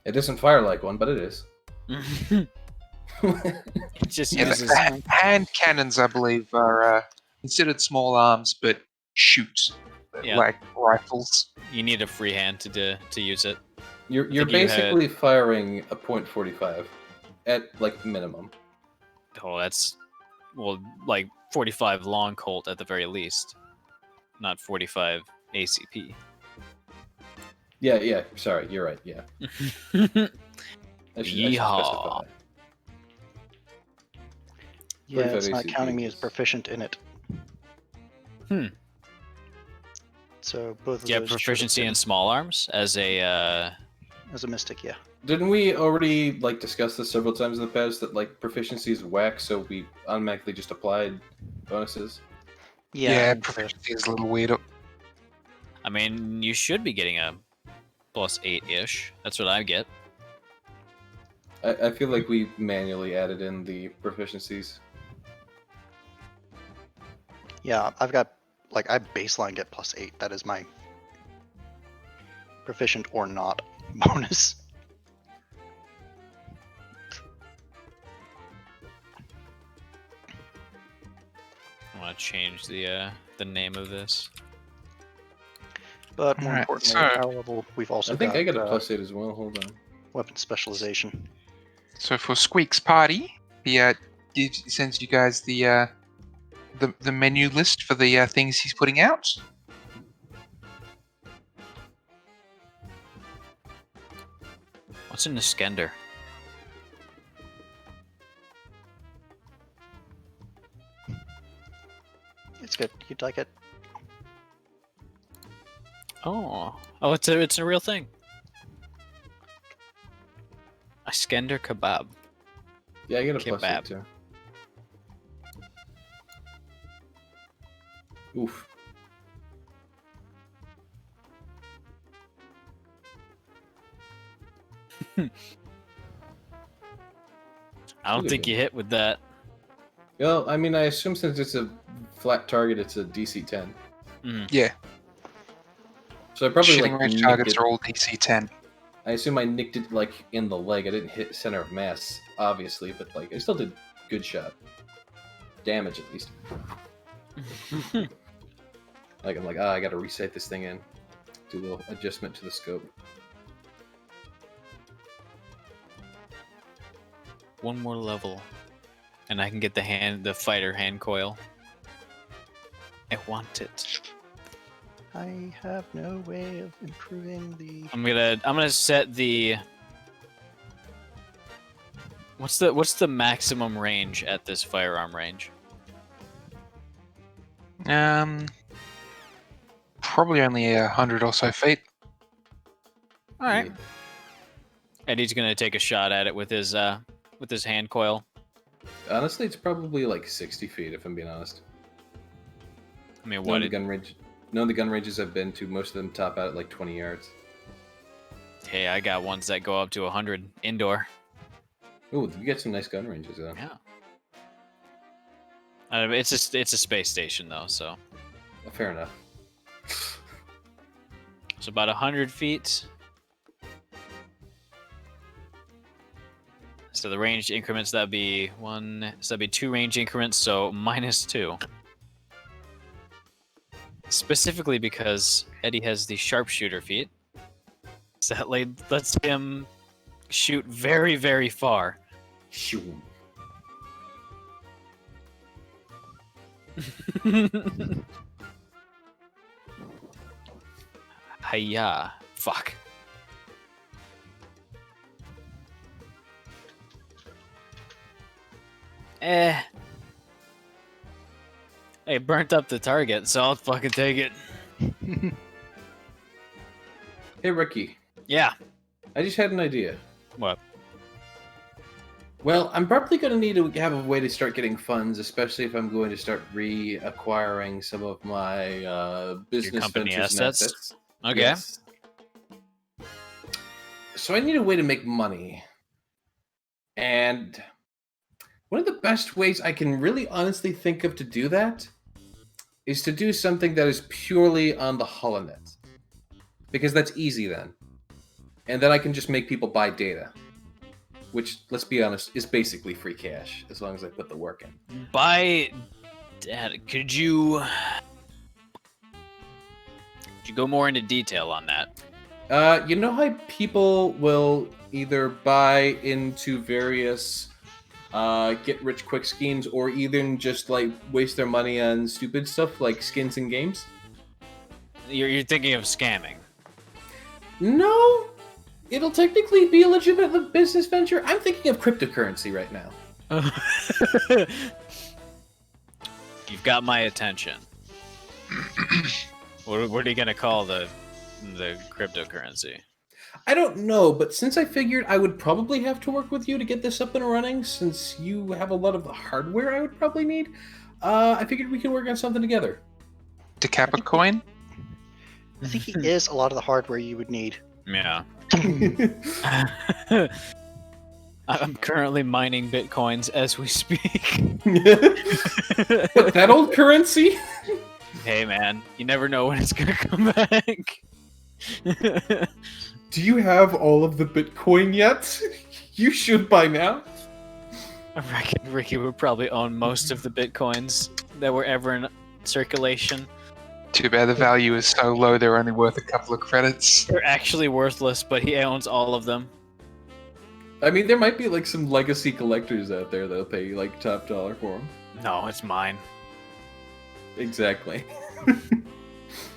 C: It doesn't fire like one, but it is.
D: It just
A: Yeah,
D: uses.
A: the hand cannons, I believe, are considered small arms, but shoot
D: Yeah.
A: like rifles.
D: You need a free hand to use it.
C: You're
D: think you
C: basically firing a .45 at like minimum.
D: Oh, that's like 45 long Colt at the very least, not 45 ACP.
C: Yeah. Sorry, you're right. Yeah. I should
D: Yeehaw.
C: specify.
B: Yeah,
C: 45
B: it's not
C: ACP
B: counting me as
C: is-
B: proficient in it.
D: Hmm.
B: So both of
D: Do you have
B: those should have
D: proficiency
B: been-
D: in small arms as a?
B: as a mystic, yeah.
C: Didn't we already like discuss this several times in the past that like proficiency is whack, so we automatically just applied bonuses?
A: Yeah,
B: and
A: proficiency is a little weird.
D: I mean, you should be getting a +8-ish. That's what I get.
C: I feel like we manually added in the proficiencies.
B: Yeah, I've got like I baseline get +8. That is my proficient or not bonus.
D: I want to change the name of this.
B: But more
A: Alright,
B: importantly,
A: so-
B: at our level, we've also
C: I think
B: got,
C: I got a +8 as well. Hold on.
B: weapon specialization.
A: So for Squeak's party, he sends you guys the menu list for the things he's putting out.
D: What's in the Skender?
B: It's good. You'd like it.
D: Oh, it's a real thing. A Skender kebab.
C: Yeah, I get a
D: Kebab.
C: +8 too. Oof.
D: I don't
C: Look at
D: think
C: him.
D: you hit with that.
C: Well, I mean, I assume since it's a flat target, it's a DC 10.
A: Yeah,
C: So I probably
A: shooting
C: like
A: range
C: nicked
A: targets
C: it.
A: are all DC 10.
C: I assume I nicked it like in the leg. I didn't hit center of mass, obviously, but like I still did good shot. Damage at least. Like I'm like, I gotta reset this thing in. Do a little adjustment to the scope.
D: One more level, and I can get the fighter hand coil. I want it.
B: I have no way of improving the.
D: I'm gonna set the. What's the maximum range at this firearm range?
A: Probably only 100 or so feet.
D: All right. Eddie's gonna take a shot at it with his hand coil.
C: Honestly, it's probably like 60 feet, if I'm being honest.
D: I mean,
C: None
D: what?
C: of the gun ranges I've been to, most of them top out at like 20 yards.
D: Hey, I got ones that go up to 100 indoor.
C: Ooh, you get some nice gun ranges though.
D: Yeah. It's a space station though, so
C: Fair enough.
D: it's about 100 feet. So the range increments that'd be 2 range increments, so -2. Specifically because Eddie has the sharpshooter feat, so that lets him shoot very, very far.
C: Shoo.
D: Hiya! Fuck. Hey, burnt up the target, so I'll fucking take it.
C: Hey, Ricky.
D: Yeah.
C: I just had an idea.
D: What?
C: Well, I'm probably going to need to have a way to start getting funds, especially if I'm going to start reacquiring some of my business
D: Your company
C: ventures
D: assets?
C: and
D: Okay.
C: Yes. So I need a way to make money. And one of the best ways I can really honestly think of to do that is to do something that is purely on the HoloNet. Because that's easy then. And then I can just make people buy data. Which, let's be honest, is basically free cash, as long as I put the work in.
D: Buy data. Could you go more into detail on that?
C: You know how people will either buy into various get-rich-quick schemes, or even just, like, waste their money on stupid stuff, like skins in games?
D: You're thinking of scamming.
C: No! It'll technically be a legitimate business venture. I'm thinking of cryptocurrency right now.
D: You've got my attention. What are you gonna call the cryptocurrency?
C: I don't know, but since I figured I would probably have to work with you to get this up and running, since you have a lot of the hardware I would probably need, I figured we could work on something together.
A: Decapicoin?
B: I think he is a lot of the hardware you would need.
D: Yeah. I'm currently mining bitcoins as we speak.
C: What, that old currency?
D: Hey man, you never know when it's gonna come back.
C: Do you have all of the Bitcoin yet? You should by now.
D: I reckon Ricky would probably own most of the bitcoins that were ever in circulation.
A: Too bad the value is so low they're only worth a couple of credits.
D: They're actually worthless, but he owns all of them.
C: I mean, there might be like some legacy collectors out there that'll pay you like top dollar for them.
D: No, it's mine.
C: Exactly.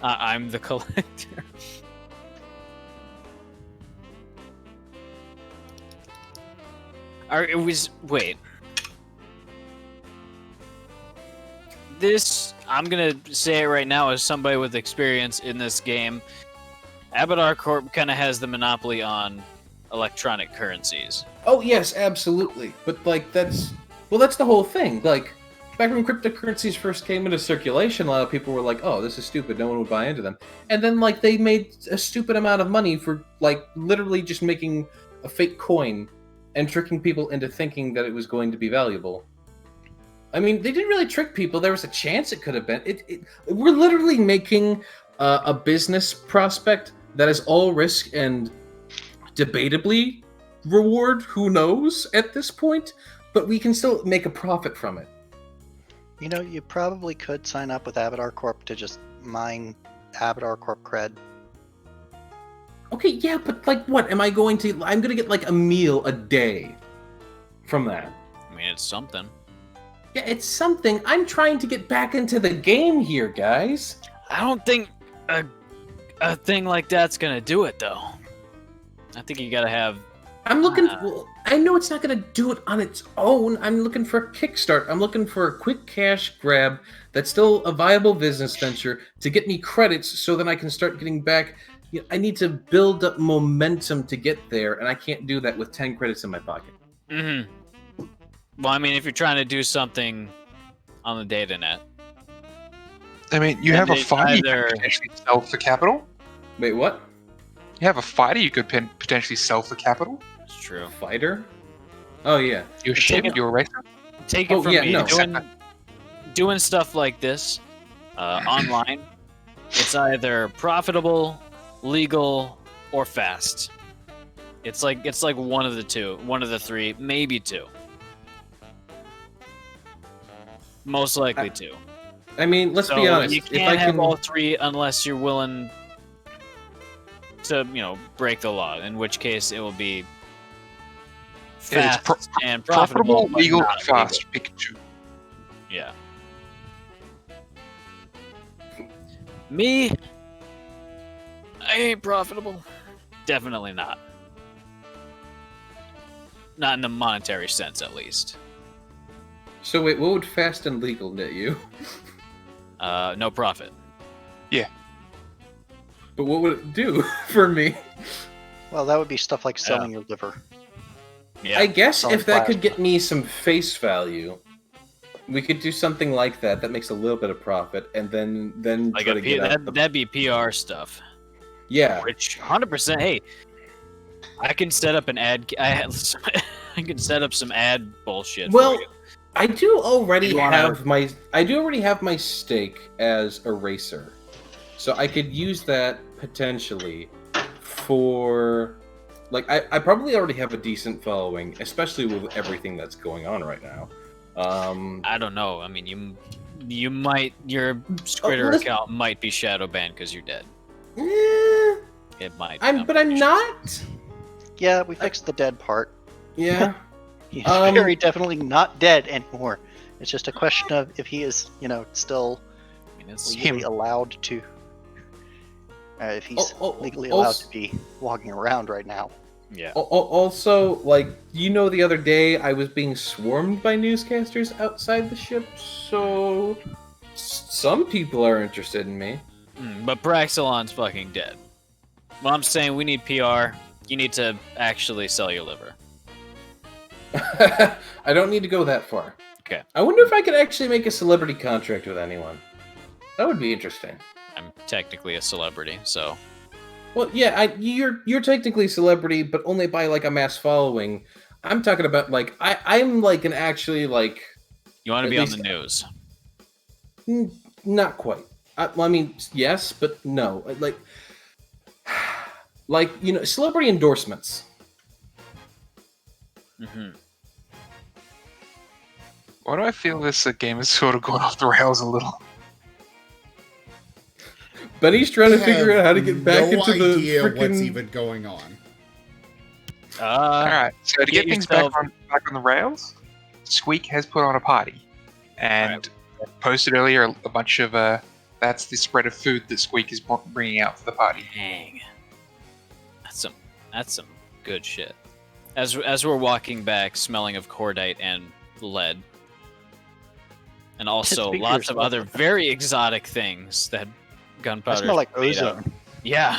D: I'm the collector. Wait. This, I'm gonna say it right now as somebody with experience in this game. Abadar Corp kind of has the monopoly on electronic currencies.
C: Oh yes, absolutely. But like that's the whole thing. Like back when cryptocurrencies first came into circulation, a lot of people were like, "Oh, this is stupid. No one would buy into them." And then like they made a stupid amount of money for like literally just making a fake coin and tricking people into thinking that it was going to be valuable. I mean, they didn't really trick people. There was a chance it could have been. We're literally making a business prospect that is all risk and debatably reward, who knows, at this point, but we can still make a profit from it.
B: You know, you probably could sign up with Abadar Corp to just mine Abadar Corp cred.
C: Okay, yeah, but like what? I'm going to get like a meal a day from that.
D: I mean, it's something.
C: Yeah, it's something. I'm trying to get back into the game here, guys.
D: I don't think a thing like that's gonna do it, though. I think you gotta have...
C: I'm looking... Well, I know it's not going to do it on its own. I'm looking for a kickstart. I'm looking for a quick cash grab that's still a viable business venture to get me credits so then I can start getting back... You know, I need to build up momentum to get there, and I can't do that with 10 credits in my pocket.
D: Mm-hmm. Well, I mean, if you're trying to do something on the data net...
A: I mean, you have a fighter you could potentially sell for capital.
C: Wait, what?
A: You have a fighter you could potentially sell for capital.
D: It's true.
C: Fighter? Oh, yeah.
A: Your ship, your racer?
D: Take it from me.
C: No.
D: Doing stuff like this online, it's either profitable, legal, or fast. It's like one of the two, one of the three, maybe two. Most likely two.
C: I mean, let's be honest.
D: You can't have all three unless you're willing to, break the law. In which case, it will be fast and profitable,
A: legal, fast. Pick two.
D: Yeah. Me, I ain't profitable. Definitely not. Not in the monetary sense, at least.
C: So wait, what would fast and legal net you?
D: No profit.
C: But what would it do for me?
B: Well, that would be stuff like selling your liver.
D: Yeah.
C: I guess
B: Selling
C: if that could
B: plasma.
C: get me some face value, we could do something like that. That makes a little bit of profit, and then
D: Like
C: try to get out the...
D: that'd be PR stuff.
C: Yeah.
D: Which 100%. Hey, I can set up an ad. I can set up some ad bullshit.
C: Well,
D: for you.
C: I do already
D: You wanna-
C: have my stake as a racer, so I could use that potentially for, like, I probably already have a decent following, especially with everything that's going on right now.
D: I don't know. I mean, you might your Squitter account might be shadow banned because you're dead. It might.
C: But I'm not.
B: Yeah, we fixed the dead part.
C: Yeah.
B: He's very definitely not dead anymore. It's just a question of if he is, still legally allowed to. If he's legally allowed to be walking around right now.
D: Yeah.
C: Also, like, the other day I was being swarmed by newscasters outside the ship, so some people are interested in me.
D: But Praxilon's fucking dead. Well, I'm saying we need PR. You need to actually sell your liver.
C: I don't need to go that far.
D: Okay.
C: I wonder if I could actually make a celebrity contract with anyone. That would be interesting.
D: I'm technically a celebrity, so.
C: Well, yeah, you're technically a celebrity, but only by like a mass following. I'm talking about like I'm like an actually like.
D: You want to be on the news?
C: Not quite. I mean, yes, but no. Like celebrity endorsements.
D: Mm-hmm.
A: Why do I feel this game has sort of gone off the rails a little?
C: Benny's trying to figure out how to get back into the
E: idea
C: freaking...
E: what's even going on.
A: All right, so to get things
D: yourself...
A: back on the rails, Squeak has put on a party, and posted earlier a bunch of that's the spread of food that Squeak is bringing out for the party.
D: Dang, that's some good shit. As we're walking back, smelling of cordite and lead, and also lots of other very exotic things that gunpowder.
B: I smell like ozone.
D: Yeah.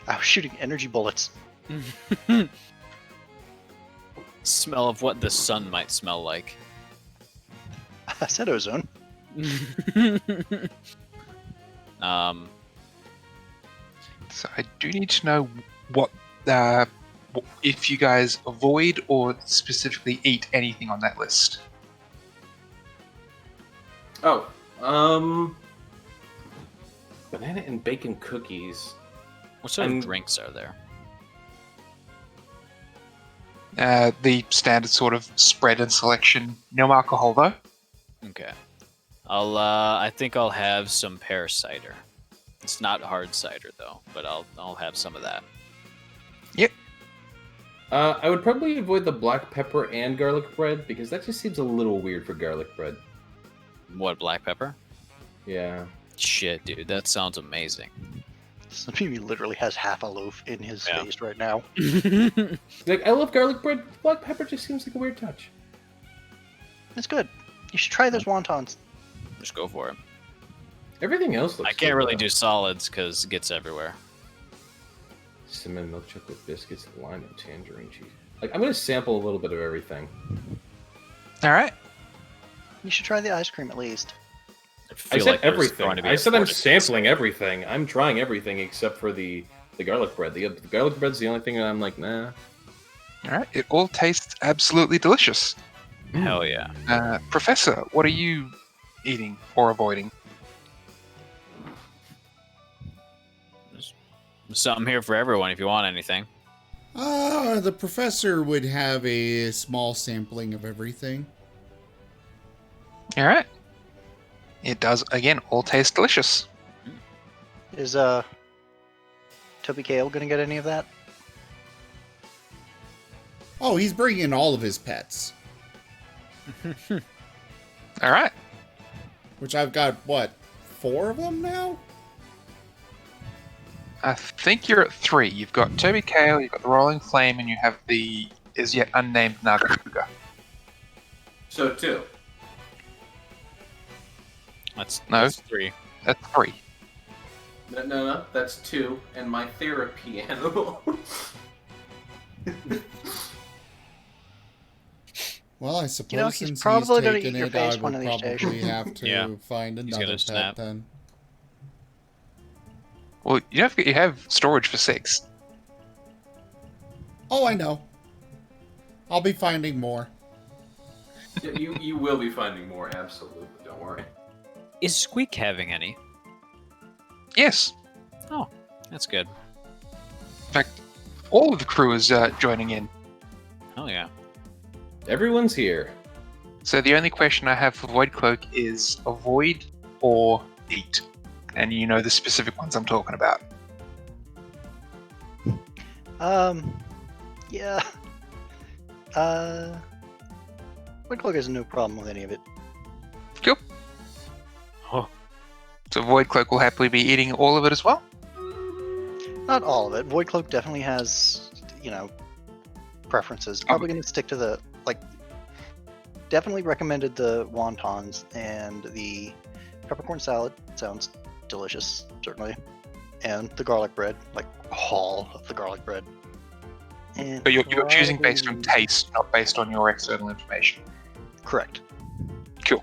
B: I was shooting energy bullets.
D: Smell of what the sun might smell like.
B: I said ozone.
A: So I do need to know what if you guys avoid or specifically eat anything on that list.
C: Oh, banana and bacon cookies.
D: What sort of drinks are there?
A: The standard sort of spread and selection. No alcohol though.
D: Okay. I think I'll have some pear cider. It's not hard cider though, but I'll have some of that.
A: Yep.
C: I would probably avoid the black pepper and garlic bread because that just seems a little weird for garlic bread.
D: What, black pepper?
C: Yeah.
D: Shit, dude, that sounds amazing.
B: He literally has half a loaf in his face right now.
C: Like, I love garlic bread. Black pepper just seems like a weird touch.
B: It's good. You should try those wontons.
D: Just go for it.
C: Everything else looks
D: I can't
C: good,
D: really
C: though.
D: do solids because it gets everywhere.
C: Cinnamon milk chocolate biscuits, lime and tangerine cheese. Like, I'm gonna sample a little bit of everything.
A: All right.
B: You should try the ice cream at least.
C: I said
D: like there's
C: everything.
D: going to be
C: I
D: a
C: said I'm
D: 40.
C: sampling everything. I'm trying everything except for the garlic bread. The garlic bread's the only thing that I'm like, nah.
A: All right. It all tastes absolutely delicious.
D: Hell yeah.
A: Professor, what are you eating or avoiding?
D: So I'm here for everyone if you want anything.
E: The professor would have a small sampling of everything.
A: All right. It does, again, all taste delicious.
B: Is Toby Kale gonna get any of that?
E: Oh, he's bringing all of his pets.
A: All right.
E: Which I've got, what, 4 of them now?
A: I think you're at 3. You've got Toby Kale, you've got the Rolling Flame, and you have the as yet unnamed Nagaruga.
C: So 2.
D: That's 3.
A: That's 3.
C: No, that's 2, and my therapy animal.
E: Well, I suppose
B: he's
E: since
B: probably
E: he's
B: gonna
E: taken
B: eat your
E: it,
B: face
E: I
B: one
E: would
B: of these days.
E: probably have to
D: Yeah.
E: find
D: He's
E: another
D: gonna
E: pet
D: snap.
E: then.
A: Well, you have storage for 6.
E: Oh, I know. I'll be finding more.
C: Yeah, you will be finding more, absolutely. Don't worry.
D: Is Squeak having any?
A: Yes.
D: Oh, that's good.
A: In fact, all of the crew is joining in.
D: Oh yeah.
C: Everyone's here.
A: So the only question I have for Void Cloak is avoid or eat. And you know the specific ones I'm talking about.
B: Yeah. Void Cloak has no problem with any of it.
A: Cool.
D: Oh.
A: So Void Cloak will happily be eating all of it as well?
B: Not all of it. Void Cloak definitely has, preferences. Probably going to stick to the, definitely recommended the wontons and the peppercorn salad. Sounds delicious, certainly. And the garlic bread, all of the garlic bread. And
A: But you're choosing based on
B: probably-
A: taste, not based on your external information.
B: Correct.
A: Cool.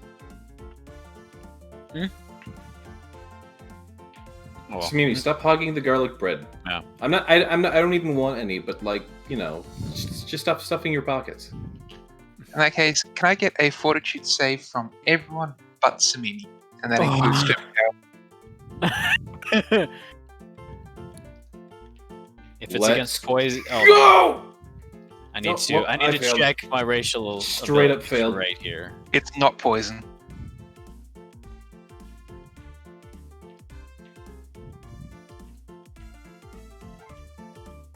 D: Well,
C: Mimi, stop hogging the garlic bread.
D: Yeah.
C: I'm not. I don't even want any. But just stop stuffing your pockets.
A: In that case, can I get a fortitude save from everyone but Samini? And that includes Toby.
D: if it's
C: Let's
D: against poison,
C: Go!
D: I need
C: No,
D: to.
C: well,
D: I need
C: I
D: to
C: failed.
D: check my racial.
C: Straight up
D: abilities
C: failed.
D: right here.
A: It's not poison.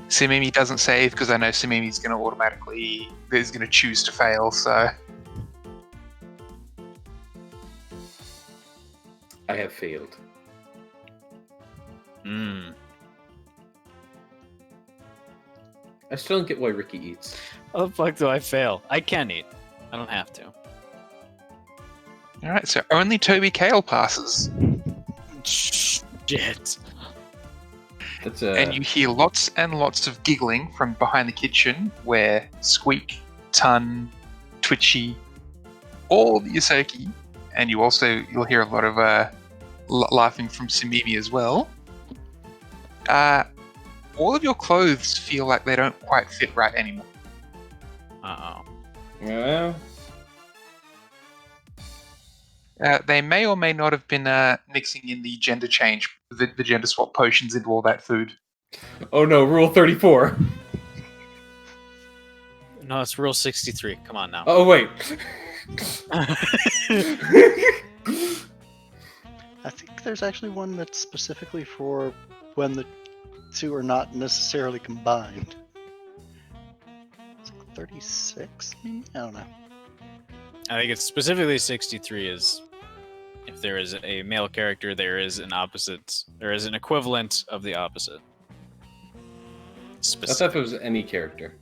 A: Simimi doesn't save because I know Simimi's going to automatically is going to choose to fail. So
C: I have failed.
D: Hmm.
C: I still don't get why Ricky eats.
D: How the fuck do I fail? I can eat. I don't have to.
A: all right, so only Toby Kale passes,
D: Shit.
C: That's
A: and you hear lots and lots of giggling from behind the kitchen, where Squeak, Tun, Twitchy, all the Yosoki, and you'll hear a lot of laughing from Simimi as well. All of your clothes feel like they don't quite fit right anymore.
D: Uh oh.
C: Well,
A: They may or may not have been mixing in the gender change, the gender swap potions into all that food.
C: oh no, Rule 34.
D: No, it's Rule 63. Come on now.
C: Oh wait.
B: I think there's actually one that's specifically for when the two are not necessarily combined. It's 36, maybe? I don't know.
D: I think it's specifically 63 is if there is a male character, there is an equivalent of the opposite.
C: I
D: Specific.
C: thought if it was any character,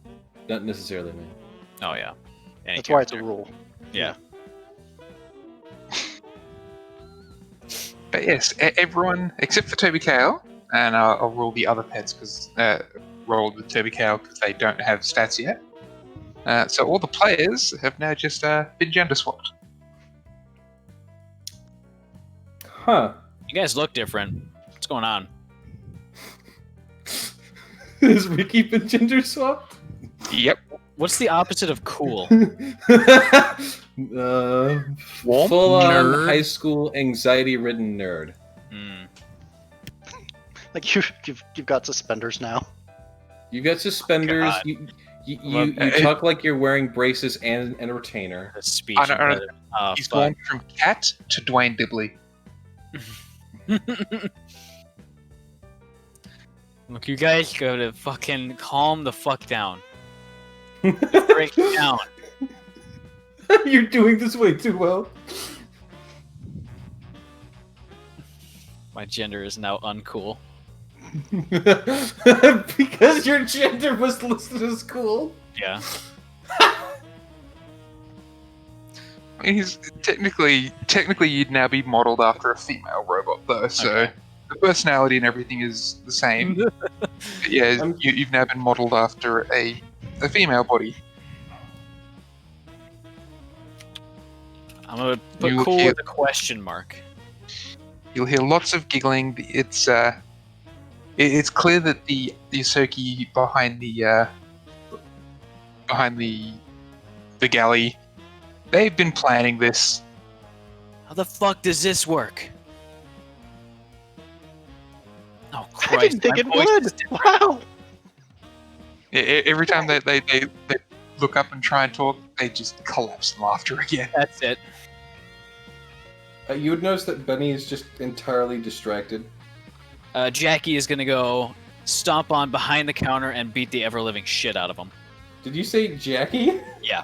C: not necessarily me.
D: Oh yeah. Any
B: That's why it's a
D: character.
B: rule.
D: Yeah.
A: But yes, everyone except for Toby Kale, and I'll roll the other pets because rolled with Toby Kale because they don't have stats yet. So all the players have now just been gender swapped.
C: Huh.
D: You guys look different. What's going on?
C: Has Ricky been gender swapped?
A: Yep.
D: What's the opposite of cool?
C: Full-on
E: Nerd.
C: high school anxiety-ridden nerd.
D: Hmm.
B: Like you've got suspenders now.
C: You got suspenders.
D: God.
C: You talk like you're wearing braces and a retainer.
D: The speech.
A: I don't know.
D: impediment. Oh,
A: He's
D: fuck.
A: gone from cat to Dwayne Dibley.
D: Look, you guys gotta fucking calm the fuck down. Break it down.
C: You're doing this way too well.
D: My gender is now uncool.
C: Because your gender was listed as cool.
D: Yeah.
A: He's technically you'd now be modelled after a female robot though, so
D: Okay.
A: the personality and everything is the same. But yeah, you've now been modelled after a female body.
D: I'm gonna put
A: You
D: cool
A: hear-
D: with a question mark.
A: You'll hear lots of giggling. It's clear that the Yosoki behind the galley, they've been planning this.
D: How the fuck does this work? Oh
B: I
D: Christ!
B: didn't think
D: my
B: it
D: voice
B: would.
D: is different.
B: Wow.
A: Every time they look up and try and talk, they just collapse in laughter again.
D: That's it.
C: You would notice that Benny is just entirely distracted.
D: Jackie is gonna go stomp on behind the counter and beat the ever-living shit out of him.
C: Did you say Jackie?
D: Yeah.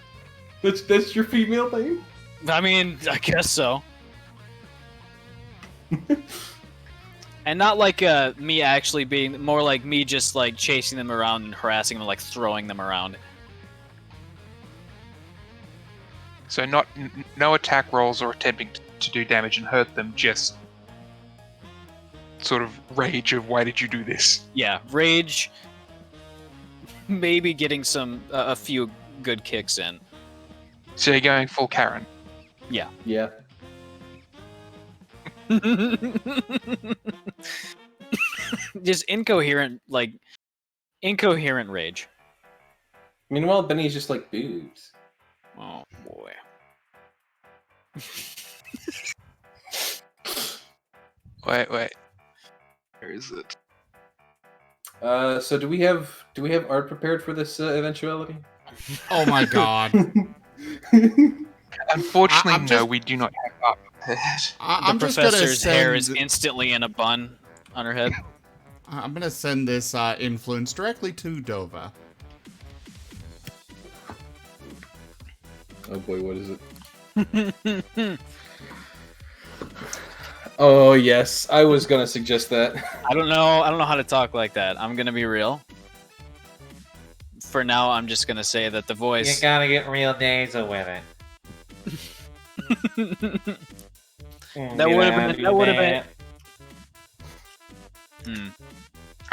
C: That's your female name?
D: I mean, I guess so. And not like me actually being, more like me just like chasing them around and harassing them, like throwing them around.
A: So no attack rolls or attempting to do damage and hurt them, just sort of rage of why did you do this?
D: Yeah, rage. Maybe getting a few good kicks in.
A: So you're going full Karen.
C: Yeah.
D: Just incoherent rage.
C: Meanwhile, Benny's just like, boobs.
D: Oh boy.
A: Wait. Where is it?
C: So do we have art prepared for this eventuality?
E: Oh my god.
A: Unfortunately,
E: no,
A: we do not have art prepared.
E: I'm
D: The
E: just gonna
D: professor's hair is
E: send.
D: instantly in a bun on her head.
E: I'm gonna send this influence directly to Dova.
C: Oh boy, what is it? Oh yes, I was gonna suggest that.
D: I don't know how to talk like that. I'm gonna be real. For now, I'm just gonna say that the voice.
G: You gotta get real nasal with it.
D: That would have been.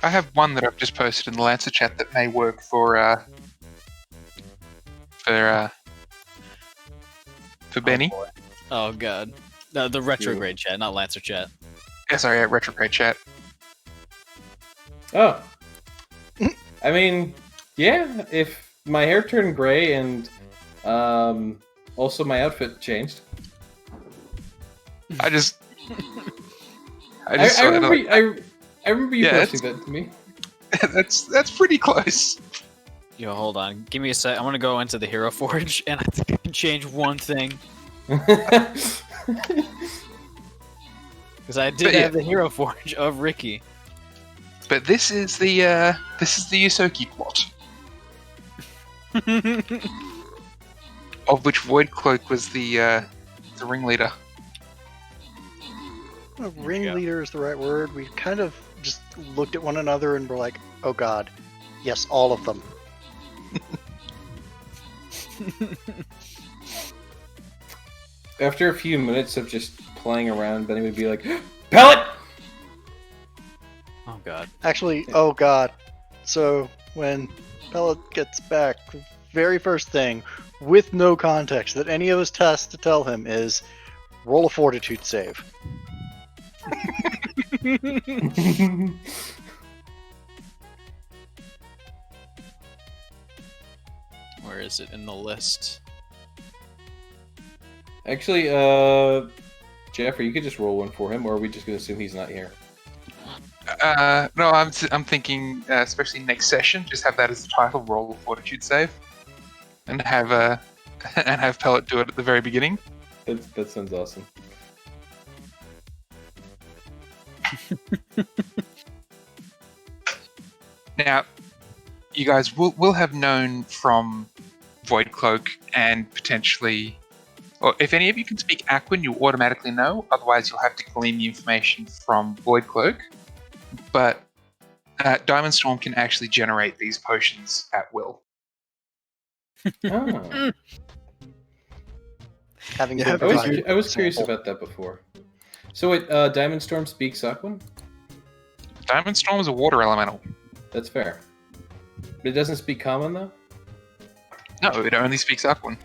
A: I have one that I've just posted in the Lancer chat that may work for Benny.
D: Oh god. The retrograde chat, not Lancer chat.
A: Yeah, sorry, retrograde chat.
C: Oh. I mean, yeah, if my hair turned gray and also my outfit changed.
A: I
C: remember you
A: Yeah,
C: posting that to me.
A: that's pretty close.
D: Yo, hold on. Give me a sec. I want to go into the Hero Forge, and I think I can change one thing. Because I did have the Hero Forge of Ricky.
A: But this is the Yosoki plot, of which Void Cloak was the ringleader.
B: Ringleader is the right word. We kind of just looked at one another and were like, oh god, yes, all of them.
C: After a few minutes of just playing around, Benny would be like, Pellet!
D: Oh god.
B: Actually, oh god. So when Pellet gets back, very first thing, with no context that any of us has to tell him is roll a fortitude save.
D: Where is it in the list?
C: Actually, Jeffrey, you could just roll one for him, or are we just gonna assume he's not here?
A: No, I'm thinking, especially next session, just have that as the title: roll a fortitude save, and have Pellet do it at the very beginning.
C: That sounds awesome.
A: Now, you guys will have known from Void Cloak and potentially, or if any of you can speak Aquan, you automatically know. Otherwise, you'll have to glean the information from Void Cloak. But Diamond Storm can actually generate these potions at will.
C: Oh.
B: Having
D: Yeah,
B: been
C: I was curious
B: sample.
C: about that before. So wait, Diamond Storm speaks Aquan?
A: Diamond Storm is a water elemental.
C: That's fair. But it doesn't speak Common, though?
A: No, it only speaks Aquan.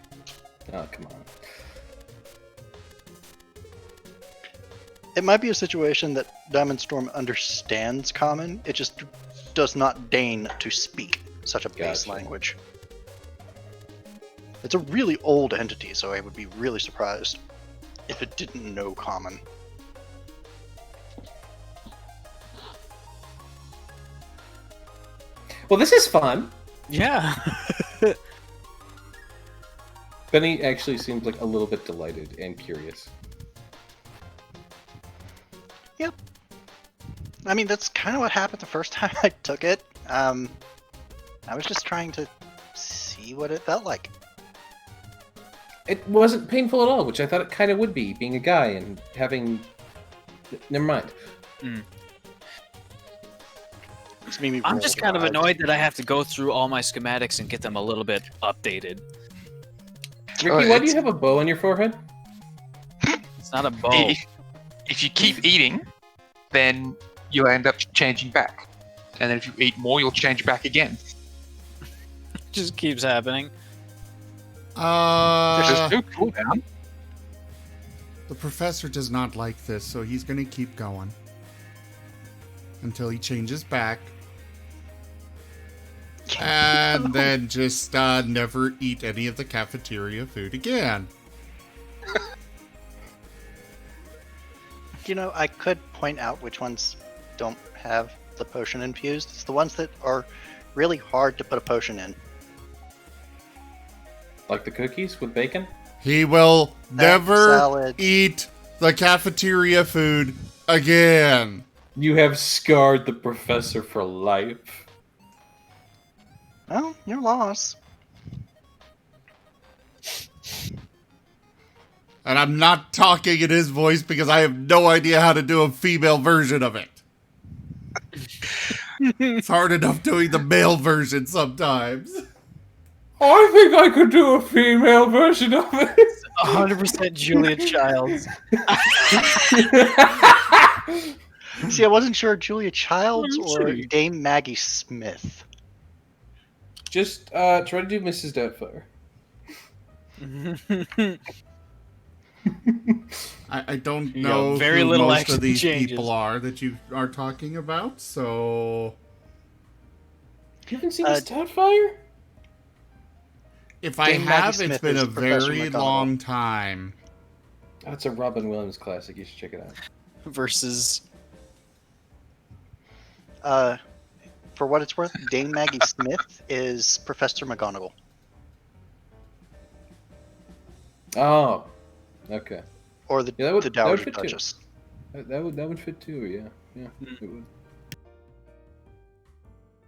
C: Oh, come on.
B: It might be a situation that Diamond Storm understands Common, it just does not deign to speak such a base
C: Gotcha.
B: language. It's a really old entity, so I would be really surprised if it didn't know Common.
C: Well, this is fun.
D: Yeah.
C: Benny actually seems like a little bit delighted and curious.
B: Yep. I mean, that's kind of what happened the first time I took it. I was just trying to see what it felt like.
C: It wasn't painful at all, which I thought it kind of would be, being a guy and having... Never mind.
D: I'm just kind of annoyed that I have to go through all my schematics and get them a little bit updated.
C: Ricky, why do you have a bow on your forehead?
D: It's not a bow.
A: If you keep eating, then you'll end up changing back. And then if you eat more, you'll change back again.
D: It just keeps happening.
A: There's no cooldown.
E: The professor does not like this, so he's going to keep going until he changes back. And then just never eat any of the cafeteria food again.
B: You know, I could point out which ones don't have the potion infused. It's the ones that are really hard to put a potion in.
C: Like the cookies with bacon?
E: He will never
B: salad.
E: eat the cafeteria food again.
C: You have scarred the professor for life.
B: Well, your loss.
E: And I'm not talking in his voice because I have no idea how to do a female version of it. It's hard enough doing the male version sometimes.
C: I think I could do a female version of it.
D: 100% Julia Childs.
B: See, I wasn't sure Julia Childs
D: I'm
B: or
D: sure.
B: Dame Maggie Smith.
C: Just try to do Mrs. Doubtfire.
E: I don't
D: You
E: know
D: got very
E: who
D: little
E: most
D: action
E: of these
D: changes.
E: people are that you are talking about, so...
C: You haven't seen Miss Doubtfire?
E: If I
B: Dame Maggie
E: have, it's
B: Smith
E: been
B: is
E: a
B: Professor
E: very
B: McGonagall.
E: long time.
C: That's a Robin Williams classic. You should check it out.
D: Versus...
B: For what it's worth, Dame Maggie Smith is Professor McGonagall.
C: Oh, okay.
B: Or the,
C: Yeah, that would-
B: the
C: that would
B: Dowager
C: fit too.
B: Duchess.
C: That would fit too. Yeah, it would.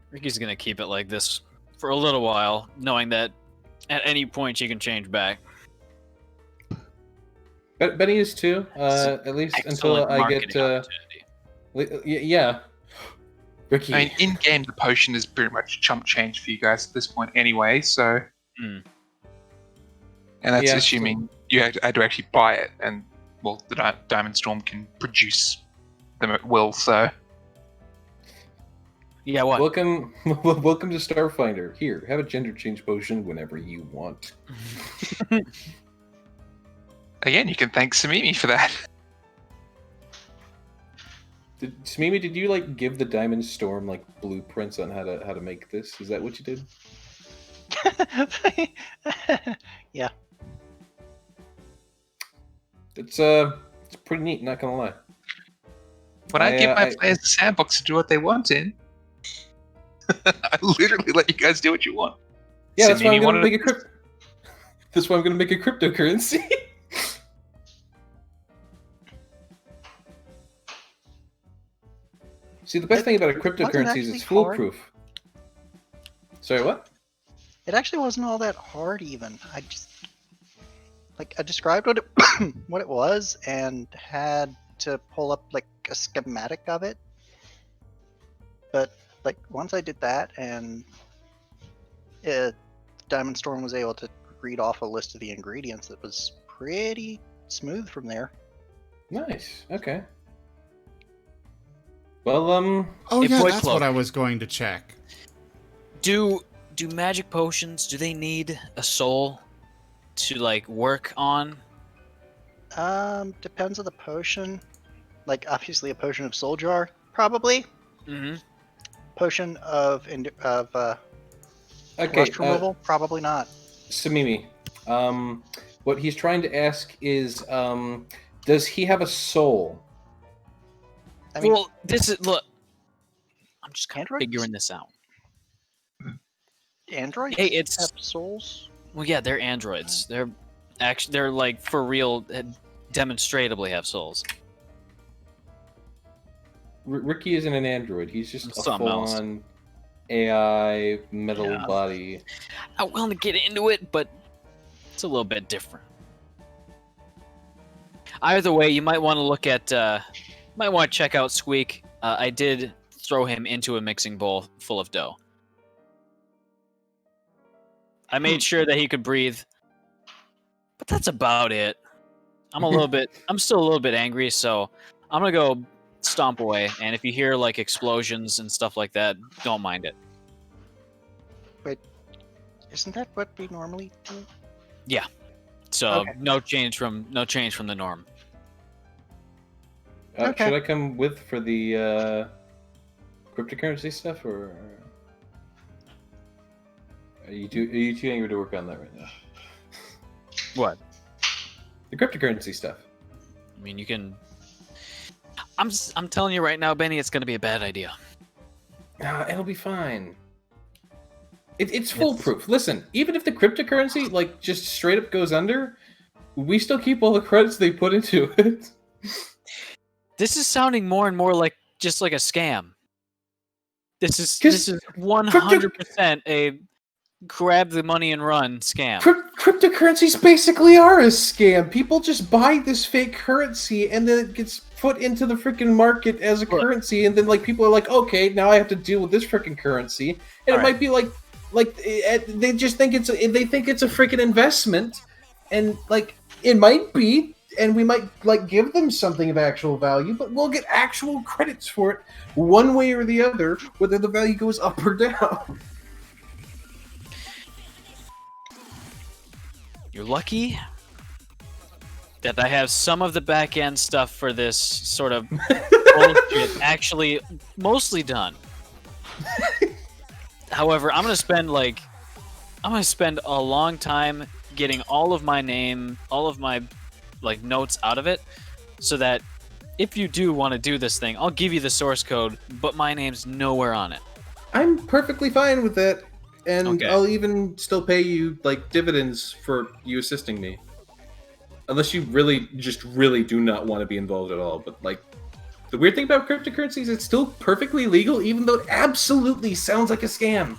D: Ricky's gonna keep it like this for a little while, knowing that at any point she can change back.
C: Benny is too. At least until
D: Excellent
C: I
D: marketing
C: get.
D: opportunity.
C: Yeah. Ricky.
A: I mean, in game, the potion is pretty much chump change for you guys at this point anyway, so.
D: Mm.
A: And that's
C: Yeah,
A: assuming you had to actually buy it, and, well, the Diamond Storm can produce them at will, so.
D: Yeah, what?
C: welcome to Starfinder. Here, have a gender change potion whenever you want.
A: Again, you can thank Samimi for that.
C: Smimi, did you like give the Diamond Storm like blueprints on how to make this? Is that what you did?
B: Yeah.
C: It's pretty neat, not gonna lie.
A: When I give my players a sandbox to do what they want in, I literally let you guys do what you want.
C: Yeah, that's why
A: Samimi
C: I'm gonna
A: wanted-
C: make a That's why I'm gonna make a cryptocurrency. See, the best thing about a cryptocurrency is
B: actually
C: it's foolproof. Sorry, what?
B: It actually wasn't all that hard even. I just I described what it what it was and had to pull up like a schematic of it. But like once I did that and Diamond Storm was able to read off a list of the ingredients, it was pretty smooth from there.
C: Nice. Okay. Well,
E: Oh
D: Hey,
E: yeah,
D: boy
E: that's
D: cloak.
E: what I was going to check.
D: Do magic potions, do they need a soul to like work on?
B: Depends on the potion. Like, obviously a potion of soul jar, probably.
D: Mm-hmm.
B: Potion of
C: okay,
B: lust removal, probably not.
C: Samimi, what he's trying to ask is, does he have a soul?
B: I mean,
D: Well, this is look. I'm just kind of
B: Androids?
D: figuring this out.
B: androids
D: Hey, it's-
B: have souls.
D: Well, yeah, they're androids. They're like for real, demonstratably have souls.
C: Ricky isn't an android. He's just a
D: Something else.
C: full-on AI metal
D: Yeah.
C: body.
D: I want to get into it, but it's a little bit different. Either way, you might want to look at, might want to check out Squeak. I did throw him into a mixing bowl full of dough. I made sure that he could breathe, but that's about it. I'm still a little bit angry, so I'm gonna go stomp away. And if you hear like explosions and stuff like that, don't mind it.
B: Isn't that what we normally do?
D: So
B: Okay.
D: no change from the norm.
B: Okay.
C: Should I come with for the cryptocurrency stuff, or are you too angry to work on that right now?
D: What?
C: The cryptocurrency stuff.
D: I mean, you can. I'm telling you right now, Benny, it's gonna be a bad idea.
C: It'll be fine. It's foolproof. Listen, even if the cryptocurrency like just straight up goes under, we still keep all the credits they put into it.
D: This is sounding more and more like just like a scam. This is 100% a grab the money and run scam.
C: Cryptocurrencies basically are a scam. People just buy this fake currency and then it gets put into the freaking market as a currency, and then like people are like, okay, now I have to deal with this freaking currency, and it might be like they just think it's a freaking investment, and like it might be, and we might like give them something of actual value, but we'll get actual credits for it one way or the other, whether the value goes up or down.
D: You're lucky that I have some of the back end stuff for this sort of bullshit actually mostly done. However, I'm gonna spend a long time getting all of my like notes out of it, so that if you do want to do this thing, I'll give you the source code, but my name's nowhere on it.
C: I'm perfectly fine with that, and
D: Okay.
C: I'll even still pay you like dividends for you assisting me. Unless you really do not want to be involved at all. But like, the weird thing about cryptocurrencies, it's still perfectly legal, even though it absolutely sounds like a scam.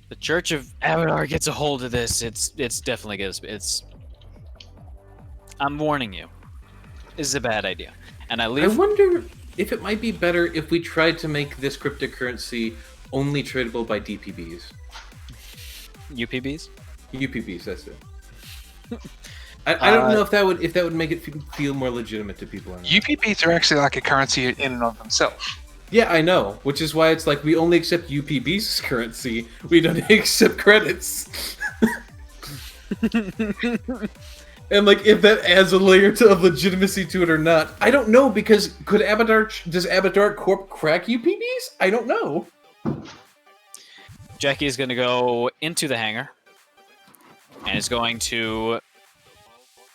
D: The Church of Abadar gets a hold of this, it's definitely I'm warning you. This is a bad idea. And I
C: wonder if it might be better if we tried to make this cryptocurrency only tradable by DPBs.
D: UPBs?
C: UPBs, that's it. I don't know if that would make it feel more legitimate to people or not.
A: UPBs are actually like a currency in and of themselves.
C: Yeah, I know, which is why it's like we only accept UPBs as currency. We don't accept credits. And like, if that adds a layer of legitimacy to it or not, I don't know, because does Abadar Corp crack UPBs? I don't know.
D: Jackie is going to go into the hangar and is going to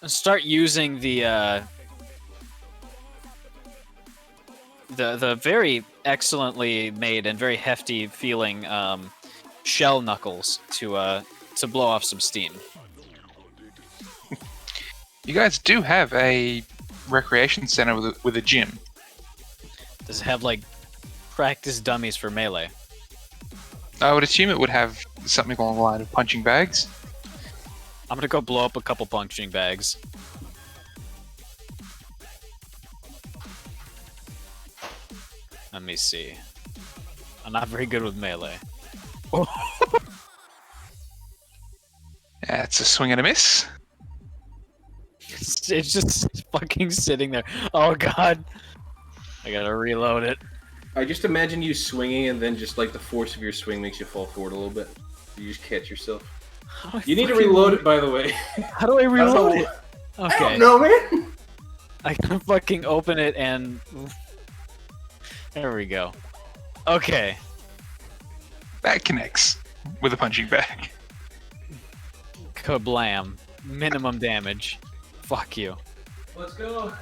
D: start using the very excellently made and very hefty feeling shell knuckles to blow off some steam.
A: You guys do have a recreation center with a gym.
D: Does it have like practice dummies for melee?
A: I would assume it would have something along the line of punching bags.
D: I'm gonna go blow up a couple punching bags. Let me see. I'm not very good with melee.
A: That's a swing and a miss.
D: It's just fucking sitting there. Oh god. I gotta reload it.
C: I just imagine you swinging, and then just like the force of your swing makes you fall forward a little bit. You just catch yourself. You need to reload it, by the way.
D: How do I reload it? Okay.
C: I don't know, man.
D: I can fucking open it and... There we go. Okay.
A: That connects with a punching bag.
D: Kablam. Minimum damage. Fuck you.
C: Let's go.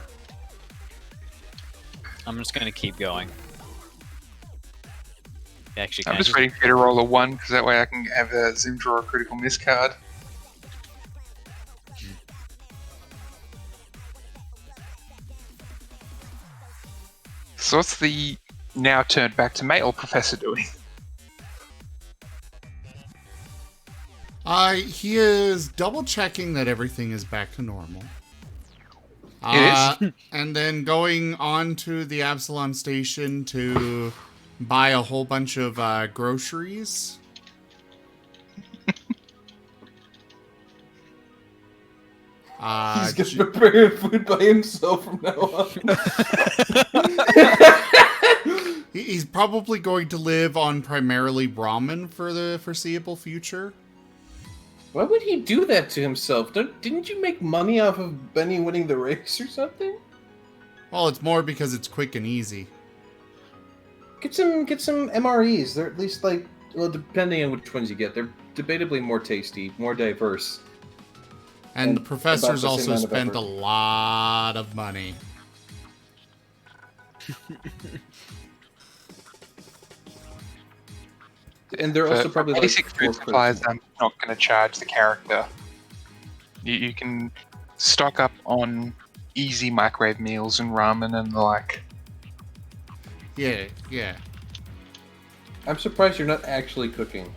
D: I'm just gonna keep going. Actually,
A: I'm just waiting for you to roll a 1, because that way I can have a Zoom draw a critical miss card. So what's the now turned back to male professor doing?
E: He is double checking that everything is back to normal.
A: It is?
E: And then going on to the Absalom station to buy a whole bunch of groceries.
C: He's gonna prepare food by himself from now on.
E: He's probably going to live on primarily ramen for the foreseeable future.
C: Why would he do that to himself? Didn't you make money off of Benny winning the race or something?
E: Well, it's more because it's quick and easy.
C: Get some MREs. They're at least like, well, depending on which ones you get, they're debatably more tasty, more diverse.
E: And the professors
C: about the same
E: also
C: amount of
E: spent a
C: effort.
E: lot of money.
C: And they're also
A: For
C: probably
A: basic
C: like
A: food supplies, I'm not going to charge the character. You can stock up on easy microwave meals and ramen and the like.
E: Yeah.
C: I'm surprised you're not actually cooking.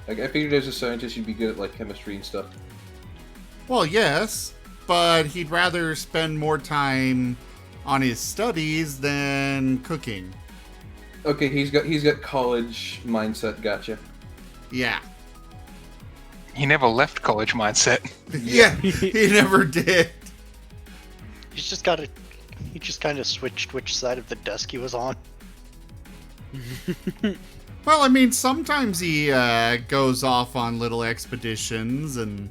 C: Like, I figured as a scientist you'd be good at like chemistry and stuff.
E: Well, yes, but he'd rather spend more time on his studies than cooking.
C: Okay, he's got college mindset. Gotcha.
E: Yeah.
A: He never left college mindset.
E: Yeah, he never did.
B: He just kind of switched which side of the desk he was on.
E: Well, I mean, sometimes he goes off on little expeditions and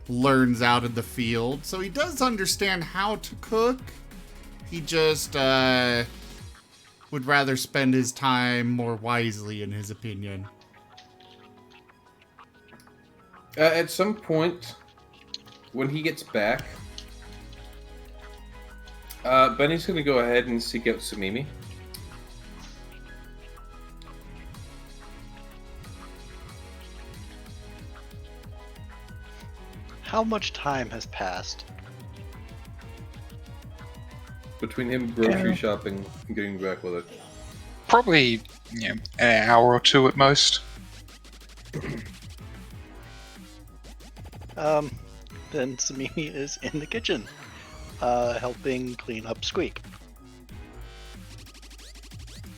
E: learns out in the field, so he does understand how to cook. He just would rather spend his time more wisely, in his opinion.
C: At some point, when he gets back, Benny's gonna go ahead and seek out Samimi.
B: How much time has passed?
C: Between him grocery shopping and getting back with it.
A: Probably an hour or two at most.
B: Then Samimi is in the kitchen, helping clean up Squeak.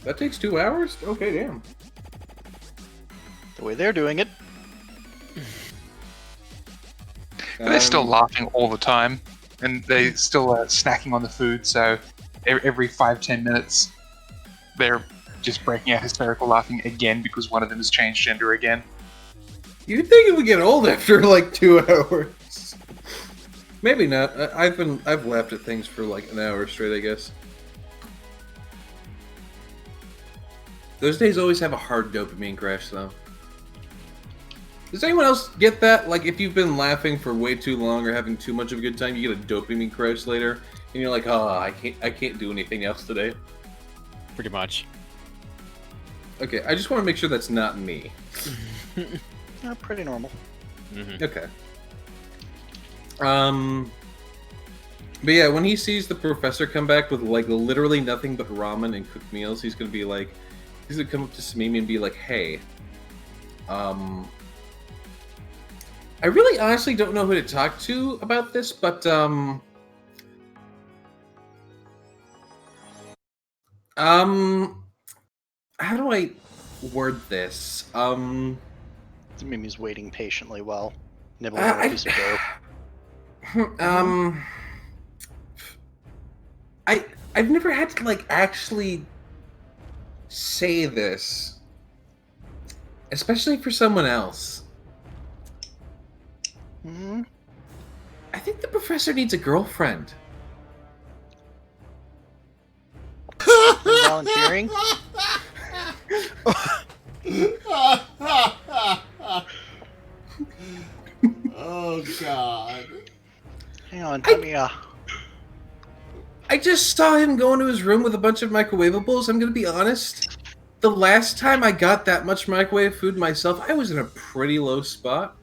C: That takes 2 hours? Okay, damn.
B: The way they're doing it,
A: They're still laughing all the time, and they still snacking on the food, so every 5-10 minutes they're just breaking out hysterical laughing again because one of them has changed gender again.
C: You'd think it would get old after like 2 hours. Maybe not. I've laughed at things for like an hour straight, I guess. Those days always have a hard dopamine crash, though. Does anyone else get that? Like, if you've been laughing for way too long or having too much of a good time, you get a dopamine crash later, and you're like, "Oh, I can't do anything else today."
D: Pretty much.
C: Okay, I just want to make sure that's not me.
B: pretty normal.
D: Mm-hmm.
C: Okay. But yeah, when he sees the professor come back with like literally nothing but ramen and cooked meals, he's gonna come up to Samimi and be like, "Hey, I really honestly don't know who to talk to about this, but how do I word this?
B: Samimi's waiting patiently while nibbling on a piece of dough.
C: I've never had to like actually say this, especially for someone else.
B: Hmm?
C: I think the professor needs a girlfriend.
B: Volunteering?
E: Oh God.
B: Hang on, let me
C: I just saw him go into his room with a bunch of microwavables. I'm gonna be honest. The last time I got that much microwave food myself, I was in a pretty low spot.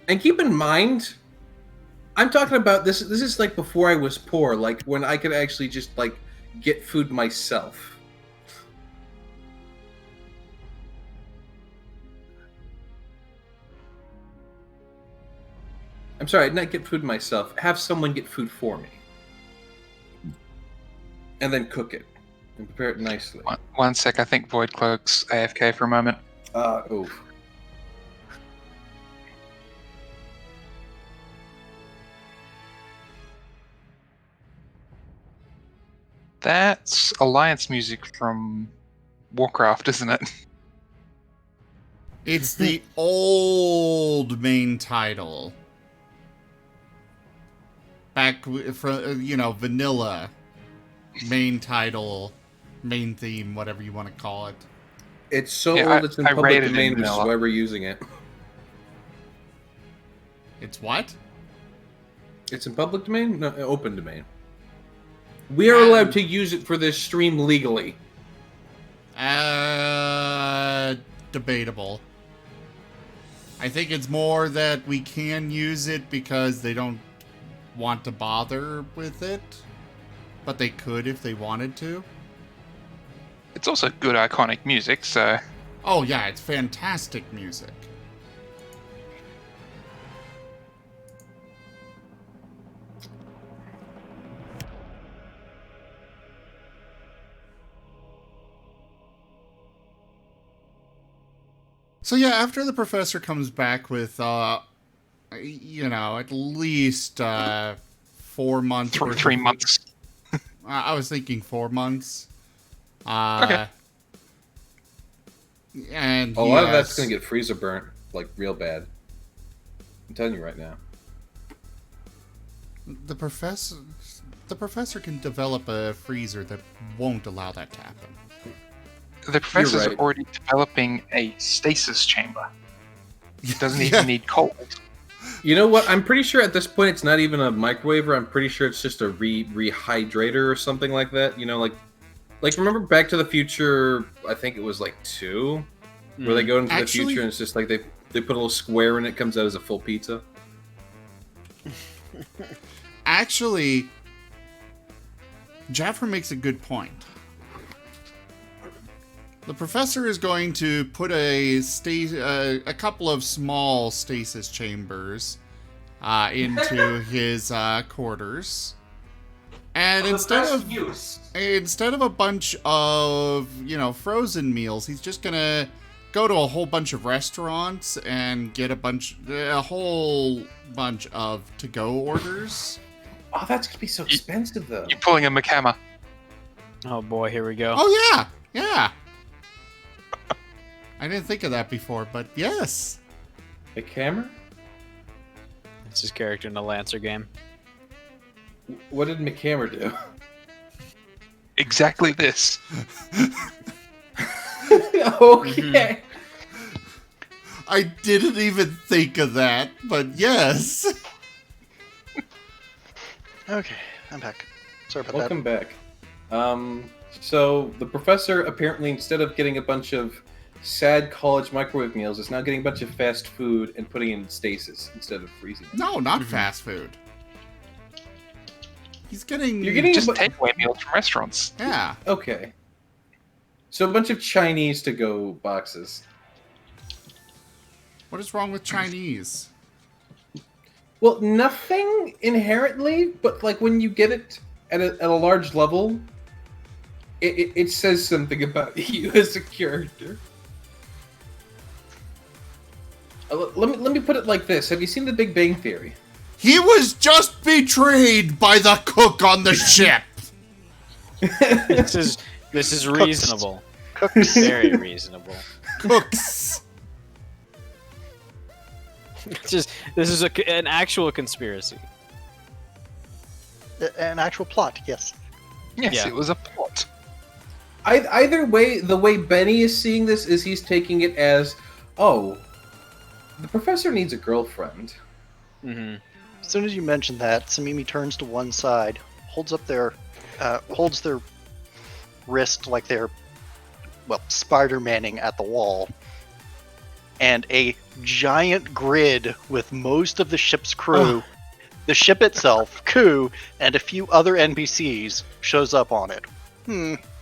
C: And keep in mind, I'm talking about this. This is like before I was poor, like when I could actually just like get food myself. I'm sorry, I'd not get food myself. Have someone get food for me. And then cook it. And prepare it nicely.
A: One sec, I think Void Cloak's AFK for a moment.
C: Oh.
A: That's Alliance music from Warcraft, isn't it?
E: It's the old main title. Back from, vanilla main title, main theme, whatever you want to call it.
C: It's so
A: Yeah,
C: old it's in
A: I
C: public
A: rated it
C: domain,
A: in
C: which is
A: vanilla.
C: why we're using it.
E: It's what?
C: It's in public domain? No, open domain. We are allowed to use it for this stream legally.
E: Debatable. I think it's more that we can use it because they don't want to bother with it, but they could if they wanted to.
A: It's also good iconic music, so...
E: Oh yeah, it's fantastic music. So yeah, after the professor comes back with, at least 4 months.
A: Three months.
E: I was thinking 4 months.
A: Okay.
E: And
C: A lot of that's going to get freezer burnt, like, real bad. I'm telling you right now.
E: The professor can develop a freezer that won't allow that to happen.
A: The professor's
C: right.
A: already developing a stasis chamber. It doesn't even need cold.
C: You know what? I'm pretty sure at this point it's not even a microwaver. I'm pretty sure it's just a rehydrator or something like that. You know, like remember Back to the Future? I think it was like 2, where they go into the future and it's just like they put a little square in it, comes out as a full pizza.
E: Actually, Jaffer makes a good point. The professor is going to put a couple of small stasis chambers into his quarters, and instead of a bunch of frozen meals, he's just gonna go to a whole bunch of restaurants and get a whole bunch of to-go orders.
C: Oh, that's gonna be so expensive, though.
A: You're pulling a McHammer.
D: Oh boy, here we go.
E: Oh yeah. I didn't think of that before, but yes.
C: A camera?
D: It's his character in the Lancer game.
C: What did McHammer do?
A: Exactly this.
C: Okay.
E: I didn't even think of that, but yes.
B: Okay, I'm back. Sorry about
C: Welcome back. So the professor apparently, instead of getting a bunch of sad college microwave meals, is now getting a bunch of fast food and putting it in stasis instead of freezing it.
E: No, not fast food. He's getting...
C: You're getting
A: Just takeaway meals from restaurants.
E: Yeah.
C: Okay. So a bunch of Chinese to-go boxes.
E: What is wrong with Chinese?
C: Well, nothing inherently, but like when you get it at a large level, it says something about you as a character. Let me put it like this. Have you seen The Big Bang Theory?
E: He was just betrayed by the cook on the ship.
D: This is reasonable.
B: Cooks.
D: Very reasonable.
E: Cooks.
D: This is an actual conspiracy.
B: An actual plot, yes.
A: Yes,
D: Yeah.
A: it was a plot.
C: Either way, the way Benny is seeing this is he's taking it as, oh, the professor needs a girlfriend.
D: Mm-hmm.
B: As soon as you mention that, Samimi turns to one side, holds their wrist like they're, well, Spider-Manning at the wall, and a giant grid with most of the ship's crew, the ship itself, Ku, and a few other NPCs shows up on it.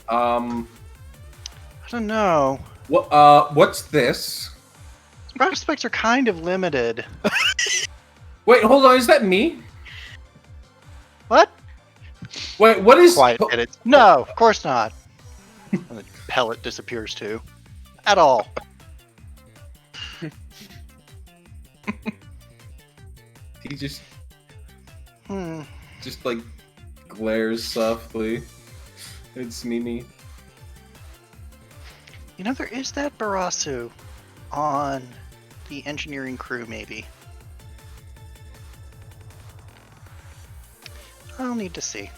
B: I don't know.
C: What's this?
B: Prospects are kind of limited.
C: Wait, hold on. Is that me?
B: What?
C: Wait, what is?
B: Quiet minutes. No, of course not. And the pellet disappears too. At all.
C: He just
B: Hmm.
C: like glares softly. It's Mimi.
B: You know, there is that Barasu on the engineering crew, maybe. I'll need to see.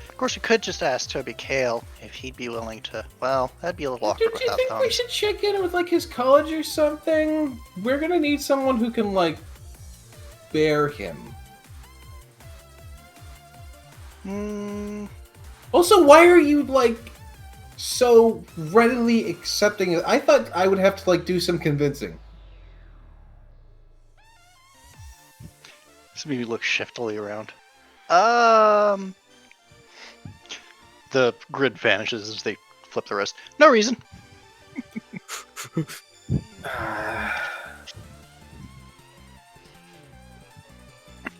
B: Of course, we could just ask Toby Kale if he'd be willing to. Well, that'd be a little awkward
C: Don't you
B: without
C: think we
B: thumbs.
C: should check in with like his college or something? We're gonna need someone who can like bear him. Also, why are you like so readily accepting it? I thought I would have to like do some convincing.
B: So maybe look shiftily around. The grid vanishes as they flip the wrist. No reason.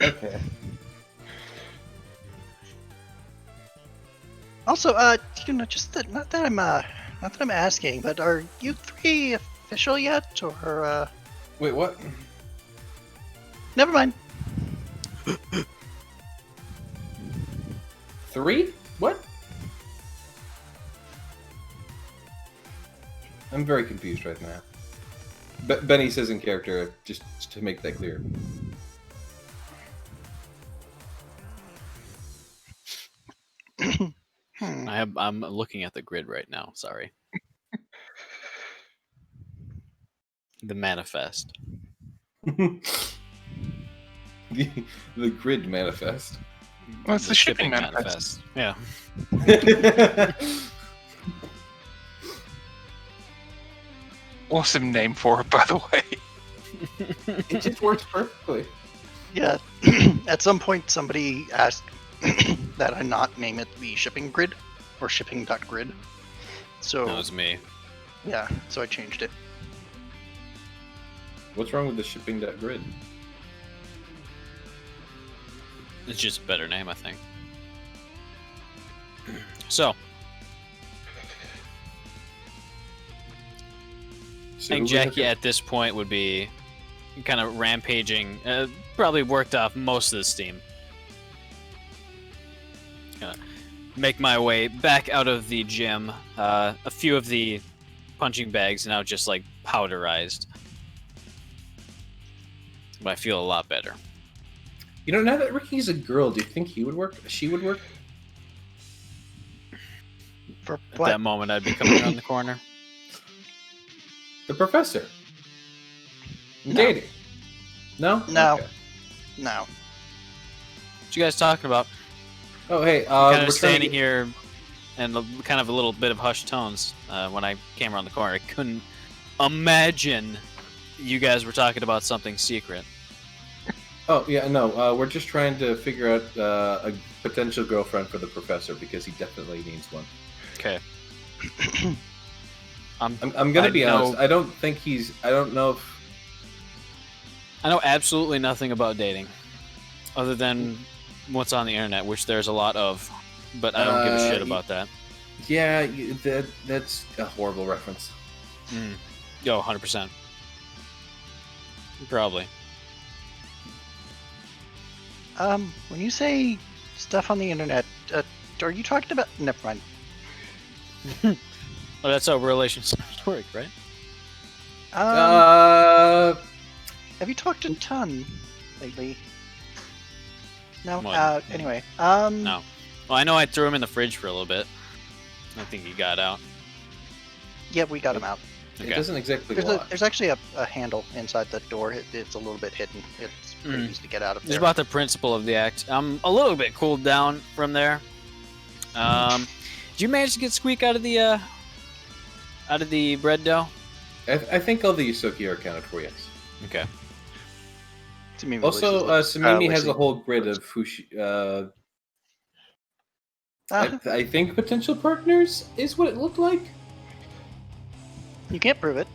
C: Okay.
B: Also, you know, just that, not that I'm asking, but are you three official yet, or
C: Wait, what?
B: never mind.
C: 3? What? I'm very confused right now. Benny says in character, just to make that clear.
D: I'm looking at the grid right now. Sorry. The manifest.
C: the grid manifest.
A: Well, it's the shipping manifest.
D: Yeah.
A: Awesome name for it, by the way.
C: It just works perfectly.
B: Yeah. At some point, somebody asked that I not name it the shipping grid or shipping.grid. So
D: That was me.
B: yeah, so I changed it.
C: What's wrong with the shipping.grid?
D: It's just a better name, I think. So, I think Jackie at this point would be kind of rampaging. Probably worked off most of the steam. Gonna make my way back out of the gym. A few of the punching bags now just like powderized. But I feel a lot better.
C: You know, now that Ricky's a girl, do you think he would work? She would work?
B: For
D: At
B: what?
D: that moment, I'd be coming around the corner.
C: The professor.
B: No.
C: Dating. No?
B: No.
C: Okay.
B: No.
D: What you guys talking about?
C: Oh, hey,
D: Kind
C: we're
D: of standing
C: trying
D: here and kind of a little bit of hushed tones when I came around the corner. I couldn't imagine you guys were talking about something secret.
C: Oh, yeah, no, we're just trying to figure out a potential girlfriend for the professor because he definitely needs one.
D: Okay.
C: I'm gonna be honest. I don't know if.
D: I know absolutely nothing about dating, other than what's on the internet, which there's a lot of, but I don't give a shit about that.
C: Yeah, that's a horrible reference.
D: Yo, 100%. Probably.
B: When you say stuff on the internet, are you talking about? Never mind.
D: Well, that's how relationships work, right?
B: Have you talked to Ton lately? No.
D: What?
B: Anyway.
D: No. Well, I know I threw him in the fridge for a little bit. I think he got out.
B: Yeah, we got him out.
C: It
D: Okay.
C: doesn't exactly
B: There's,
C: lock.
B: there's actually a handle inside the door. It's a little bit hidden. It's pretty easy to get out of
D: It's
B: there.
D: about the principle of the act. I'm a little bit cooled down from there. Did you manage to get Squeak out of the bread dough?
C: I think all the Yusoki are accounted for, yes.
D: Okay.
B: Samimi
C: Also, Samimi has a whole grid of who she, I think potential partners is what it looked like.
B: You can't prove it.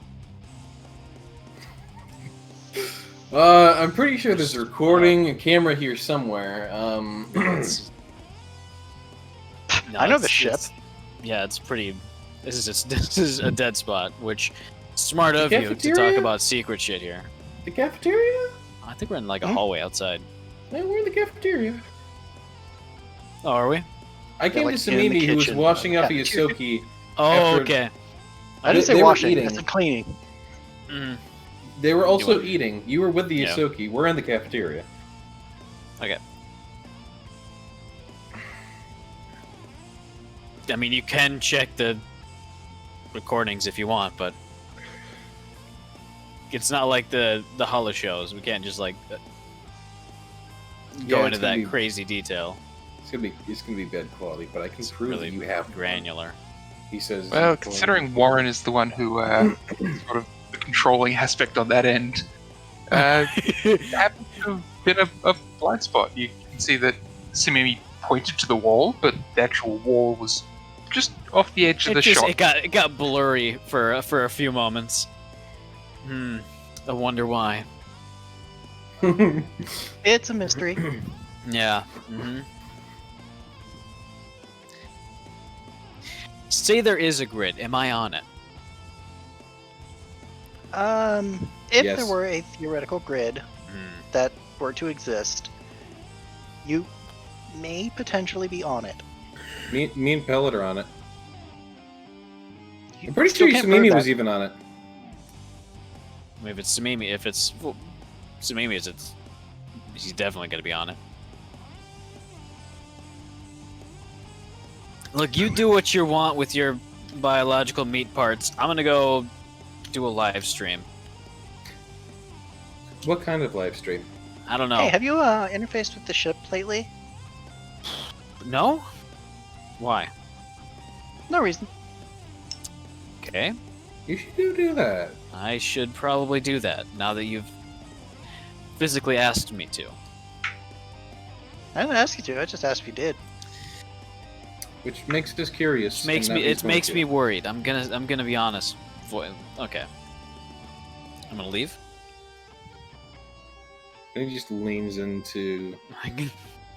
C: I'm pretty sure there's a recording, a camera here somewhere.
B: I know the ship.
D: Yeah, it's pretty. This is a dead spot. Which smart of you to
C: cafeteria?
D: talk about secret shit here.
C: The cafeteria?
D: I think we're in like a hallway outside.
C: No, we're in the cafeteria.
D: Oh, are we?
C: I came
B: like
C: to
B: in the
C: Samimi, who was
B: kitchen.
C: washing up a
B: Yeah.
C: Yusoki.
D: Oh,
C: After-
D: okay.
B: I didn't
C: They
B: say
C: were
B: washing.
C: eating.
B: I said cleaning.
D: Mm,
C: They were also
D: Doing-
C: eating. You were with the
D: Yeah.
C: Yusoki. We're in the cafeteria.
D: okay. I mean, you can check the recordings if you want, but it's not like the Hollow shows. We can't just like go
C: Yeah,
D: into
C: it's gonna
D: that
C: be-
D: crazy detail.
C: It's gonna be bad quality, but I can
D: It's
C: prove
D: really
C: that you have.
D: granular.
C: He says.
A: Well, considering Warren is the one who sort of the controlling aspect on that end, happens to have been a blind spot. You can see that Simimi pointed to the wall, but the actual wall was just off the edge of the shot.
D: It got blurry for a few moments. I wonder why.
B: It's a mystery.
D: Yeah. Say there is a grid. Am I on it?
B: If
C: Yes.
B: there were a theoretical grid that were to exist, you may potentially be on it.
C: Me and Pellet are on it.
B: You
C: I'm pretty
B: still
C: sure
B: can't prove
C: Samimi
B: that.
C: was even on it.
D: I mean, if it's Samimi, Samimi, he's definitely gonna be on it. Look, you do what you want with your biological meat parts. I'm gonna go do a live stream.
C: What kind of live stream?
D: I don't know.
B: Hey, have you interfaced with the ship lately?
D: No? Why?
B: No reason.
D: Okay.
C: You should do that.
D: I should probably do that now that you've physically asked me to.
B: I didn't ask you to. I just asked if you did.
C: Which makes us curious.
D: It makes me worried. I'm gonna be honest. Okay. I'm gonna leave.
C: And he just leans into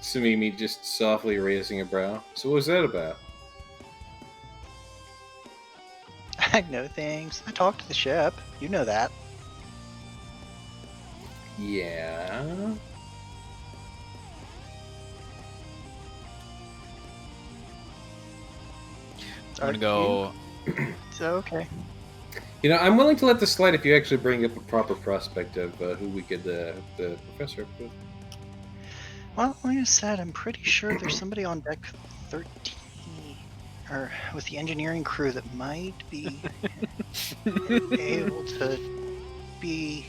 C: Samimi, just softly raising a brow. So what was that about?
B: I know things. I talked to the ship. You know that.
C: Yeah.
D: I'm gonna go.
B: So okay.
C: You know, I'm willing to let this slide if you actually bring up a proper prospect of who we could the professor with.
B: Well, like I said, I'm pretty sure there's somebody on deck 13, or with the engineering crew that might be able to be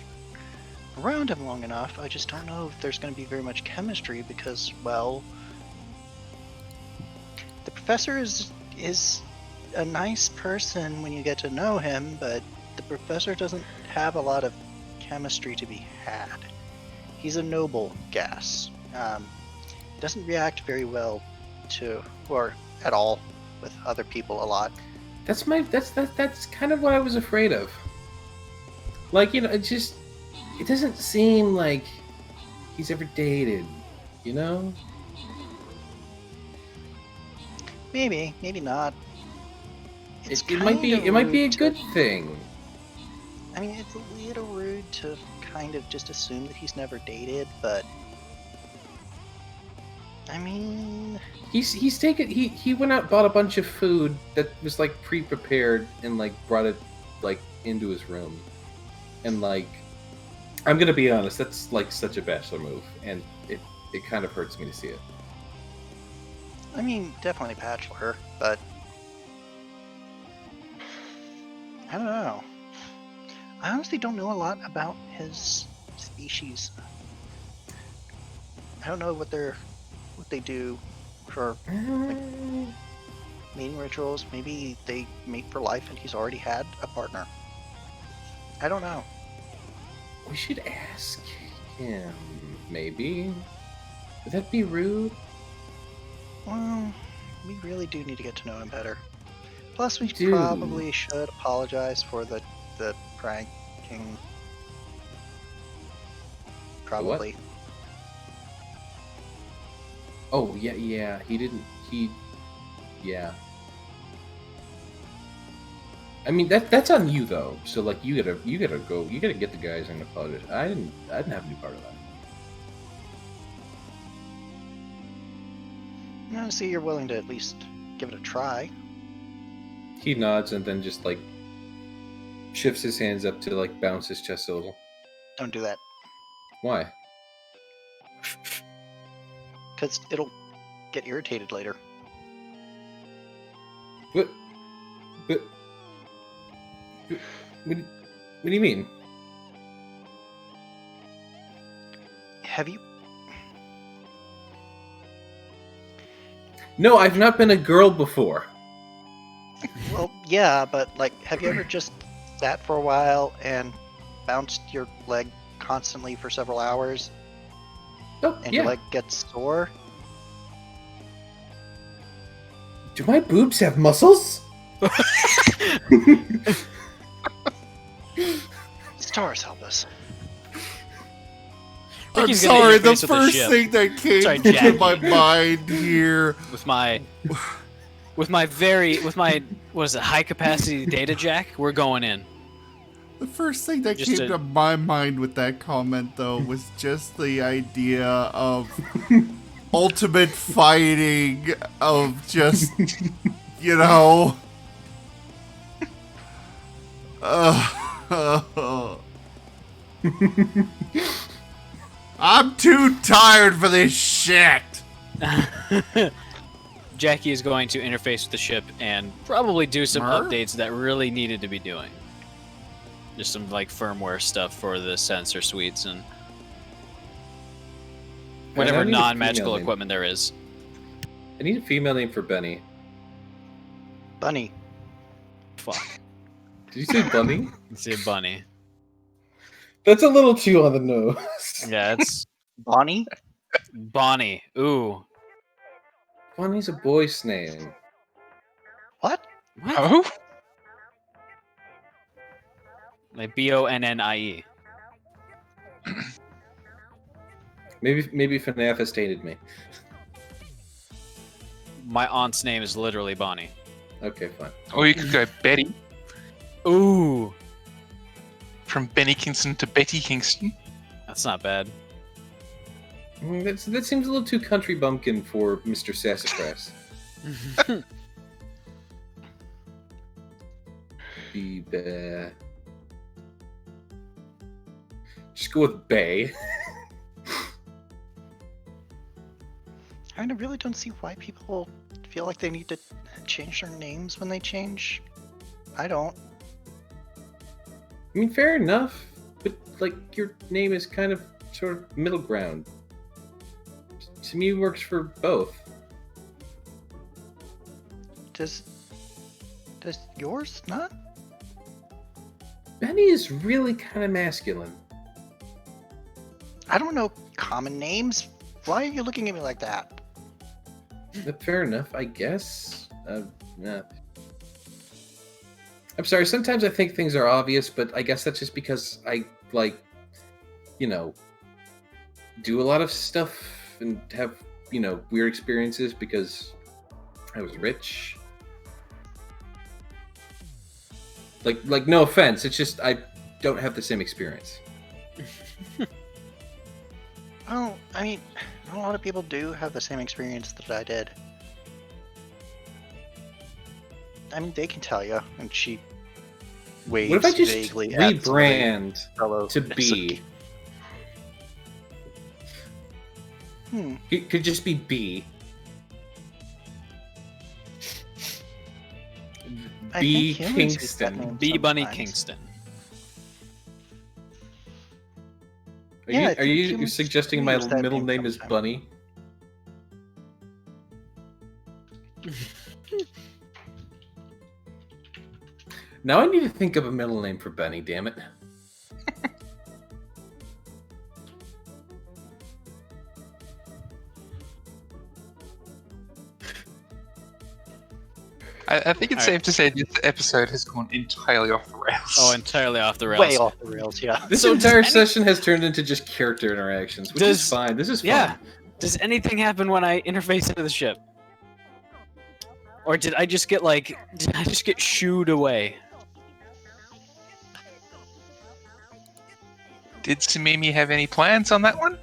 B: around him long enough. I just don't know if there's going to be very much chemistry because, well, the professor is a nice person when you get to know him, but the professor doesn't have a lot of chemistry to be had. He's a noble gas. Doesn't react very well to, or at all, with other people a lot.
C: That's kind of what I was afraid of. Like, you know, it doesn't seem like he's ever dated, you know?
B: Maybe not. It's
C: It might be a
B: kinda
C: good
B: rude
C: thing.
B: I mean, it's a little rude to kind of just assume that he's never dated, but I mean,
C: He's taken he went out and bought a bunch of food that was like pre-prepared and like brought it like into his room, and like I'm gonna be honest, that's like such a bachelor move, and it kind of hurts me to see it.
B: I mean, definitely bachelor, but I don't know. I honestly don't know a lot about his species. I don't know what they do for like, mating rituals. Maybe they mate for life and he's already had a partner. I don't know.
C: We should ask him, maybe. Would that be rude?
B: Well, we really do need to get to know him better. Plus, we
C: Dude.
B: probably should apologize for the pranking. Probably.
C: Oh yeah. Yeah. I mean that's on you though. So like you gotta get the guys and apologize. I didn't have any part of that.
B: Honestly, you're willing to at least give it a try.
C: He nods and then just like shifts his hands up to like bounce his chest a little.
B: Don't do that,
C: Why?
B: because it'll get irritated later.
C: What do you mean?
B: Have you?
C: No, I've not been a girl before.
B: Well, yeah, but like, have you ever just sat for a while and bounced your leg constantly for several hours,
C: Oh,
B: and
C: yeah.
B: your leg gets sore?
C: Do my boobs have muscles?
B: Stars help us.
E: I'm
D: Ricky's gonna
E: sorry,
D: interface
E: the
D: with the
E: first
D: ship.
E: thing that came
D: Sorry,
E: to
D: Jackie.
E: my mind here.
D: with my what is it, high capacity data jack, we're going in.
E: The first thing that
D: Just
E: came
D: to-
E: to my mind with that comment, though, was just the idea of ultimate fighting, of just, you know. I'm too tired for this shit.
D: Jackie is going to interface with the ship and probably do some
E: Mer?
D: updates that really needed to be doing. Just some like firmware stuff for the sensor suites and whatever
C: I need a
D: non-magical
C: female name.
D: equipment there is.
C: I need a female name for Benny.
B: Bunny.
D: Fuck.
C: Did you say Bunny?
D: It's a bunny.
C: That's a little too on the nose.
D: Yeah, it's
B: Bonnie?
D: Bonnie. Ooh.
C: Bunny's a boy's name.
B: What?
A: Oh?
D: Like Bonnie.
C: Maybe FNAF has tainted me.
D: My aunt's name is literally Bonnie.
C: Okay, fine.
A: Or you could go Betty.
D: Ooh.
A: From Benny Kingston to Betty Kingston.
D: That's not bad.
C: That seems a little too country bumpkin for Mr. Sassafras. Just go with Bay.
B: I mean, I really don't see why people feel like they need to change their names when they change. I don't.
C: I mean, fair enough, but like your name is kind of sort of middle ground. To me, works for both.
B: Does yours not?
C: Benny is really kind of masculine.
B: I don't know common names. Why are you looking at me like that?
C: But fair enough, I guess. Nah. I'm sorry, sometimes I think things are obvious, but I guess that's just because I, like, you know, do a lot of stuff and have, you know, weird experiences because I was rich. Like, no offense, it's just don't have the same experience.
B: Well, I mean, a lot of people do have the same experience that I did. I mean, they can tell you, and she waves
C: What if I just
B: vaguely
C: rebrand
B: fellow
C: to B? It could just be B. B Kingston.
D: B Bunny Kingston.
C: Are you suggesting my middle name is Bunny? Now I need to think of a middle name for Bunny, damn it.
A: I think it's safe to say this episode has gone entirely off the rails.
D: Oh, entirely off the rails.
B: Way off the rails, yeah.
C: This entire session has turned into just character interactions, which is fine. This is fun.
D: Yeah. Does anything happen when I interface into the ship? Or did I just get shooed away?
A: Did Samimi have any plans on that one?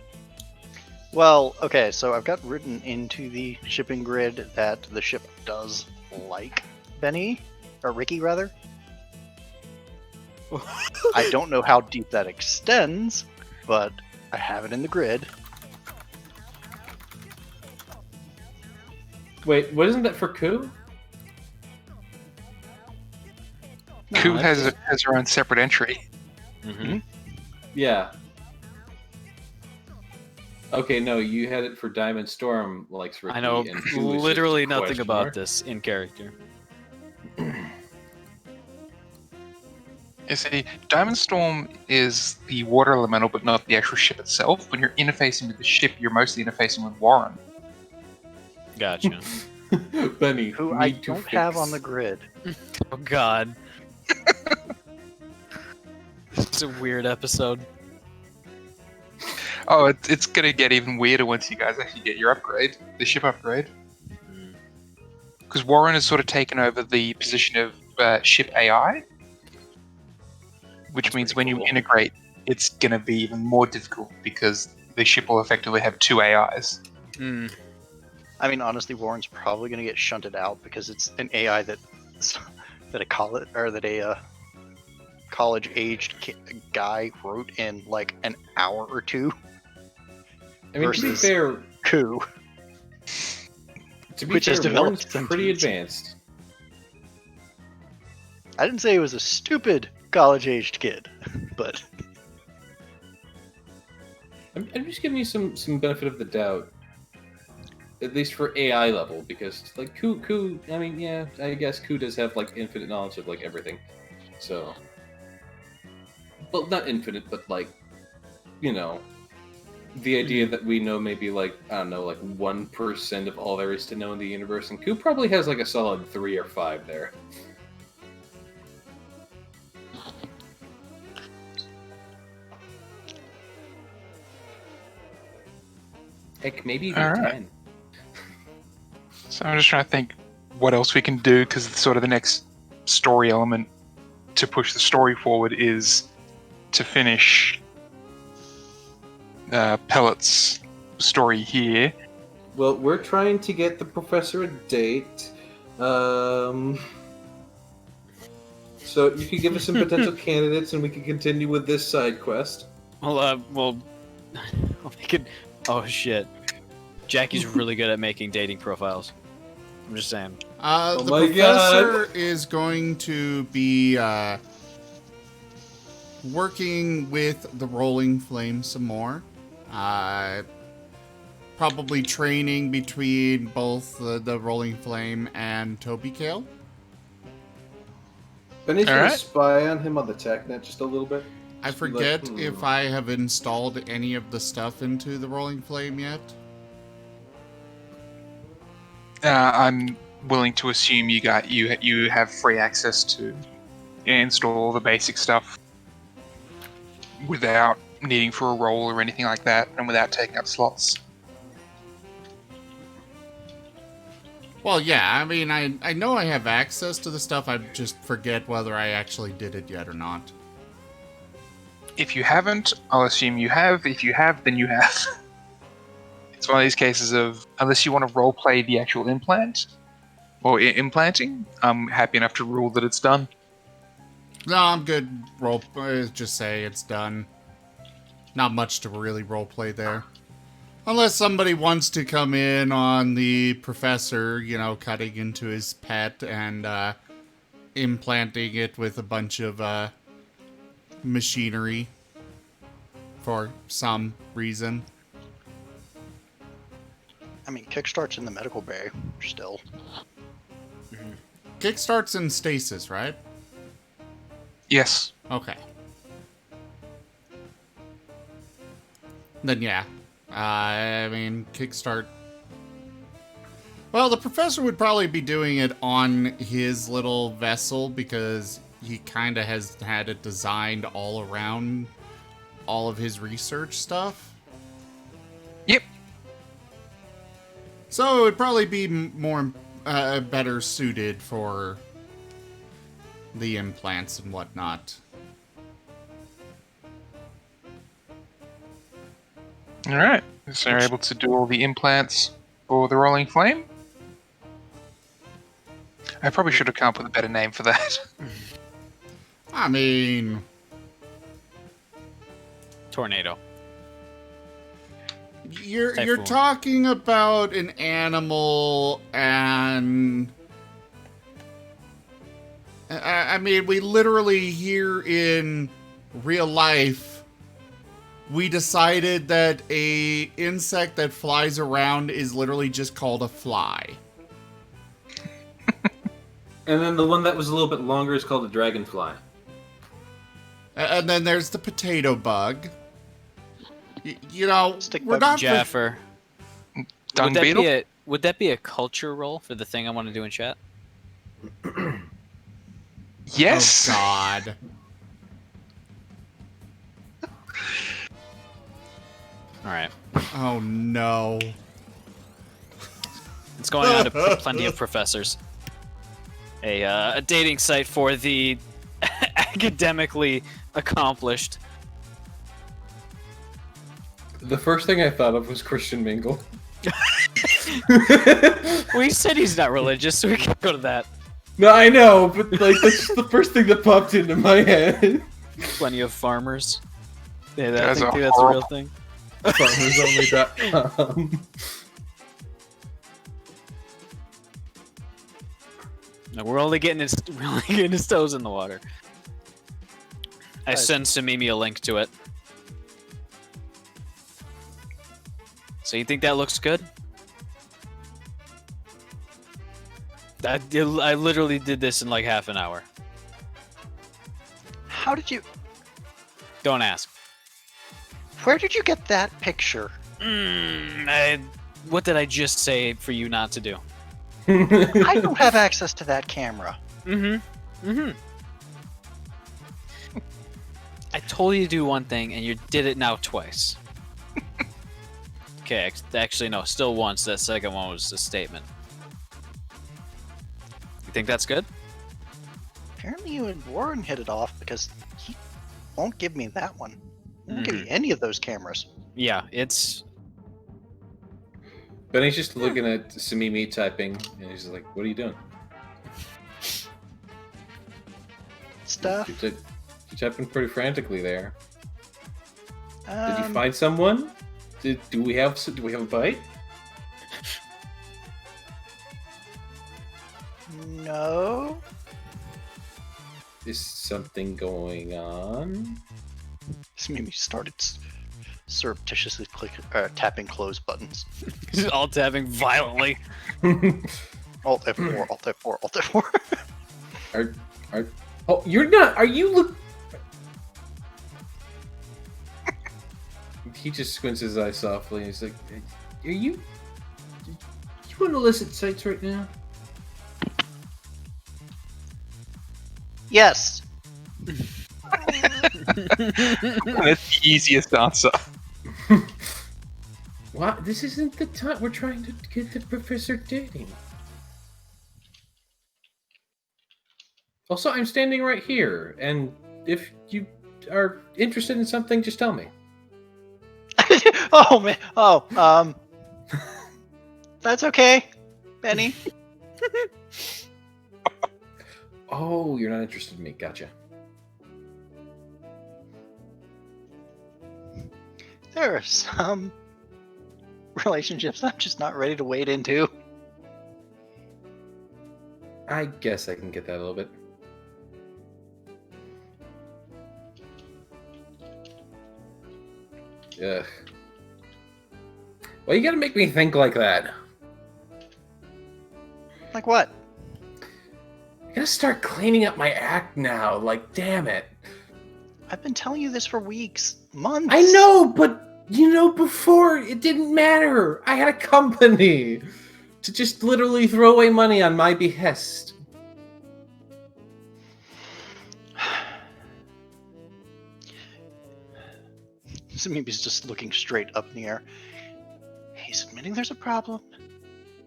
B: Well, okay, so I've got written into the shipping grid that the ship does like Benny, or Ricky rather. I don't know how deep that extends, but I have it in the grid.
C: Wait, what isn't that for Ku?
A: Ku has her own separate entry.
D: Mm-hmm.
C: Yeah. Okay, no, you had it for Diamond Storm, likes Ricky.
D: I know
C: and Ku is
D: literally
C: just a
D: nothing
C: question
D: about
C: mark.
D: this in character.
A: You see, Diamond Storm is the water elemental, but not the actual ship itself. When you're interfacing with the ship, you're mostly interfacing with Warren.
D: Gotcha.
C: Benny,
B: Who I
C: need to
B: don't have
C: fix.
B: on the grid.
D: Oh god. This is a weird episode.
A: Oh, it's gonna get even weirder once you guys actually get your upgrade, the ship upgrade. Because Warren has sort of taken over the position of ship AI, which
D: That's
A: means
D: pretty
A: when
D: cool.
A: you integrate, it's gonna be even more difficult because the ship will effectively have two AIs.
B: I mean, honestly, Warren's probably going to get shunted out because it's an AI that a college-aged guy wrote in like an hour or two.
C: I mean, to be
B: versus
C: fair,
B: Ku. Which is
C: Warren's
B: developed
C: pretty
B: sentience.
C: advanced.
B: I didn't say he was a stupid college-aged kid, but
C: I'm just giving you some benefit of the doubt. At least for AI level, because like Ku, I mean, yeah, I guess Ku does have like infinite knowledge of like everything. So, well, not infinite, but like, you know, the idea that we know maybe like, I don't know, like 1% of all there is to know in the universe, and Ku probably has like a solid 3 or 5 there. Heck, maybe even
A: All right.
C: 10.
A: So I'm just trying to think what else we can do, because sort of the next story element to push the story forward is to finish Pellet's story here.
C: Well, we're trying to get the professor a date. So you could give us some potential candidates, and we can continue with this side quest.
D: Well, we could. Oh shit, Jackie's really good at making dating profiles. I'm just saying.
E: The
C: my
E: professor is going to be working with the Rolling Flame some more. Probably training between both the Rolling Flame and Toby Kale.
C: Benny's gonna
A: Alright.
C: spy on him on the TechNet just a little bit.
E: I
C: Just be
E: forget
C: like,
E: if I have installed any of the stuff into the Rolling Flame yet.
A: I'm willing to assume you have free access to install all the basic stuff without needing for a roll or anything like that, and without taking up slots.
E: Well, yeah, I mean, I know I have access to the stuff, I just forget whether I actually did it yet or not.
A: If you haven't, I'll assume you have. If you have, then you have. It's one of these cases of, unless you want to roleplay the actual implant, or implanting, I'm happy enough to rule that it's done.
E: No, I'm good. Just say it's done. Not much to really roleplay there. Unless somebody wants to come in on the professor, you know, cutting into his pet and implanting it with a bunch of machinery for some reason.
B: I mean, Kickstart's in the medical bay still.
E: Kickstart's in stasis, right?
A: Yes.
E: Okay. Then yeah. I mean, Kickstart... Well, the professor would probably be doing it on his little vessel because he kind of has had it designed all around all of his research stuff.
A: Yep.
E: So it would probably be more better suited for the implants and whatnot.
A: Alright. So you're able to do all the implants for the Rolling Flame? I probably should have come up with a better name for that.
E: I mean...
D: Tornado.
E: You're talking about an animal and... I mean, we literally here in real life, we decided that a insect that flies around is literally just called a fly.
C: And then the one that was a little bit longer is called a dragonfly.
E: And then there's the potato bug. You know, we're not...
D: Jaffer.
A: Dung beetle?
D: Would that be a culture roll for the thing I want to do in chat?
A: Yes!
E: Oh, God.
D: Alright.
E: Oh, no.
D: It's going on to plenty of professors. A dating site for the academically accomplished.
C: The first thing I thought of was Christian Mingle.
D: Well, he said he's not religious, so we can't go to that.
C: No, I know, but like that's just the first thing that popped into my head.
D: Plenty of farmers. Yeah, I
A: That's
D: think
A: a
D: that's a real thing.
C: FarmersOnly.com.
D: No, we're only getting his toes in the water. I send Samimi a link to it. So you think that looks good? I literally did this in like half an hour.
B: How did you...
D: Don't ask.
B: Where did you get that picture?
D: What did I just say for you not to do?
B: I don't have access to that camera.
D: I told you to do one thing, and you did it now twice. Okay, actually, no, still once. That second one was a statement. You think that's good?
B: Apparently you and Warren hit it off because he won't give me that one. He won't give me any of those cameras.
D: Yeah, it's...
C: Benny's just looking at Samimi typing, and he's like, what are you doing?
B: Stuff.
C: You're typing pretty frantically there. Did you
B: Um,
C: find someone? Do we have a bite?
B: No.
C: Is something going on?
B: Mimi started surreptitiously tapping close buttons.
D: He's all tapping violently.
B: Alt F4, Alt F4, Alt F4.
C: Oh, you're not. Are you look? He just squints his eye softly. And he's like, "Are you? You on illicit sites right now?"
B: Yes.
A: That's the easiest answer.
C: What? This isn't the time. We're trying to get the professor dating. Also, I'm standing right here, and if you, are interested in something, just tell me.
B: Oh man. Oh, that's okay, Benny.
C: Oh, you're not interested in me. Gotcha.
B: There are some relationships I'm just not ready to wade into.
C: I guess I can get that a little bit. Ugh. Well, you gotta make me think like that.
B: Like what?
C: I gotta start cleaning up my act now. Like, damn it.
B: I've been telling you this for weeks, months.
C: I know, but before it didn't matter. I had a company to just literally throw away money on my behest.
B: Maybe just looking straight up in the air. He's admitting there's a problem.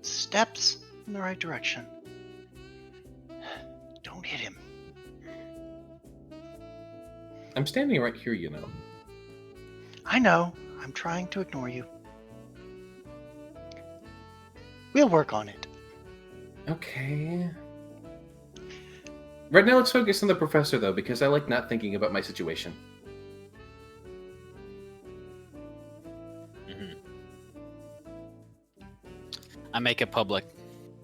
B: Steps in the right direction. Don't hit him.
C: I'm standing right here, you know.
B: I know. I'm trying to ignore you. We'll work on it.
C: Okay. Right now, let's focus on the professor, though, because I like not thinking about my situation.
D: I make it public.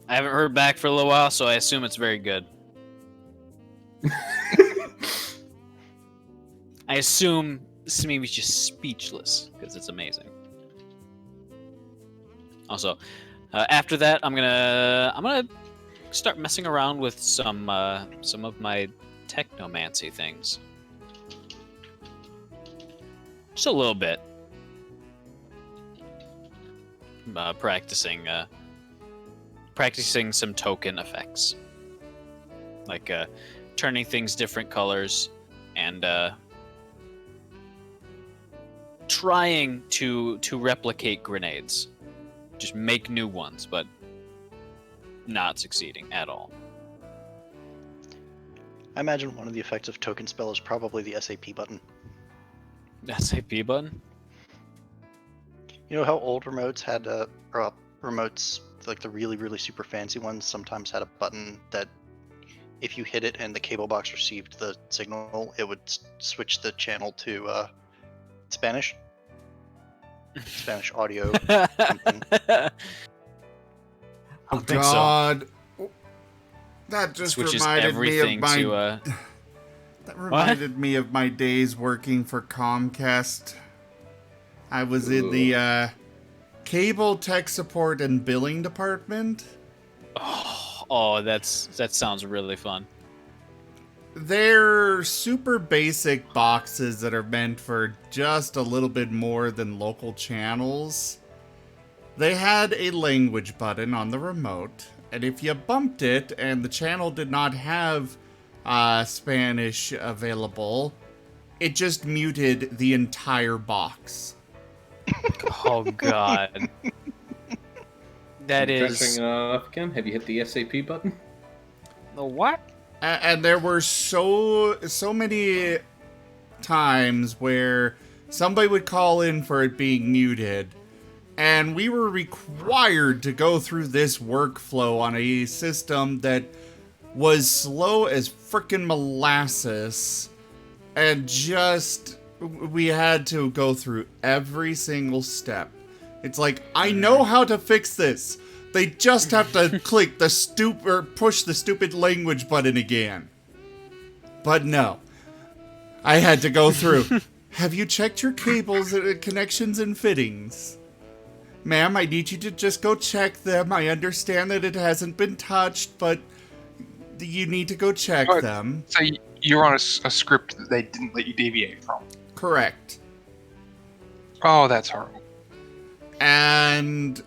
D: I haven't heard back for a little while, so I assume it's very good. I assume Smee's just speechless because it's amazing. Also, after that, I'm gonna start messing around with some of my technomancy things. Just a little bit. Practicing some token effects, like turning things different colors and trying to replicate grenades. Just make new ones, but not succeeding at all.
B: I imagine one of the effects of token spell is probably the SAP button.
D: SAP button?
B: You know how old remotes had remotes, like the really, really super fancy ones, sometimes had a button that if you hit it and the cable box received the signal, it would switch the channel to Spanish? Spanish audio something.
E: Oh
D: think so.
E: God. That just
D: Switches
E: reminded me of
D: everything
E: my...
D: to
E: That reminded me of my days working for Comcast. I was in the cable tech support and billing department.
D: Oh, that sounds really fun.
E: They're super basic boxes that are meant for just a little bit more than local channels. They had a language button on the remote, and if you bumped it and the channel did not have Spanish available, it just muted the entire box.
D: Oh God. That is...
C: again. Have you hit the SAP button?
D: The what?
E: And there were so many times where somebody would call in for it being muted, and we were required to go through this workflow on a system that was slow as frickin' molasses, and just we had to go through every single step. It's like, I know how to fix this. They just have to click the or push the stupid language button again. But no. I had to go through. Have you checked your cables, connections, and fittings? Ma'am, I need you to just go check them. I understand that it hasn't been touched, but you need to go check them.
A: So you're on a script that they didn't let you deviate from?
E: Correct.
A: Oh, that's horrible.
E: And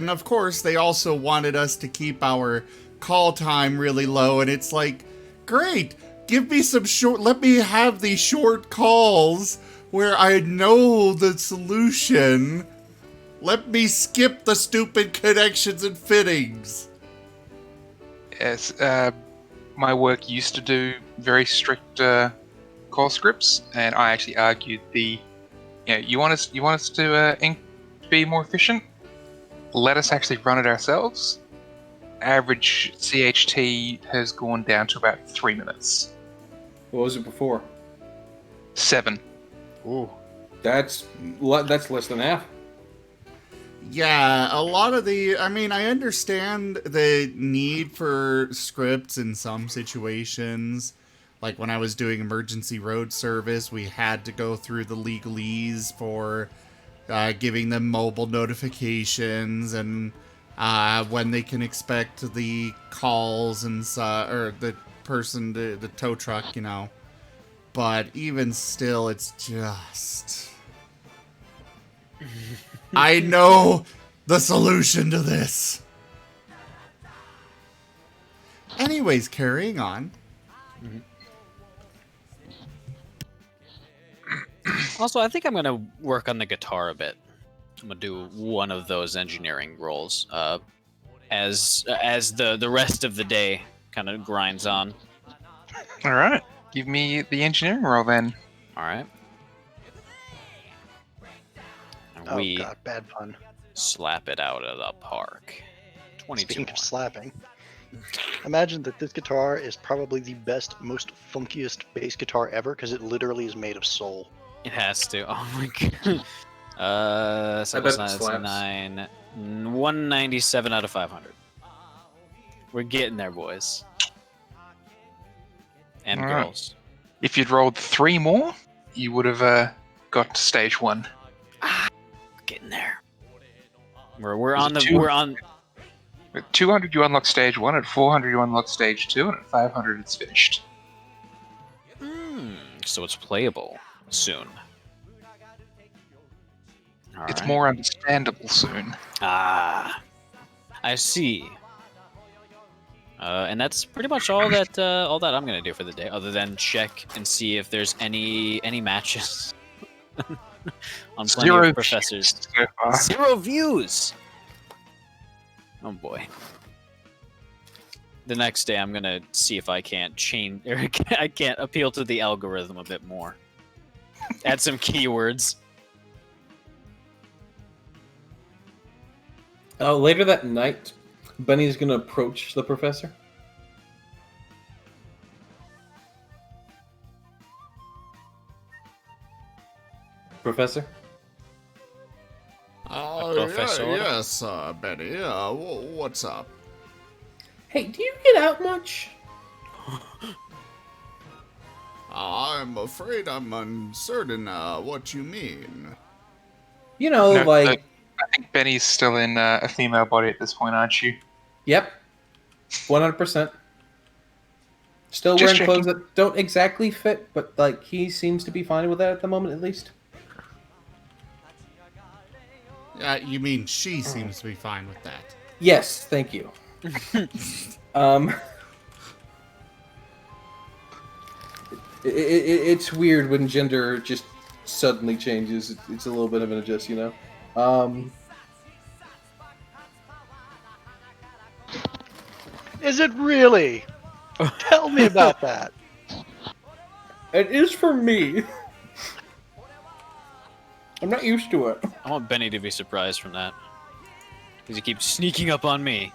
E: of course, they also wanted us to keep our call time really low, and it's like, great, give me some let me have these short calls where I know the solution. Let me skip the stupid connections and fittings.
A: Yes, my work used to do very strict call scripts, and I actually argued you want us to be more efficient? Let us actually run it ourselves. Average CHT has gone down to about 3 minutes.
C: What was it before?
A: 7.
B: Ooh.
C: That's less than half.
E: Yeah, a lot of I understand the need for scripts in some situations. Like when I was doing emergency road service, we had to go through the legalese for giving them mobile notifications and when they can expect the calls and or the person, the tow truck, But even still, it's just... I know the solution to this. Anyways, carrying on.
D: Also, I think I'm going to work on the guitar a bit. I'm going to do one of those engineering roles as the rest of the day kind of grinds on.
A: All right. Give me the engineering roll then.
D: All right. And
B: Oh god, bad pun.
D: slap it out of the park. 22
B: Speaking
D: more.
B: of slapping, imagine that this guitar is probably the best, most funkiest bass guitar ever because it literally is made of soul.
D: It has to. Oh my god.
C: I bet it slaps.
D: 9. 197 out of 500. We're getting there, boys. And
A: All right.
D: girls.
A: If you'd rolled 3 more, you would have got to stage 1.
D: Getting there. We're
A: Is
D: on
A: it
D: the
A: two?
D: we're on
A: At 200, you unlock stage 1. At 400, you unlock stage 2. And at 500, it's finished.
D: so it's playable soon. All
A: It's
D: right.
A: more understandable soon.
D: Ah, I see. And that's pretty much all that I'm gonna do for the day, other than check and see if there's any matches on plenty
A: 0
D: of professors.
A: views so far.
D: 0 views. Oh boy. The next day, I'm gonna see if I can't change, or I can't appeal to the algorithm a bit more. Add some keywords.
C: Later that night, Benny's gonna approach the professor. Professor?
D: Professor?
E: Yes, Benny. What's up?
C: Hey, do you get out much?
E: I'm afraid I'm uncertain what you mean.
C: You know,
A: No,
C: like...
A: I think Benny's still in a female body at this point, aren't you?
C: Yep. 100%. Still
A: Just
C: wearing clothes
A: checking.
C: that don't exactly fit, but like he seems to be fine with that at the moment, at least.
E: You mean she seems to be fine with that?
C: Yes, thank you. It's weird when gender just suddenly changes. It's a little bit of an adjust, you know.
B: Is it really? Tell me about that.
C: It is for me. I'm not used to it.
D: I want Benny to be surprised from that. Because he keeps sneaking up on me.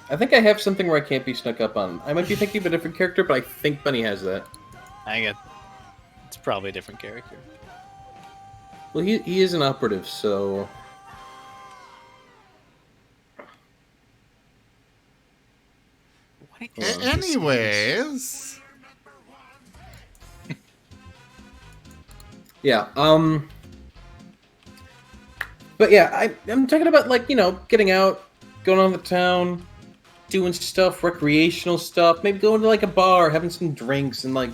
C: I think I have something where I can't be snuck up on. I might be thinking of a different character, but I think Benny has that.
D: It's probably a different character.
C: Well, he is an operative, so...
E: Anyways...
C: Yeah, But yeah, I'm talking about, like, you know, getting out, going on the town, doing stuff, recreational stuff, maybe going to, like, a bar, having some drinks, and, like,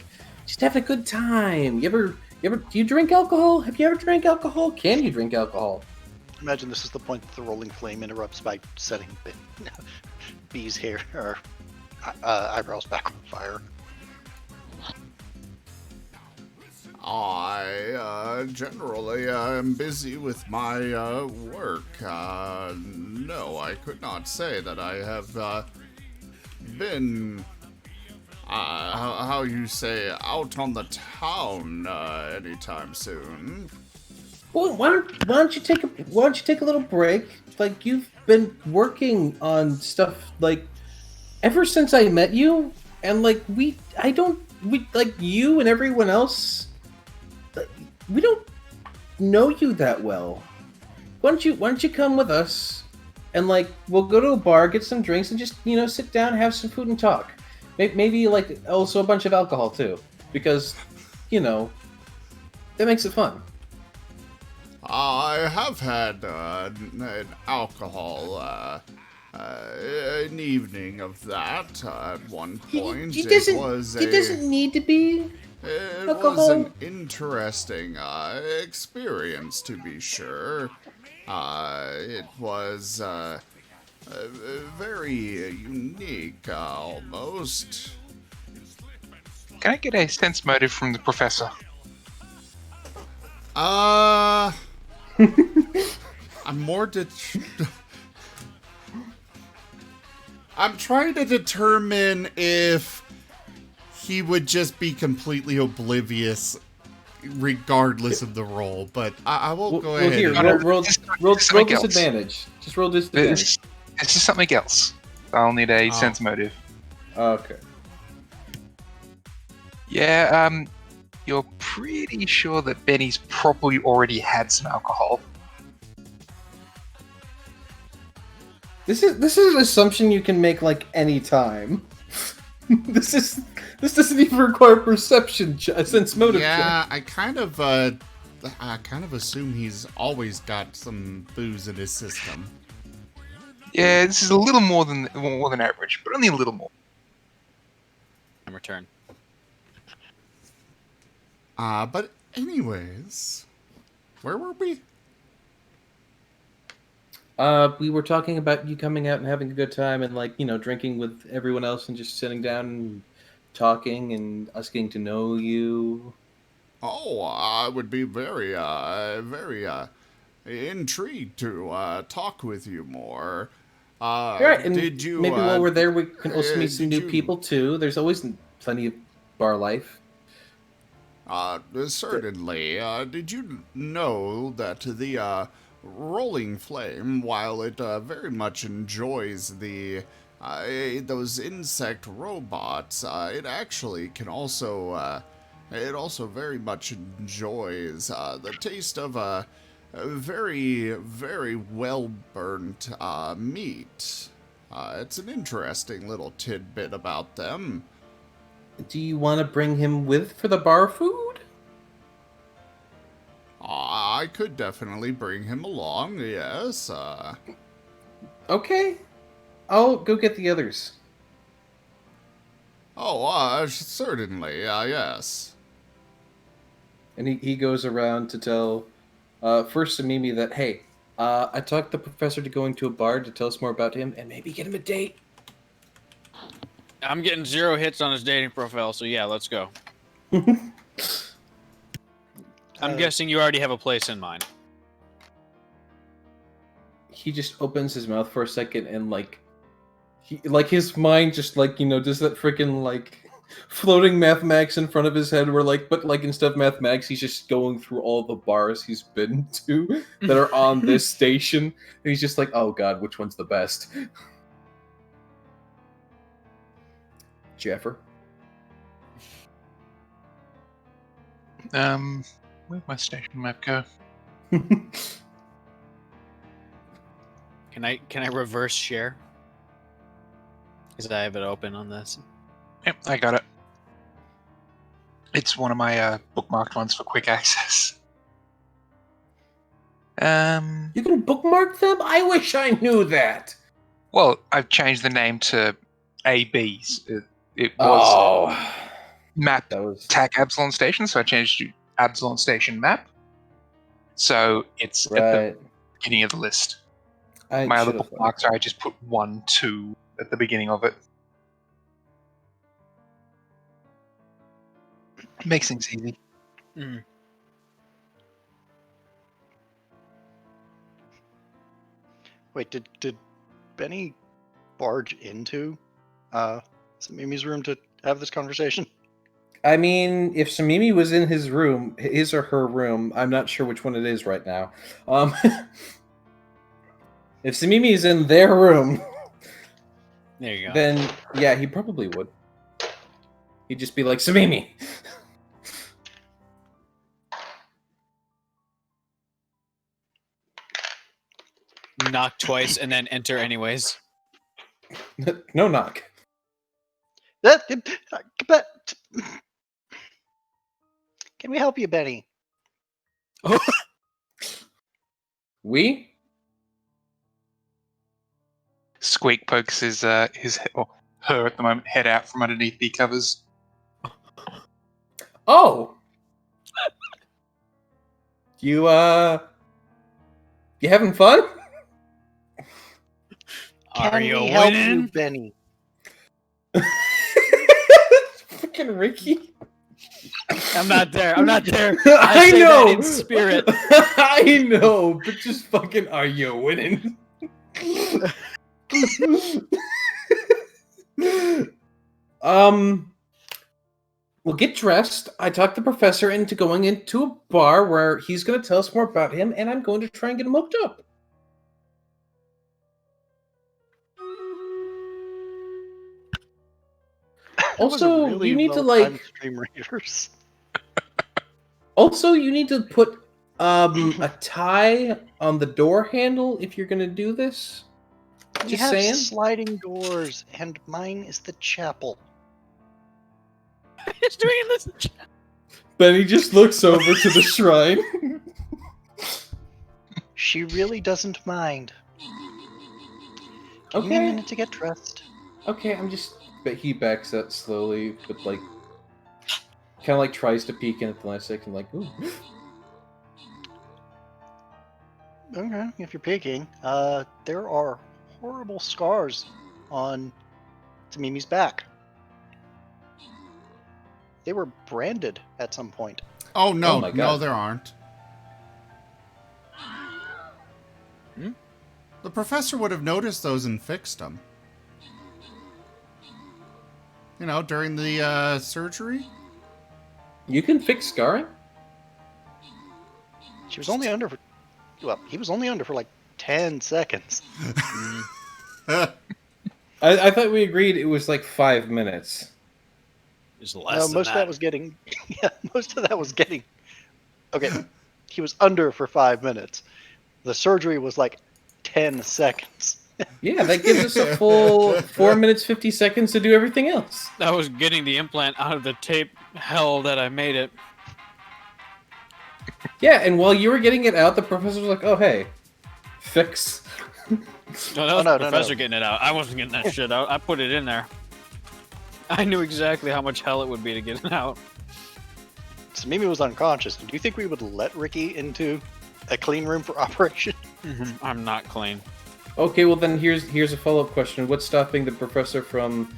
C: just having a good time. Do you drink alcohol? Have you ever drank alcohol? Can you drink alcohol?
B: Imagine this is the point that the rolling flame interrupts by setting B's hair or eyebrows back on fire.
E: I generally am busy with my work. No, I could not say that I have been how you say, out on the town anytime soon.
C: Well, why don't you take a little break? Like, you've been working on stuff like ever since I met you, and like we like you and everyone else. Like, we don't know you that well. Why don't you come with us, and like we'll go to a bar, get some drinks, and just sit down, have some food, and talk. Maybe like also a bunch of alcohol too, because that makes it fun.
E: I have had an alcohol, an evening of that at one point.
C: It doesn't need to be
E: It
C: alcohol.
E: was an interesting experience, to be sure. It was very unique, almost.
A: Can I get a sense motive from the professor?
E: I'm more I'm trying to determine if he would just be completely oblivious regardless of the roll, but I will go ahead.
C: Here,
E: and...
C: roll disadvantage. Just roll disadvantage.
A: This is something else. I'll need a sense motive.
C: Okay.
A: Yeah, you're pretty sure that Benny's probably already had some alcohol.
C: This is an assumption you can make like any time. This doesn't even require perception sense motive.
E: Yeah, I kind of assume he's always got some booze in his system.
A: Yeah, this is a little more than average, but only a little more.
D: And return.
E: But anyways, where were we?
C: We were talking about you coming out and having a good time and like, drinking with everyone else and just sitting down and talking and us getting to know you.
E: Oh, I would be very intrigued to talk with you more.
C: Right, and
E: did you
C: maybe while we're there we can also meet some new people too. There's always plenty of bar life.
E: Certainly. Did you know that the Rolling Flame, while it very much enjoys the those insect robots, it actually can also it also very much enjoys the taste of a very, very well burnt meat. It's an interesting little tidbit about them.
C: Do you want to bring him with for the bar food?
E: I could definitely bring him along, yes.
C: Okay. I'll go get the others.
E: Oh, certainly, yes.
C: And he goes around to tell, first to Mimi that, hey, I talked the professor to going to a bar to tell us more about him and maybe get him a date.
D: I'm getting 0 hits on his dating profile, so yeah, let's go. I'm guessing you already have a place in mind.
C: He just opens his mouth for a second and his mind just does that freaking floating mathematics in front of his head where but instead of mathematics he's just going through all the bars he's been to that are on this station and he's just like, oh god, which one's the best? Jeffer.
A: Where'd my station map go?
D: Can I reverse share? Because I have it open on this.
A: Yep, I got it. It's one of my bookmarked ones for quick access.
C: You can bookmark them? I wish I knew that.
A: Well, I've changed the name to ABs. It was map TAC Absalon Station, so I changed to Absalon Station map. So it's at the beginning of the list. My other bookmarks, I just put 1, 2 at the beginning of it. Makes things easy.
D: Mm.
B: Wait, did Benny barge into Mimi's room to have this conversation?
C: I mean, if Samimi was in his room, his or her room, I'm not sure which one it is right now. If Samimi is in their room,
D: There you go.
C: then yeah, he probably would. He'd just be like, Samimi!
D: Knock twice and then enter anyways.
C: No knock.
B: Can we help you, Benny?
C: We?
A: Squeak pokes his or her at the moment head out from underneath the covers.
C: Oh! You having fun?
D: Are
B: Can
D: you
B: we help
D: winning?
B: you, Benny?
C: Fucking Ricky.
D: I'm not there. I'm not there.
C: I
D: say
C: know.
D: that in spirit.
C: I know, but just fucking, are you winning? We'll get dressed. I talked the professor into going into a bar where he's going to tell us more about him, and I'm going to try and get him hooked up. Also,
B: really
C: you need to
B: well-timed
C: like.
B: Stream Raiders.
C: Also, you need to put a tie on the door handle if you're going to do this.
B: We
C: Just
B: have
C: saying.
B: sliding doors, and mine is the chapel.
D: He's doing this.
C: Benny just looks over to the shrine.
B: She really doesn't mind. Give me a minute to get dressed.
C: Okay, I'm just. But he backs up slowly, but like, kind of like tries to peek in at the last second, like, ooh.
B: Okay, if you're peeking, there are horrible scars on Tamimi's back. They were branded at some point.
E: Oh no,
C: Oh my
E: no,
C: God.
E: there aren't.
D: Hmm?
E: The professor would have noticed those and fixed them. You know, during the surgery.
C: You can fix scarring?
B: She was only under for, well, he was only under for like 10 seconds.
C: I thought we agreed it was like 5 minutes.
D: It's
B: No,
D: less than
B: most of that was getting, yeah, most of that was getting, okay, he was under for 5 minutes. The surgery was like 10 seconds.
C: Yeah, that gives us a full 4 minutes 50 seconds to do everything else.
D: That was getting the implant out of the tape hell that I made it.
C: Yeah, and while you were getting it out, the professor was like, "Oh hey, fix."
D: No, that was
B: no,
D: the professor getting it out. I wasn't getting that shit out. I put it in there. I knew exactly how much hell it would be to get it out.
B: So Mimi was unconscious. Do you think we would let Ricky into a clean room for operation?
D: I'm not clean.
C: Okay, well then here's a follow-up question. What's stopping the professor from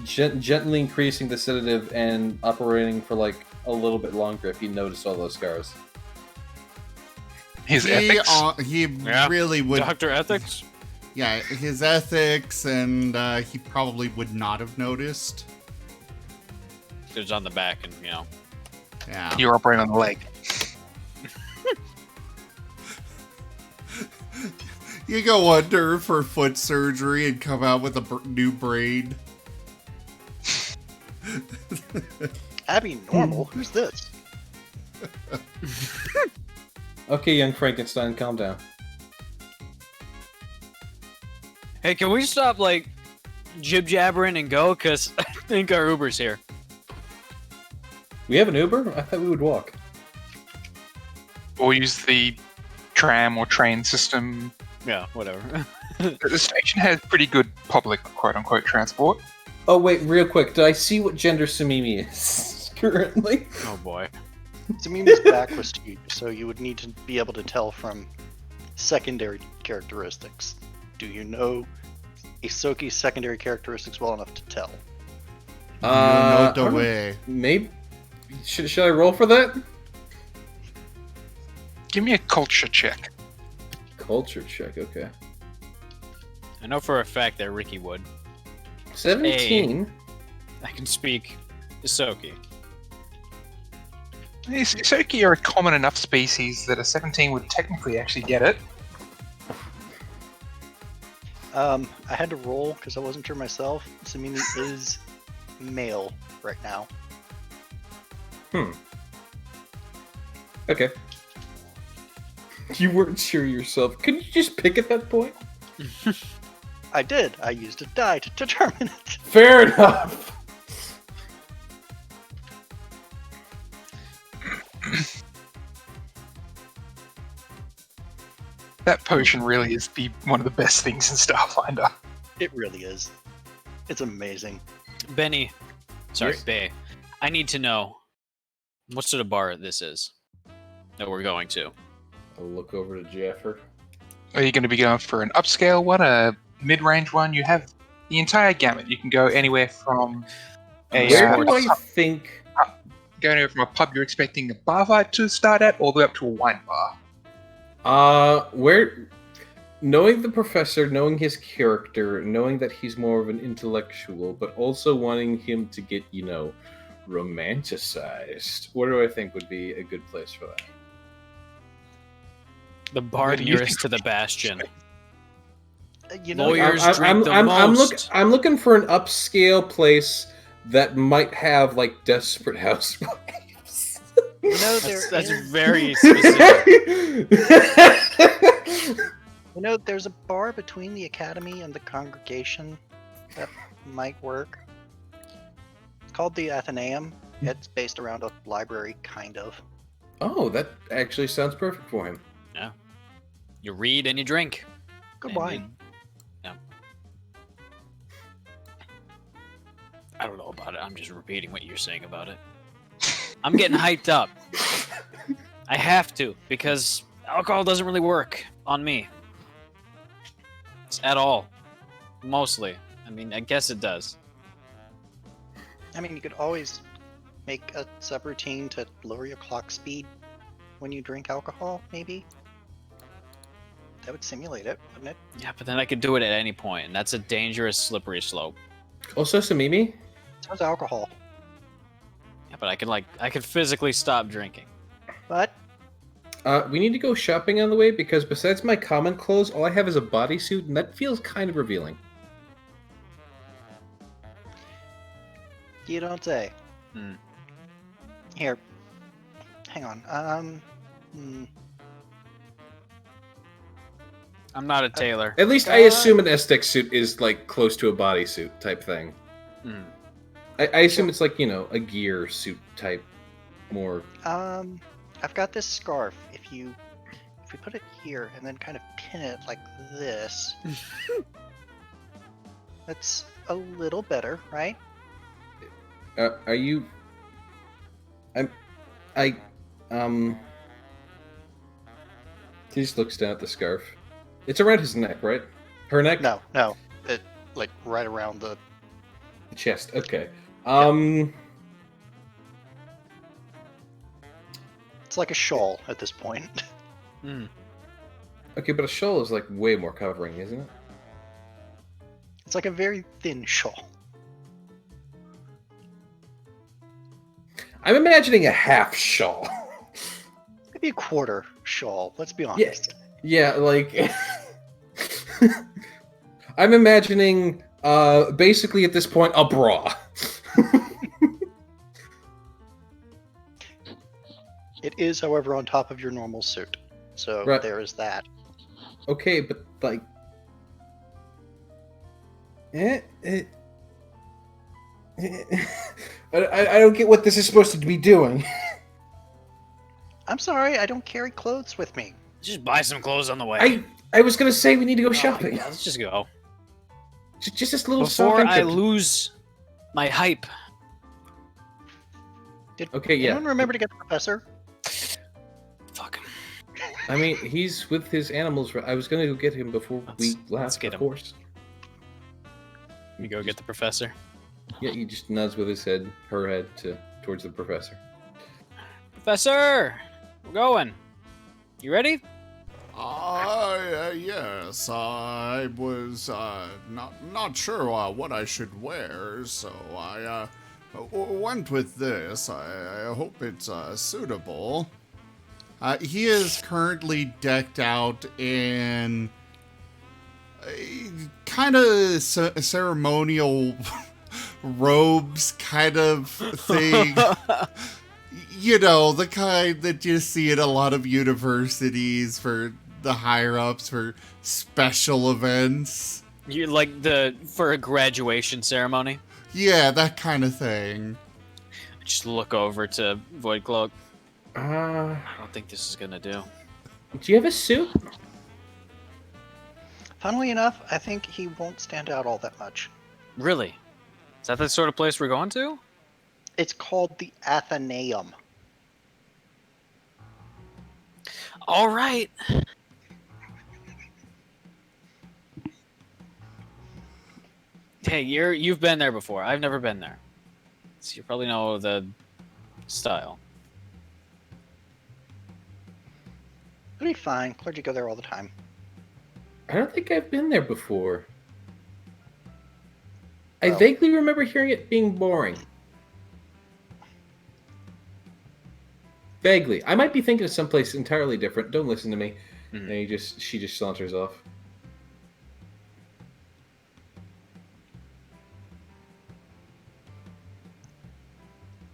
C: gently increasing the sedative and operating for like a little bit longer if he noticed all those scars?
A: His ethics.
E: He
D: Yeah.
E: really would.
D: Dr. Ethics?
E: Yeah, his ethics, and he probably would not have noticed.
D: It's on the back, and you know.
E: Yeah.
A: You're operating on the leg.
E: You go under for foot surgery and come out with a new brain.
B: Abby Normal? Who's this?
C: Okay, young Frankenstein, calm down.
D: Hey, can we stop, like, jib-jabbering and go? Because I think our Uber's here.
C: We have an Uber? I thought we would walk.
A: Or use the tram or train system.
D: Yeah, whatever.
A: The station has pretty good public quote-unquote transport.
C: Oh wait, real quick, did I see what gender Samimi is currently?
D: Oh, boy.
B: Tamimi's back was to you, so you would need to be able to tell from secondary characteristics. Do you know Isoki's secondary characteristics well enough to tell?
E: No the way.
C: Maybe. Should I roll for that?
A: Give me a culture check.
C: Culture check, okay.
D: I know for a fact that Ricky would.
C: 17.
D: I can speak Isoki.
A: Isoki are a common enough species that a 17 would technically actually get it.
B: I had to roll because I wasn't sure myself. Samimi is male right now.
C: Okay. You weren't sure yourself. Couldn't you just pick at that point?
B: I did. I used a die to determine it.
C: Fair enough.
A: That potion really is one of the best things in Starfinder.
B: It really is. It's amazing.
D: Benny, sorry,
C: Yes?
D: Bay. I need to know what sort of bar this is that we're going to.
C: I'll look over to Jaffer.
A: Are you going to be going for an upscale one, a mid-range one? You have the entire gamut. You can go anywhere from a
C: Where do I think...
A: go anywhere from a pub you're expecting a bar fight to start at, all the way up to a wine bar.
C: Where... Knowing the professor, knowing his character, knowing that he's more of an intellectual, but also wanting him to get, you know, romanticized, what do I think would be a good place for that?
D: The bar
A: Where do you
D: nearest
A: think-
D: to the Bastion.
B: You know,
D: Lawyers drink the most.
C: I'm looking for an upscale place that might have, like, Desperate Housewives.
B: you know there
D: That's
B: is-
D: very specific.
B: You know, there's a bar between the academy and the congregation that might work. It's called the Athenaeum. It's based around a library, kind of.
C: Oh, that actually sounds perfect for him.
D: You read and you drink.
B: Good
D: And
B: wine.
D: Yeah. I don't know about it. I'm just repeating what you're saying about it. I'm getting hyped up. I have to, because alcohol doesn't really work on me. At all. Mostly. I mean, I guess it does.
B: I mean, you could always make a subroutine to lower your clock speed when you drink alcohol, maybe? That would simulate it, wouldn't it?
D: Yeah, but then I could do it at any point, and that's a dangerous, slippery slope.
C: Also, Samimi?
B: So's alcohol.
D: Yeah, but I could physically stop drinking.
B: But
C: We need to go shopping on the way because besides my common clothes, all I have is a bodysuit, and that feels kind of revealing.
B: you don't say.
D: Hmm.
B: Here. Hang on.
D: I'm not a tailor.
C: At least I assume an Aztec suit is like close to a bodysuit type thing.
D: Hmm.
C: I assume it's like, you know, a gear suit type more.
B: I've got this scarf. If we put it here and then kind of pin it like this, that's a little better, right?
C: Are you? He just looks down at the scarf. It's around his neck, right? Her neck?
B: No, it like right around the.
C: The chest. Okay.
B: It's like a shawl at this point.
D: Hmm.
C: Okay, but a shawl is like way more covering, isn't it?
B: It's like a very thin shawl.
C: I'm imagining a half shawl.
B: Maybe a quarter shawl. Let's be honest.
C: Yeah, like I'm imagining basically at this point a bra.
B: It is, however, on top of your normal suit. So
C: Right.
B: there is that.
C: Okay, but like I don't get what this is supposed to be doing.
B: I'm sorry, I don't carry clothes with me.
D: Just buy some clothes on the way.
C: I was gonna say we need to go
D: Oh,
C: shopping.
D: yeah, let's just go.
C: Just this little
D: Before
C: shopping
D: I
C: trip.
D: lose my hype.
B: Did
C: Okay, yeah.
B: anyone remember to get the professor?
D: Fuck.
C: I mean, he's with his animals. I was gonna go get him before we
D: Let's
C: left,
D: get
C: of
D: him.
C: course.
D: We go get the professor.
C: Yeah, he just nods with his head, her head, towards the professor.
D: Professor! We're going. You ready?
E: I Yes, I was not sure what I should wear, so I went with this. I hope it's suitable. He is currently decked out in a kind of ceremonial robes kind of thing. You know, the kind that you see at a lot of universities for the higher-ups for special events.
D: You for a graduation ceremony?
E: Yeah, that kind of thing.
D: Just look over to Void Cloak.
C: I
D: I don't think this is gonna do.
C: Do you have a suit?
B: Funnily enough, I think he won't stand out all that much.
D: Really? Is that the sort of place we're going to?
B: It's called the Athenaeum.
D: All right. Hey, you've been there before. I've never been there, so you probably know the style.
B: It'll be fine. Clergy go there all the time.
C: I don't think I've been there before. I
B: Well-
C: vaguely remember hearing it being boring. Vaguely. I might be thinking of someplace entirely different. Don't listen to me.
D: Mhm.
C: And she just saunters off.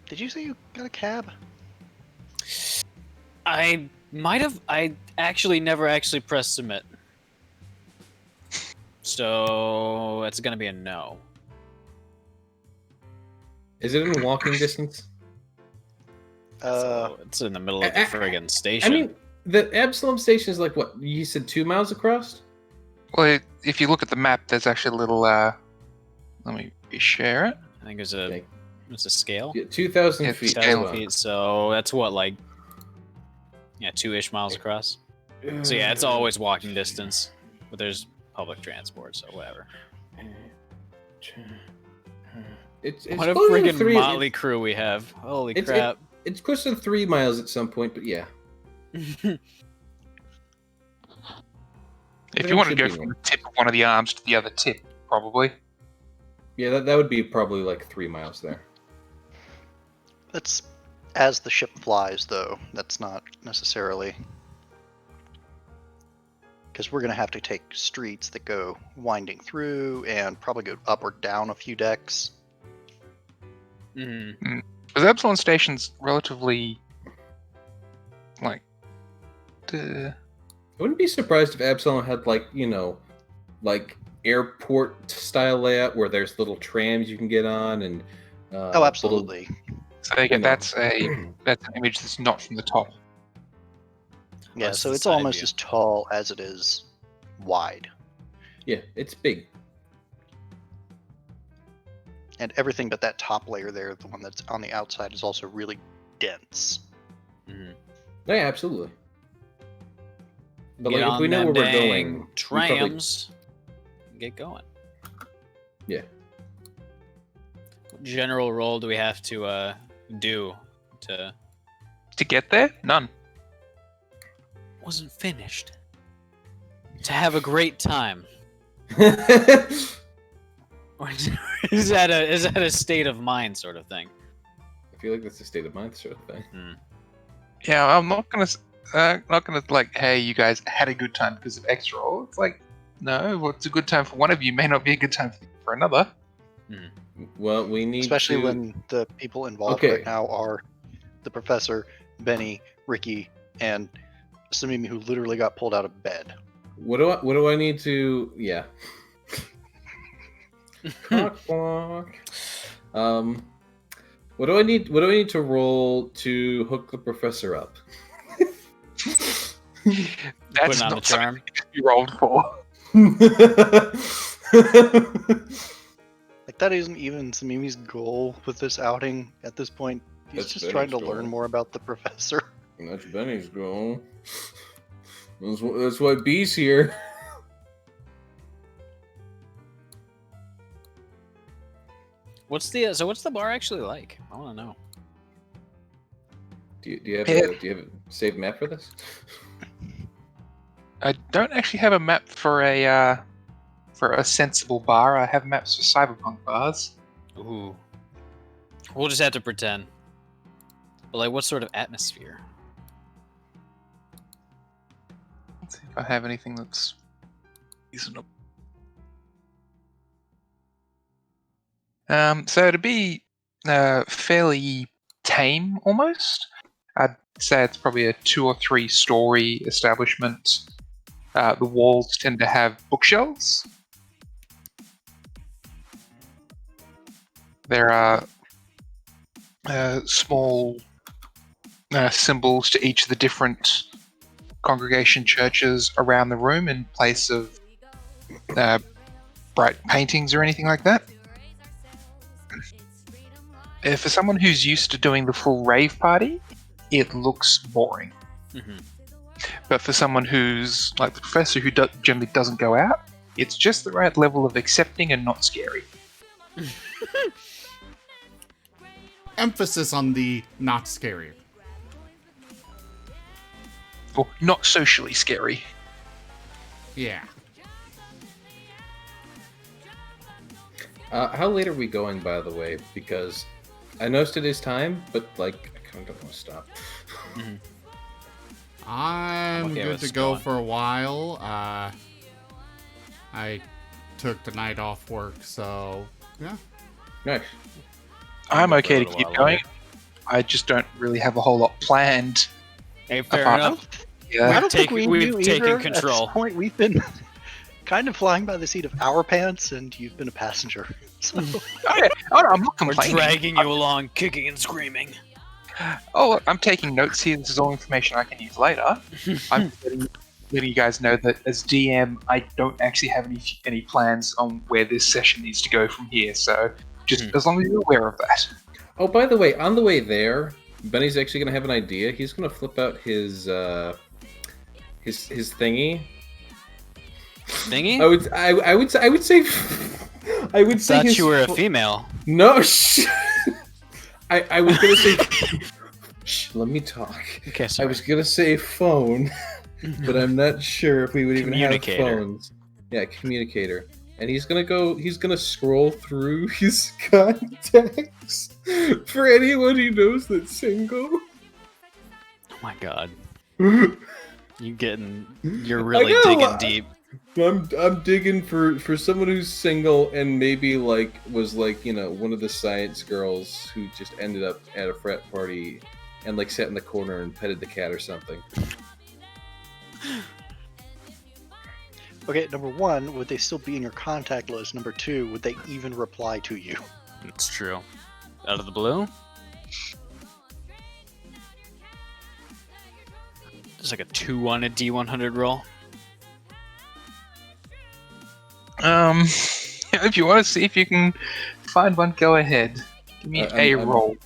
B: Did you say you got a cab?
D: I might have. I actually never actually pressed submit, so it's gonna be a no.
C: Is it in walking distance?
D: So it's in the middle of the friggin' station.
C: I mean, the Absalom station is like what? You said 2 miles across?
A: Well, if you look at the map, there's actually a little. Let me share it.
D: I think there's a scale.
C: Yeah, 2,000
A: Yeah,
C: feet.
D: 2,000 feet. So that's what, like, 2-ish miles across. So yeah, it's always walking distance, but there's public transport, so whatever.
C: It's
D: What a
C: closer to
D: friggin'
C: 3
D: motley crew we have! Holy crap!
C: It's close to 3 miles at some point, but yeah.
A: If you want to go from the tip of one of the arms to the other tip, probably.
C: Yeah, that would be probably like 3 miles there.
B: That's as the ship flies, though. That's not necessarily. Because we're going to have to take streets that go winding through and probably go up or down a few decks.
D: Mm-hmm.
A: Because Epsilon Station's relatively, like,
C: I wouldn't be surprised if Absalom had like airport style layout where there's little trams you can get on and
B: Oh, absolutely.
A: so that's an image that's not from the top.
B: Yeah,
D: That's
B: so
D: the
B: it's
D: side
B: almost
D: view.
B: as tall as it is wide.
C: Yeah, it's big.
B: And everything but that top layer there, the one that's on the outside, is also really dense.
D: Mm-hmm.
C: Yeah, absolutely. But
D: Get
C: like, if
D: on
C: we know
D: them
C: where we're
D: dang
C: going, we probably-
D: trams. Get going.
C: Yeah.
D: What general role do we have to do to?
A: To get there? None.
D: Wasn't finished. To have a great time. Or is that a state of mind sort of thing?
C: I feel like that's a state of mind sort of thing.
A: Yeah, I'm not gonna like, hey, you guys had a good time because of X roll. It's like, no, what's a good time for one of you may not be a good time for another.
C: Well, we need
B: Especially
C: to...
B: when the people involved
C: Okay.
B: right now are the professor, Benny, Ricky, and Samimi, who literally got pulled out of bed.
C: What do I need to? Yeah. Clock, clock. What do I need? What do I need to roll to hook the professor up?
A: That's
D: Putting on the
A: not
D: charm.
A: something you rolled for.
B: Like, that isn't even Samimi's goal with this outing at this point. He's
C: That's
B: just trying to
C: Benny's
B: learn
C: goal.
B: more about the professor.
C: That's Benny's goal. That's why B's here.
D: What's the bar actually like? I want to know.
C: Do you have a saved map for this?
A: I don't actually have a map for a sensible bar. I have maps for cyberpunk bars.
D: Ooh. We'll just have to pretend. But like, what sort of atmosphere?
A: Let's see if I have anything that's reasonable. So to be fairly tame, almost, I'd say it's probably a 2 or 3 story establishment. The walls tend to have bookshelves. There are small symbols to each of the different congregation churches around the room in place of bright paintings or anything like that. For someone who's used to doing the full rave party, it looks boring.
D: Mm-hmm.
A: But for someone who's like the professor who generally doesn't go out, it's just the right level of accepting and not scary.
E: Emphasis on the not scary.
A: Or not socially scary.
E: Yeah.
C: How late are we going, by the way? Because I noticed it is time, but like I kind of don't want to stop.
D: Mm-hmm.
E: I'm
D: okay
E: good to
D: with
E: go
D: going.
E: for a while. I took the night off work, so yeah.
C: Nice.
A: I'm
D: go for a
A: okay to
D: little
A: keep
D: while
A: going.
D: longer.
A: I just don't really have a whole lot planned.
D: Hey, fair
A: Apart-
D: enough.
A: Yeah.
B: I don't think
D: we've
B: do
D: taken
B: either.
D: control.
B: At this point, we've been kind of flying by the seat of our pants, and you've been a passenger. So,
A: Oh, yeah. Oh, no, I'm not
D: We're
A: complaining.
D: dragging you along, kicking and screaming.
A: Oh, look, I'm taking notes here. This is all information I can use later. I'm letting you guys know that as DM, I don't actually have any plans on where this session needs to go from here. So just as long as you're aware of that.
C: Oh, by the way, on the way there, Benny's actually gonna have an idea. He's gonna flip out his thingy.
D: Thingy?
C: I would say
D: Thought
C: his
D: you were a female.
C: No, I was gonna say. Shh, let me talk.
D: Okay,
C: I
D: sorry.
C: was gonna say phone, but I'm not sure if we would even have
D: Communicator.
C: phones. Yeah, communicator. And he's gonna scroll through his contacts for anyone he knows that's single.
D: Oh my god. You're really
C: know,
D: digging deep.
C: I'm digging for someone who's single and maybe was one of the science girls who just ended up at a frat party and sat in the corner and petted the cat or something.
B: okay, number one, would they still be in your contact list? Number two, would they even reply to you?
D: It's true. Out of the blue? It's like a 2 on a D100 roll.
A: If you want to see if you can find one, go ahead. Give me
C: I'm-
A: roll.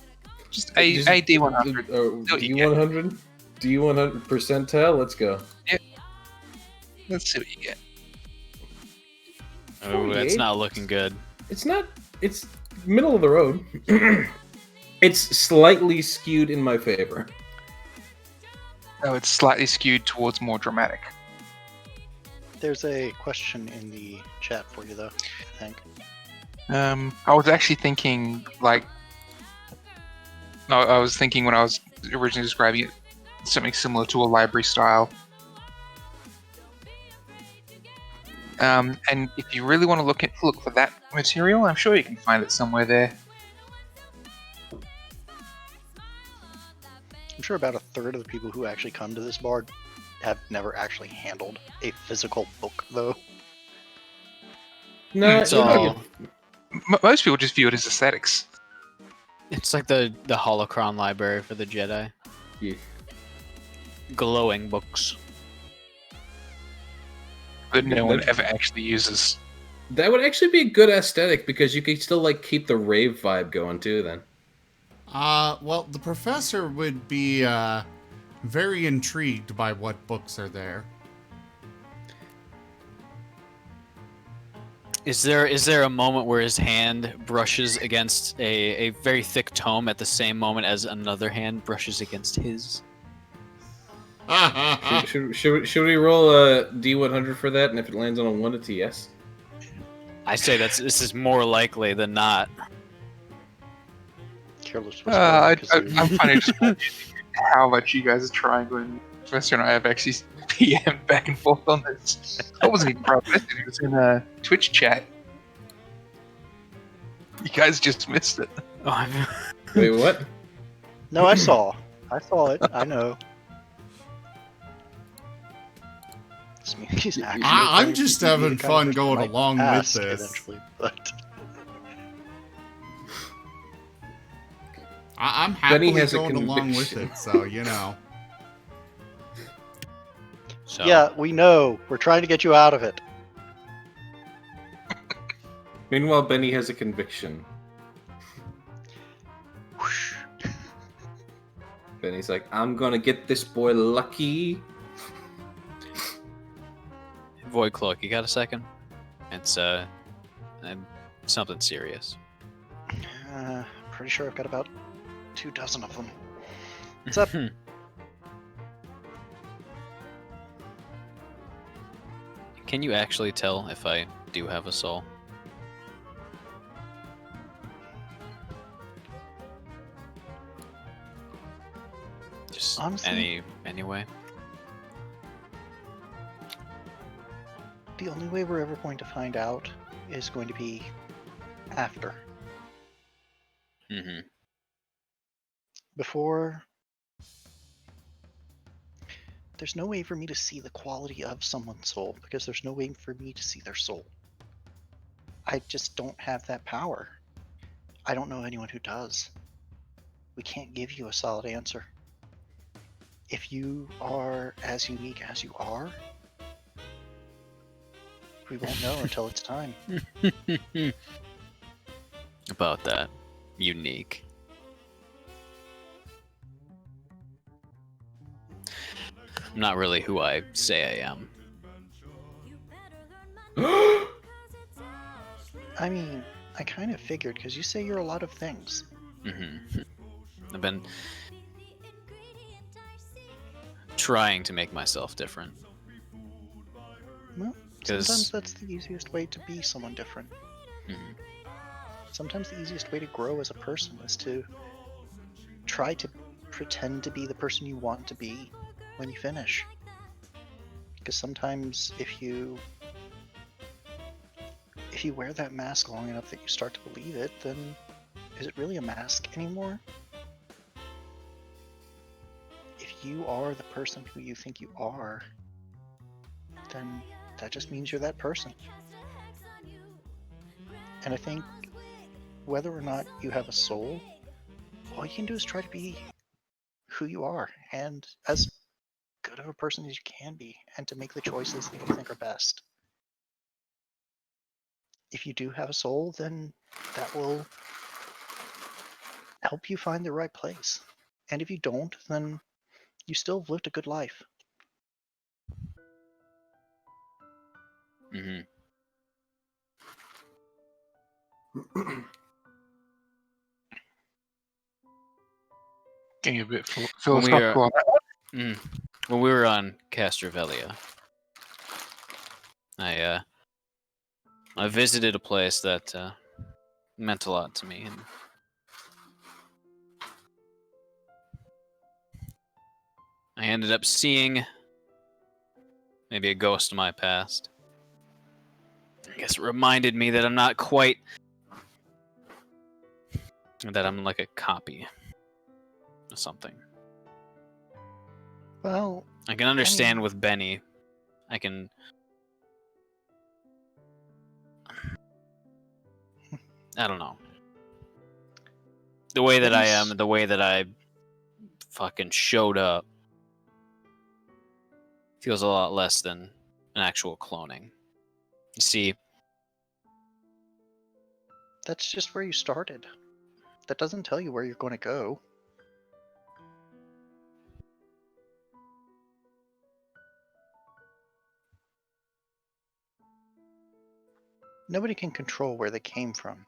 A: Just a D100.
C: D100? D100 percentile? Let's go.
A: Let's see what you get.
D: Oh, that's
C: 48?
D: not looking good.
C: It's not. It's middle of the road. It's slightly skewed in my favor.
A: Oh, it's slightly skewed towards more dramatic.
B: There's a question in the chat for you, though, I think.
A: I was actually thinking, I was thinking when I was originally describing it, something similar to a library style. And if you really want to look for that material, I'm sure you can find it somewhere there.
B: I'm sure about a third of the people who actually come to this bar have never actually handled a physical book, though.
C: No,
D: It's all.
A: Most people just view it as aesthetics.
D: It's like the holocron library for the Jedi.
C: Yeah.
D: Glowing books.
A: That no one ever actually uses.
C: That would actually be a good aesthetic because you could still keep the rave vibe going too. Then.
E: Well, the professor would be very intrigued by what books are there.
D: Is there a moment where his hand brushes against a very thick tome at the same moment as another hand brushes against his?
C: Should we roll a D100 for that? And if it lands on a 1, it's a yes.
D: I say this is more likely than not.
B: Careless
A: I'm
B: whisper.
A: funny just how much you guys are trying when Professor and I have actually PM'd back and forth on this. I wasn't even private, it was in a Twitch chat. You guys just missed it.
C: Wait, what?
B: No, I saw it. I know.
E: I'm just having fun going along with this.
B: Eventually, but
E: I'm happily
C: Benny has a
E: going along with
C: conviction.
E: it, so you know.
D: So,
B: yeah, we know. We're trying to get you out of it.
C: Meanwhile, Benny has a conviction.
B: Whoosh.
C: Benny's like, I'm gonna get this boy lucky.
D: Void Cloak, you got a second? It's something serious.
B: Pretty sure I've got about 24 of them. What's up?
D: Can you actually tell if I do have a soul? Just
B: Honestly,
D: anyway.
B: the only way we're ever going to find out is going to be after.
D: Mm-hmm.
B: Before, there's no way for me to see the quality of someone's soul because there's no way for me to see their soul. I just don't have that power. I don't know anyone who does. We can't give you a solid answer. If you are as unique as you are, we won't know until it's time.
D: About that. Unique. I'm not really who I say I am.
B: I mean, I kind of figured because you say you're a lot of things.
D: Mm-hmm. I've been trying to make myself different.
B: Well, sometimes that's the easiest way to be someone different.
D: Mhm.
B: Sometimes the easiest way to grow as a person is to try to pretend to be the person you want to be when you finish. Because sometimes if you wear that mask long enough that you start to believe it, then is it really a mask anymore? If you are the person who you think you are, then that just means you're that person. And I think whether or not you have a soul, all you can do is try to be who you are and as good of a person as you can be and to make the choices that you think are best. If you do have a soul, then that will help you find the right place. And if you don't, then you still have lived a good life.
D: Mm-hmm.
A: Getting a bit philosophical on that one.
D: When we were on Castrovelia, I visited a place that meant a lot to me, and I ended up seeing maybe a ghost of my past. I guess it reminded me that I'm not quite that I'm like a copy of something.
B: Well,
D: I can understand with Benny. I can. I don't know. The way that I am, the way that I fucking showed up, feels a lot less than an actual cloning. You see,
B: that's just where you started. That doesn't tell you where you're going to go. Nobody can control where they came from.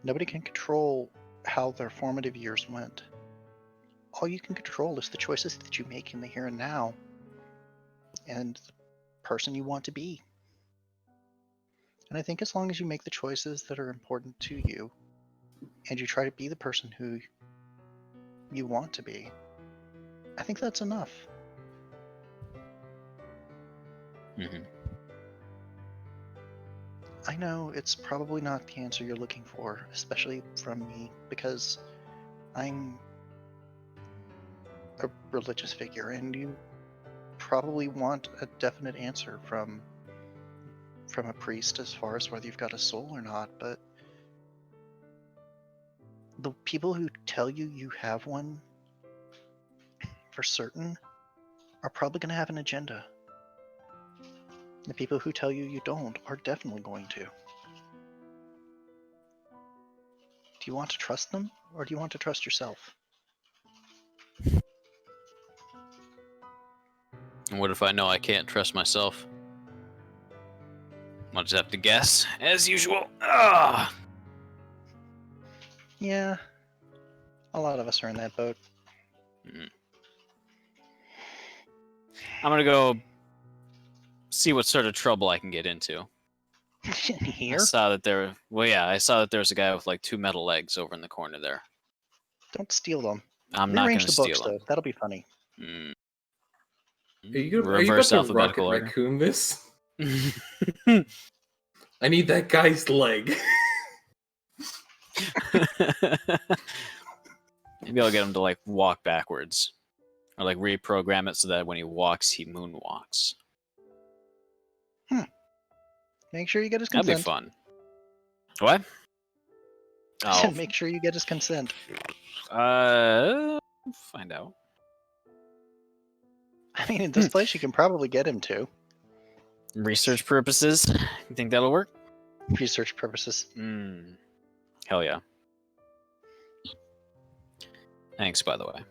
B: Nobody can control how their formative years went. all you can control is the choices that you make in the here and now, and the person you want to be. And I think as long as you make the choices that are important to you, and you try to be the person who you want to be, I think that's enough.
D: Mm-hmm.
B: I know it's probably not the answer you're looking for, especially from me, because I'm a religious figure, and you probably want a definite answer from a priest as far as whether you've got a soul or not, but the people who tell you you have one for certain are probably going to have an agenda. The people who tell you you don't are definitely going to. Do you want to trust them, or do you want to trust yourself?
D: And what if I know I can't trust myself? I'll just have to guess, as usual. Ah.
B: Yeah, a lot of us are in that boat.
D: I'm gonna go see what sort of trouble I can get into.
B: Here?
D: I saw that there. Well, yeah, I saw that there was a guy with like 2 metal legs over in the corner there.
B: Don't steal them.
D: I'm not
B: Rearrange
D: gonna
B: the
D: steal
B: books,
D: them.
B: though. That'll be funny.
C: Are you about
D: Reverse
C: to
D: alphabetical
C: rocket
D: order.
C: raccoon this? I need that guy's leg.
D: Maybe I'll get him to like walk backwards, or like reprogram it so that when he walks, he moonwalks.
B: Make sure you get his
D: That'd
B: consent.
D: be fun. What?
B: I said
D: Oh,
B: make sure you get his consent.
D: find out.
B: I mean, in this place, you can probably get him to.
D: Research purposes. You think that'll work?
B: Research purposes.
D: Hell yeah. Thanks, by the way.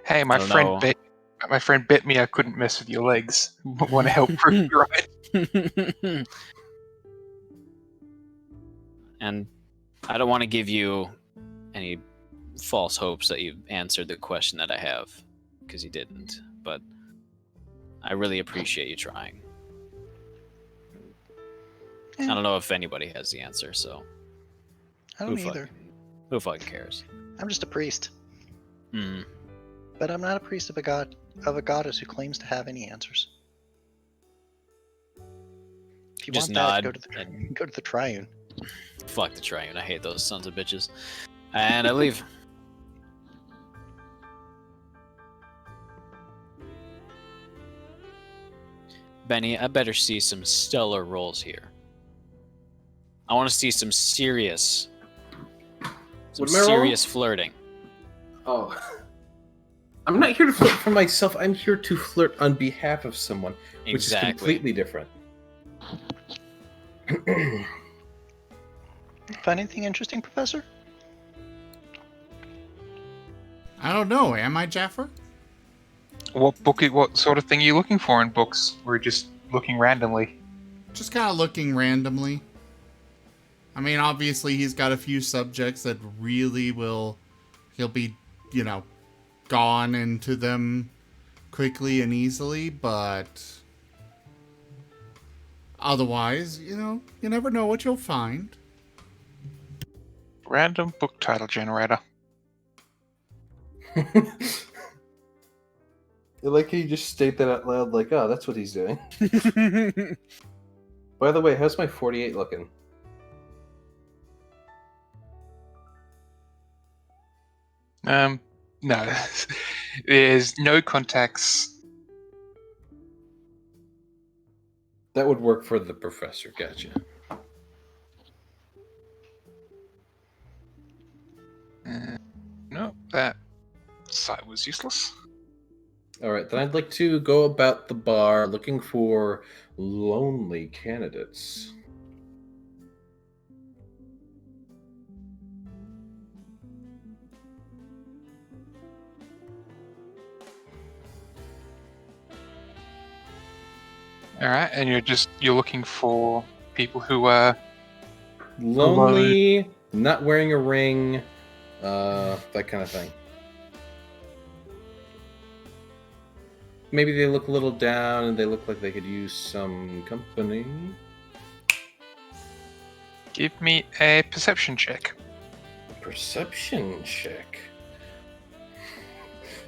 A: Hey, my friend bit me I couldn't mess with your legs. Want to help prove you right?
D: And I don't want to give you any false hopes that you answered the question that I have, because you didn't. But I really appreciate you trying. I don't know if anybody has the answer, so
B: I don't either.
D: Who fucking cares?
B: I'm just a priest.
D: Hmm.
B: But I'm not a priest of a goddess who claims to have any answers. If you
D: Just
B: want that,
D: nod
B: go to the triune.
D: Fuck the triune. I hate those sons of bitches. And I leave. Benny, I better see some stellar rolls here. I want to see some serious flirting.
C: Oh. I'm not here to flirt for myself. I'm here to flirt on behalf of someone, which is completely different.
B: Find anything interesting, Professor?
E: I don't know. Am I, Jaffer?
A: What sort of thing are you looking for in books? We're just looking randomly.
E: Just kind of looking randomly. I mean, obviously, he's got a few subjects that really he'll be, gone into them quickly and easily, but otherwise, you never know what you'll find.
A: Random book title generator.
C: I like how you just state that out loud, like, oh, that's what he's doing. By the way, how's my 48 looking?
A: No. There's no contacts.
C: That would work for the professor, gotcha.
A: No, that site was useless.
C: Alright, then I'd like to go about the bar looking for lonely candidates.
A: Alright, and you're looking for people who are
C: lonely, not wearing a ring, that kind of thing. Maybe they look a little down and they look like they could use some company.
A: Give me a perception check.
C: Perception check.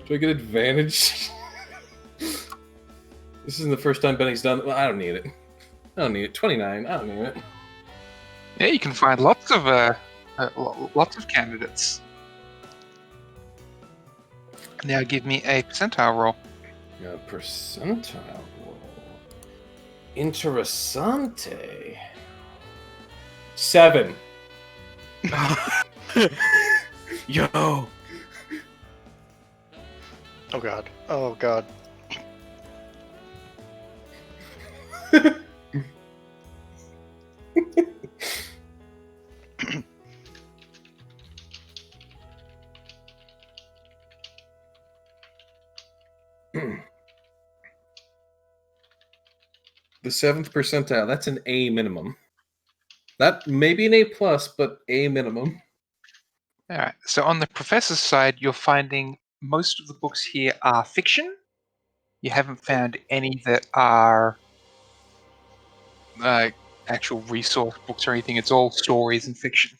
C: Do I get advantage? This isn't the first time Benny's done. Well, I don't need it. 29. I don't need it.
A: Yeah, you can find lots of candidates. Now give me a percentile roll.
C: A percentile roll. Interessante. 7.
D: Yo.
B: Oh god. Oh god.
C: The 7th percentile. That's an A minimum. That may be an A plus, but A minimum.
A: All right. So on the professor's side, you're finding most of the books here are fiction. You haven't found any that are actual resource books or anything. It's all stories and fiction.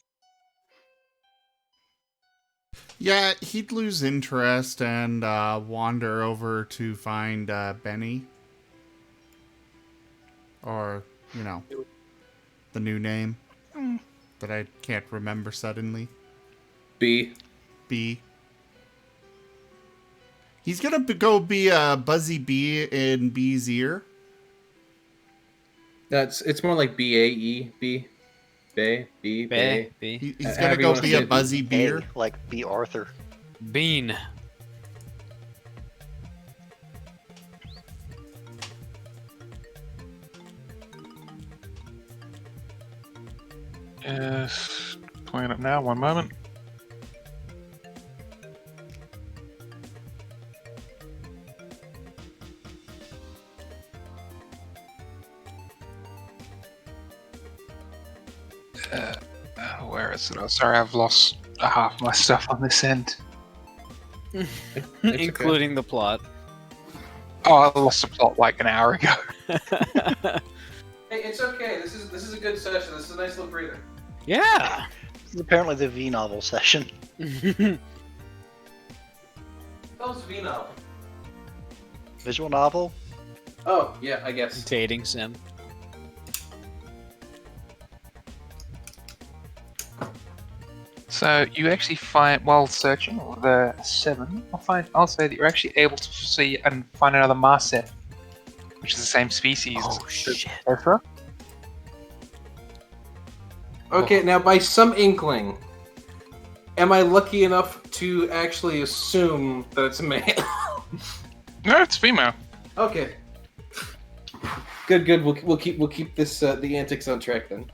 E: Yeah, he'd lose interest and wander over to find Benny. Or, the new name that I can't remember suddenly.
C: B.
E: He's gonna go be a Buzzy Bee in B's ear.
C: It's more like B-A-E, B. Bay, B, Bay.
D: B.
E: He's gonna go be a Buzzy Beer.
B: Like B. Arthur.
D: Bean.
A: Playing it now, one moment. Where is it? Oh, sorry, I've lost half my stuff on this end.
D: Including the plot.
A: Oh, I lost the plot like an hour ago.
C: Hey, it's okay. This is a good session. This is a nice little breather.
D: Yeah.
B: This is apparently the V novel session.
C: That was V novel.
B: Visual novel?
C: Oh, yeah, I guess.
D: Dating sim.
A: So you actually find, while searching the 7, I'll say that you're actually able to see and find another Marset, which is the same species.
D: Oh shit.
A: Ephra.
C: Okay, now by some inkling, am I lucky enough to actually assume that it's a male?
A: No, it's female.
C: Okay. Good. We'll keep this the antics on track then.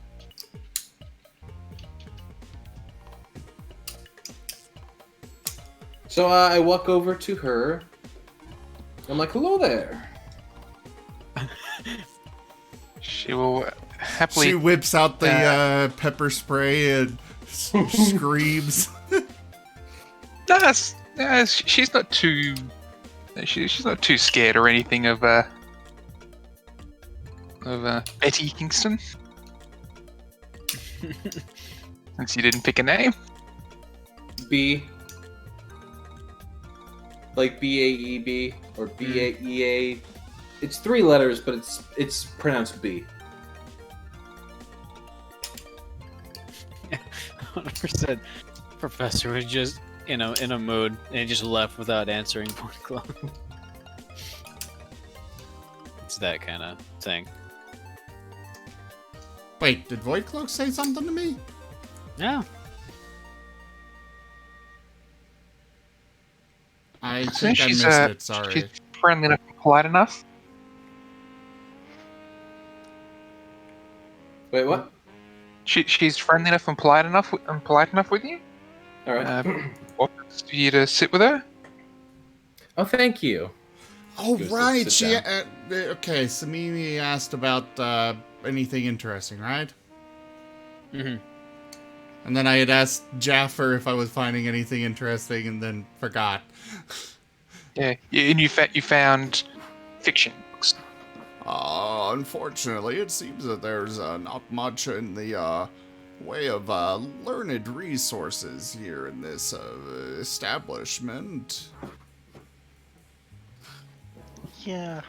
C: So I walk over to her. I'm like, "Hello there."
A: She will happily.
E: She whips out the pepper spray and screams.
A: She's not too. She's not too scared or anything of Betty Kingston. Since you didn't pick a name.
C: B. Like B-A-E-B or B-A-E-A. It's 3 letters, but it's pronounced B.
D: 100%. Professor was just, in a mood, and he just left without answering Void Cloak. It's that kind of thing.
E: Wait, did Void Cloak say something to me?
D: Yeah.
E: I think I missed it, sorry.
A: She's friendly enough and polite enough.
C: Wait, what?
A: She's friendly enough and polite enough with you.
C: All right.
A: Offers you to sit with her.
C: Oh, thank you.
E: Oh,
C: Goes to
E: right.
C: sit down.
E: Okay, Samimi asked about anything interesting, right?
D: Mm-hmm.
E: And then I had asked Jaffer if I was finding anything interesting and then forgot.
A: Yeah, and you found fiction books.
E: Unfortunately, it seems that there's not much in the way of learned resources here in this establishment.
B: Yeah,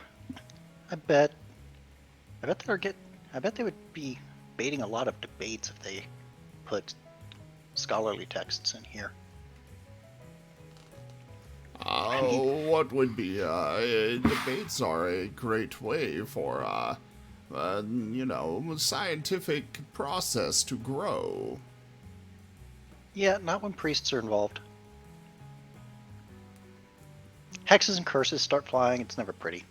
B: I bet they would be baiting a lot of debates if they put scholarly texts in here.
E: What would be, debates are a great way for, scientific process to grow.
B: Yeah, not when priests are involved. Hexes and curses start flying, it's never pretty.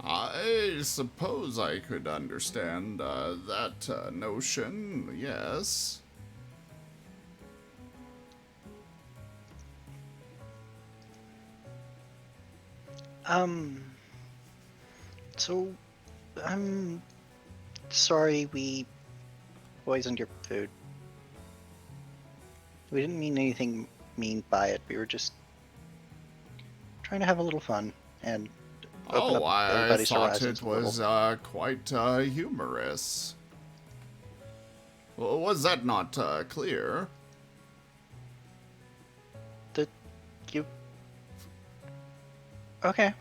E: I suppose I could understand that notion, yes.
B: So, I'm sorry we poisoned your food. We didn't mean anything mean by it. We were just trying to have a little fun and open up
E: I
B: everybody's
E: thought
B: horizons
E: it
B: a little.
E: was quite humorous. Well, was that not clear?
B: You... Okay.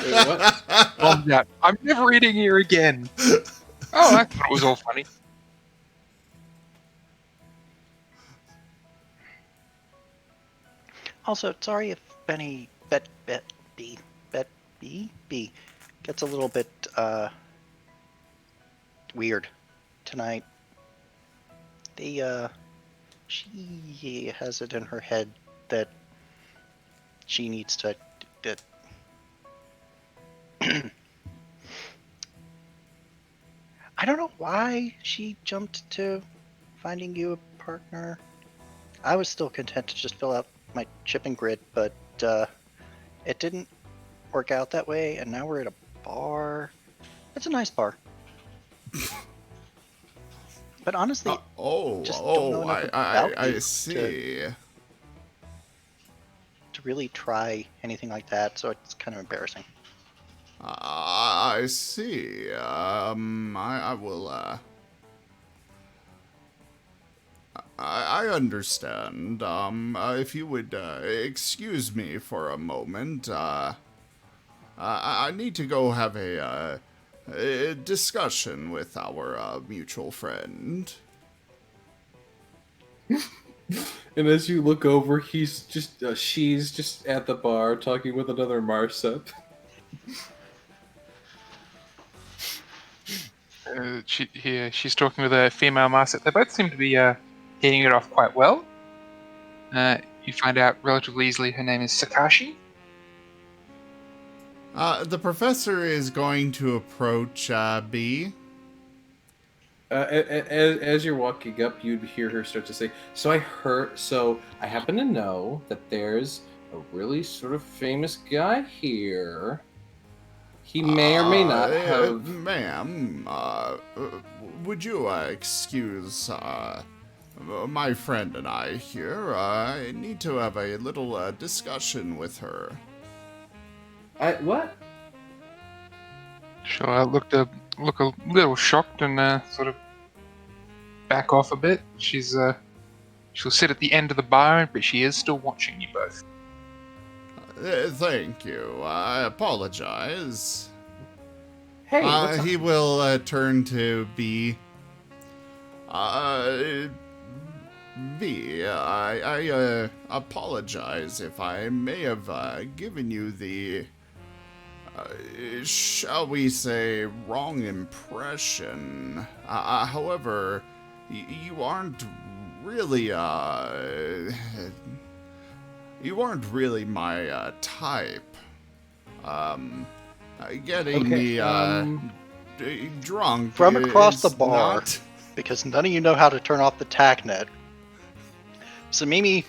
C: What?
A: Calm down. I'm never eating here again. Oh, I thought it was all funny.
B: Also, sorry if Bet B gets a little bit weird tonight. She has it in her head that she needs to I don't know why she jumped to finding you a partner. I was still content to just fill out my shipping grid, but it didn't work out that way, and now we're at a bar. It's a nice bar. But honestly, just don't know enough about
E: I
B: you
E: see.
B: to really try anything like that, so it's kind of embarrassing.
E: I see. I will, I understand. If you would, excuse me for a moment, I need to go have a discussion with our mutual friend.
C: And as you look over, she's just at the bar talking with another Marsup.
A: She's talking with a female marset. They both seem to be hitting it off quite well. You find out relatively easily her name is Sakashi.
E: The professor is going to approach B.
C: As you're walking up, you'd hear her start to say, So I happen to know that there's a really sort of famous guy here. He may or may not have...
E: Ma'am, would you excuse my friend and I here? I need to have a little discussion with her.
C: What?
A: She'll look a little shocked and sort of back off a bit. She'll sit at the end of the bar, but she is still watching you both.
E: Thank you. I apologize.
C: Hey,
E: he will turn to B. B, I apologize if I may have given you the, shall we say, wrong impression. However, you aren't really, my type. Getting me drunk
B: From across the
E: is
B: bar,
E: not...
B: because none of you know how to turn off the TACnet, Samimi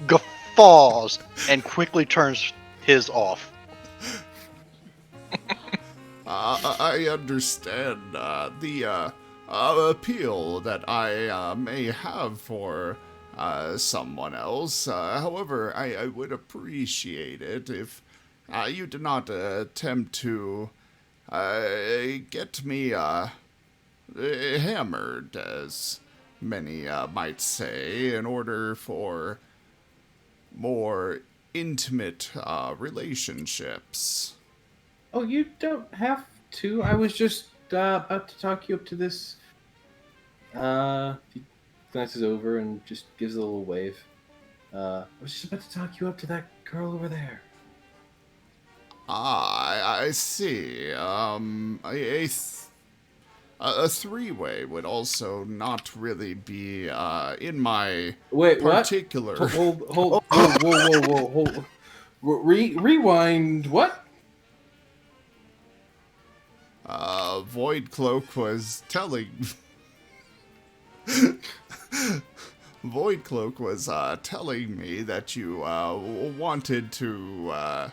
B: guffaws and quickly turns his off.
E: I understand the appeal that I may have for someone else. However, I would appreciate it if you did not attempt to get me hammered, as many might say, in order for more intimate relationships.
C: Oh, you don't have to. I was just about to talk you up to this. He glances over and just gives a little wave. I was just about to talk you up to that girl over there.
E: I see. A three-way would also not really be in my particular.
C: What? Whoa. Rewind. What?
E: Void Cloak was telling. Void Cloak was telling me that you wanted to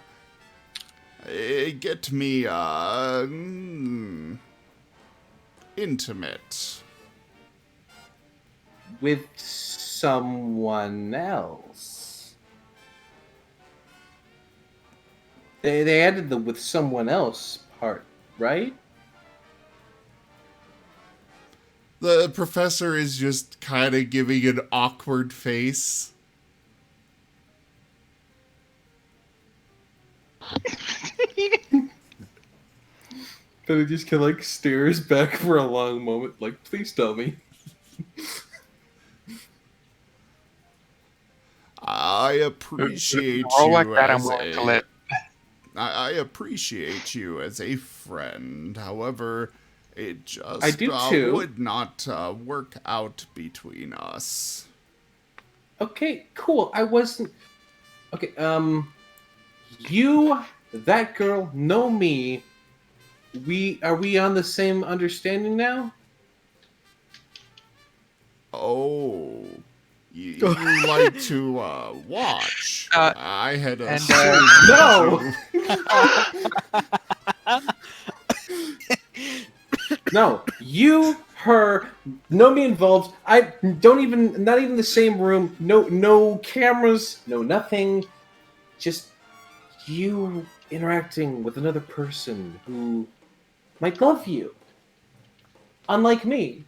E: get me intimate
C: With someone else. They added the "with someone else" part, right?
E: The professor is just kind of giving an awkward face.
C: But it just kind of like stares back for a long moment, like, please tell me.
E: I appreciate
A: All
E: you
A: like that, I'm
E: as
A: willing to
E: a.
A: let.
E: I appreciate you as a friend. However, it just
C: I do too.
E: would not work out between us.
C: Okay, cool. I wasn't. Okay, you, that girl, know me. Are we on the same understanding now?
E: Oh, you like to watch? I had a
C: No, you, her, know me involved. I don't even, not even the same room. No cameras, no nothing. Just you interacting with another person who might love you. Unlike me.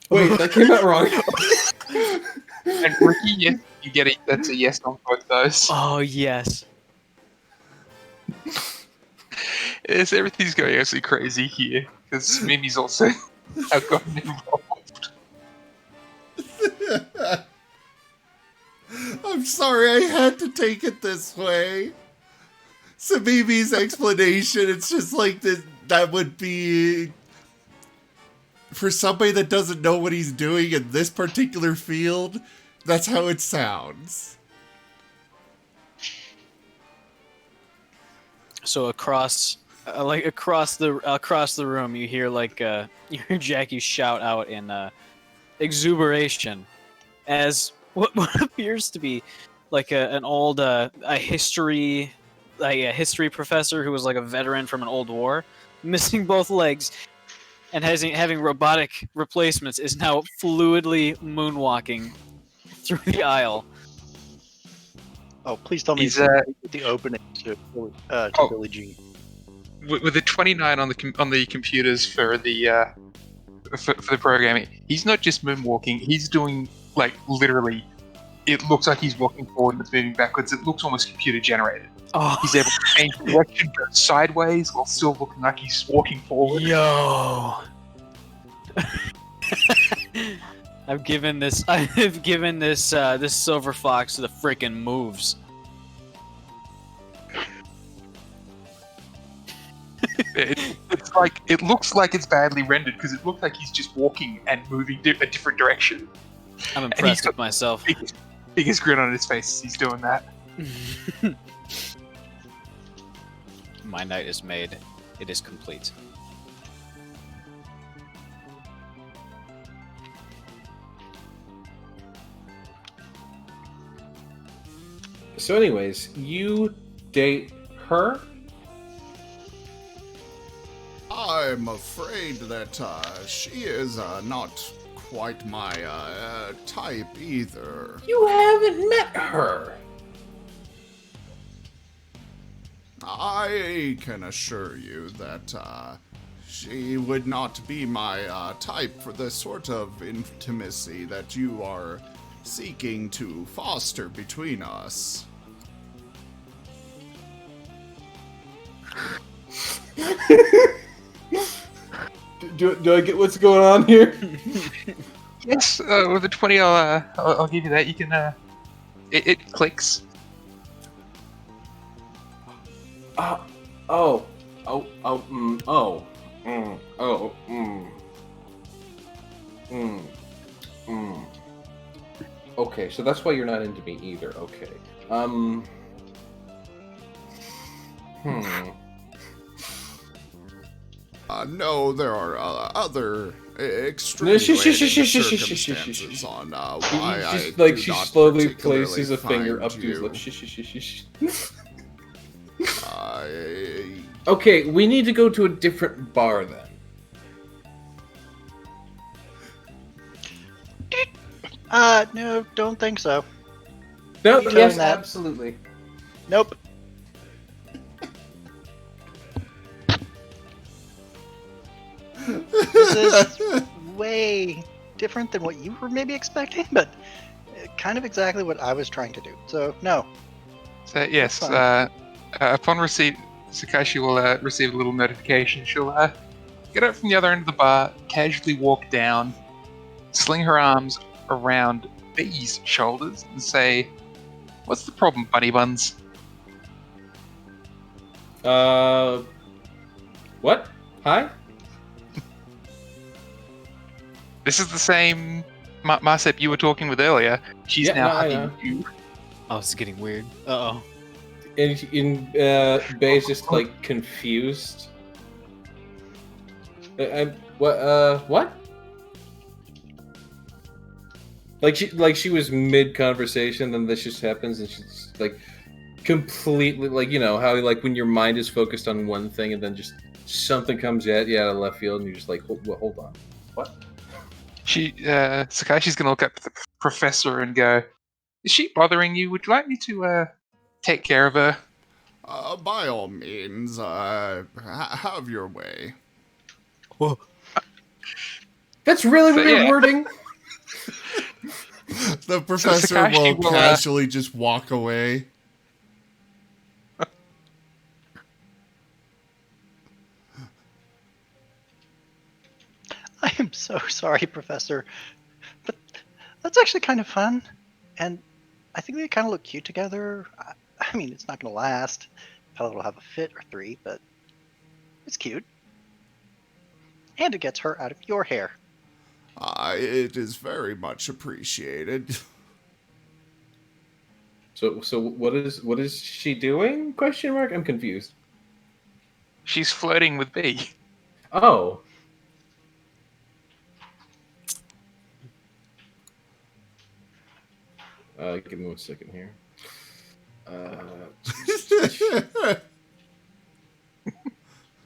C: Wait, that came out wrong.
A: And Ricky, yes, you get it. That's a yes on both those.
D: Oh, yes.
A: Yes, everything's going actually crazy here because Mimi's also have gotten involved.
E: I'm sorry, I had to take it this way. Sabibi's explanation, it's just like this, that would be... For somebody that doesn't know what he's doing in this particular field, that's how it sounds.
D: So across the room, you hear you hear Jackie shout out in exuberation as what appears to be like an old history professor who was like a veteran from an old war, missing both legs and having robotic replacements, is now fluidly moonwalking through the aisle.
B: Oh, please tell me
A: He's
B: the opening to Billie Jean.
A: With the 29 on the computers for the for the programming, he's not just moonwalking. He's doing like literally. It looks like he's walking forward and it's moving backwards. It looks almost computer generated.
D: Oh,
A: He's able to change direction, go sideways, while still looking like he's walking forward.
D: yo! I've given this this silver fox the frickin' moves.
A: It's like it looks like it's badly rendered because it looks like he's just walking and moving a different direction.
D: I'm impressed with myself.
A: Biggest grin on his face as he's doing that.
D: My night is made. It is complete.
C: So anyways, you date her?
E: I'm afraid that she is not quite my type either.
C: You haven't met her.
E: I can assure you that she would not be my type for the sort of intimacy that you are seeking to foster between us.
C: Do I get what's going on here?
A: Yes, with the 20, I'll give you that. You can, it clicks.
C: Okay, so that's why you're not into me either. Okay.
E: No, there are other extremely circumstances on why I
C: just like
E: do
C: she
E: not
C: slowly
E: particularly
C: places a finger
E: find
C: up to his
E: you.
C: lips. Shh.
E: I-
C: Okay, we need to go to a different bar then.
B: No, don't think so.
C: No,
B: Keep doing
C: yes,
B: that.
C: absolutely.
B: Nope. This is way different than what you were maybe expecting, but kind of exactly what I was trying to do. So, no.
A: So yes,
B: Fine.
A: upon receipt, Sakashi will receive a little notification. She'll get up from the other end of the bar, casually walk down, sling her arms around B's shoulders, and say, "What's the problem, Bunny Buns?"
C: What? Hi?
A: This is the same Marcep you were talking with earlier. She's
C: Yeah,
A: now
C: no, I
A: hugging
C: know.
A: you.
D: Oh, it's getting weird. Uh-oh.
C: And Bay's just like confused. What? Like she was mid conversation, then this just happens, and she's like completely like, you know how like when your mind is focused on one thing and then just something comes at you out of left field, and you're just like, hold on, what?
A: Sakashi's gonna look up at the professor and go, "Is she bothering you? Would you like me to take care of her?"
E: by all means, have your way.
D: Whoa.
C: That's really
A: So,
C: weird
A: yeah.
C: wording.
E: The professor
A: Sakashi
E: will
A: will,
E: casually just walk away.
B: I am so sorry, Professor. But that's actually kind of fun. And I think they kind of look cute together. I mean, it's not going to last. Probably will have a fit or three, but it's cute. And it gets her out of your hair.
E: It is very much appreciated.
C: So what is she doing? Question mark. I'm confused.
A: She's flirting with B.
C: Oh. Give me 1 second here.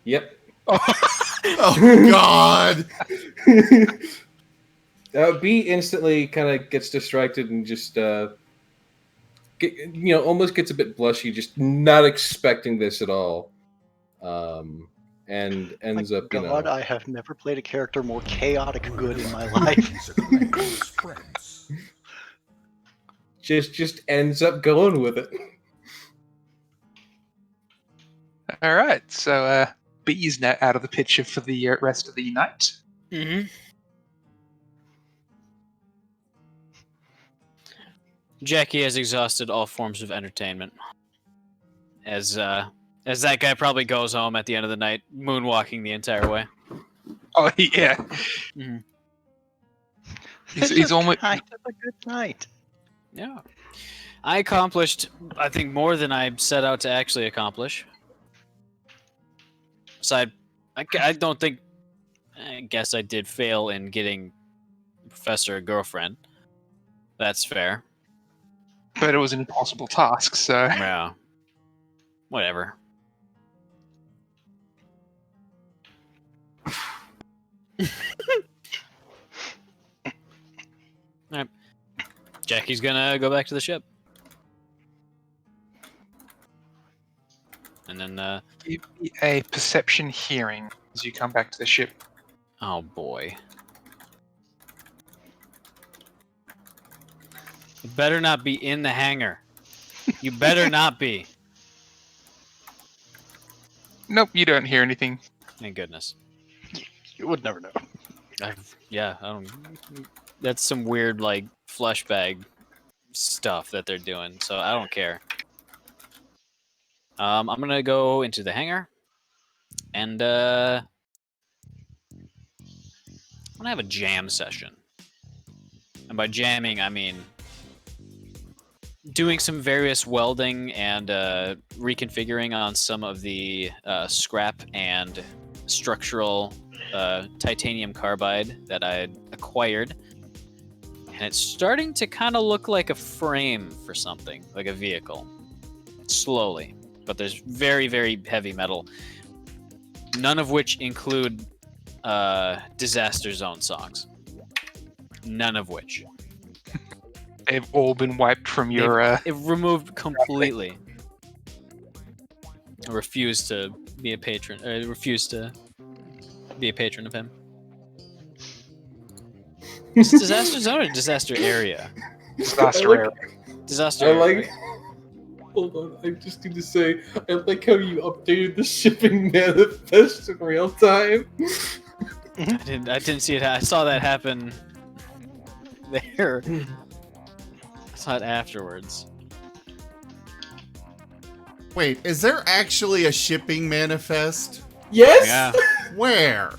C: Yep.
E: Oh God!
C: B instantly kind of gets distracted and just almost gets a bit blushy, just not expecting this at all, and ends up
B: God, I have never played a character more chaotic good in my life.
C: just ends up going with it.
A: All right, so B's now out of the picture for the rest of the night.
D: Mm-hmm. Jackie has exhausted all forms of entertainment. As that guy probably goes home at the end of the night, moonwalking the entire way.
A: Oh yeah,
B: It's
A: he's
B: just
A: almost.
B: kind of a good night.
D: Yeah. I accomplished, I think, more than I set out to actually accomplish. So I don't think... I guess I did fail in getting Professor a girlfriend. That's fair.
A: But it was an impossible task, so.
D: Yeah. Whatever. Alright. Jackie's gonna go back to the ship. And then,
A: Give me a perception hearing as you come back to the ship.
D: oh boy. You better not be in the hangar. You better not be.
A: Nope, you don't hear anything.
D: Thank goodness.
B: You would never know.
D: Yeah, I don't. That's some weird like flesh bag stuff that they're doing. So I don't care. I'm gonna go into the hangar, and I'm gonna have a jam session. And by jamming, I mean doing some various welding and reconfiguring on some of the scrap and structural titanium carbide that I acquired. And it's starting to kind of look like a frame for something, like a vehicle. Slowly. But there's very, very heavy metal. None of which include Disaster Zone songs. None of which.
A: They've all been wiped from your.
D: It removed completely. I refuse to be a patron. I refuse to be a patron of him. Is it Disaster Zone or Disaster Area?
A: Disaster area.
D: Disaster
C: I
D: Area.
C: like. Hold on, I just need to say, I like how you updated the shipping manifest in real time.
D: I didn't see it. I saw that happen there. I saw it afterwards.
E: Wait, is there actually a shipping manifest?
C: Yes!
D: Yeah.
E: Where?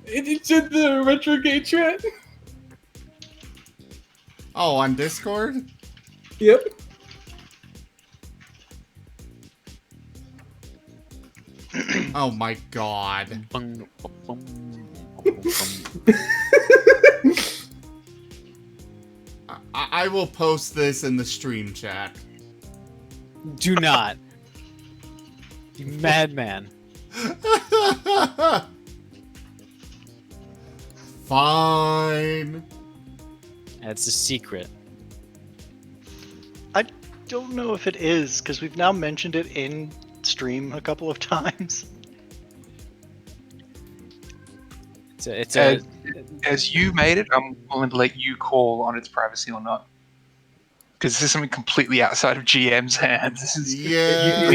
C: It's in the Retrograde chat.
E: Oh, on Discord?
C: Yep.
E: Oh my god. I will post this in the stream chat.
D: Do not. You madman.
E: Fine.
D: That's a secret.
B: I don't know if it is, because we've now mentioned it in stream a couple of times.
A: As you made it, I'm willing to let you call on its privacy or not. Because this is something completely outside of GM's hands. This is
E: Yeah.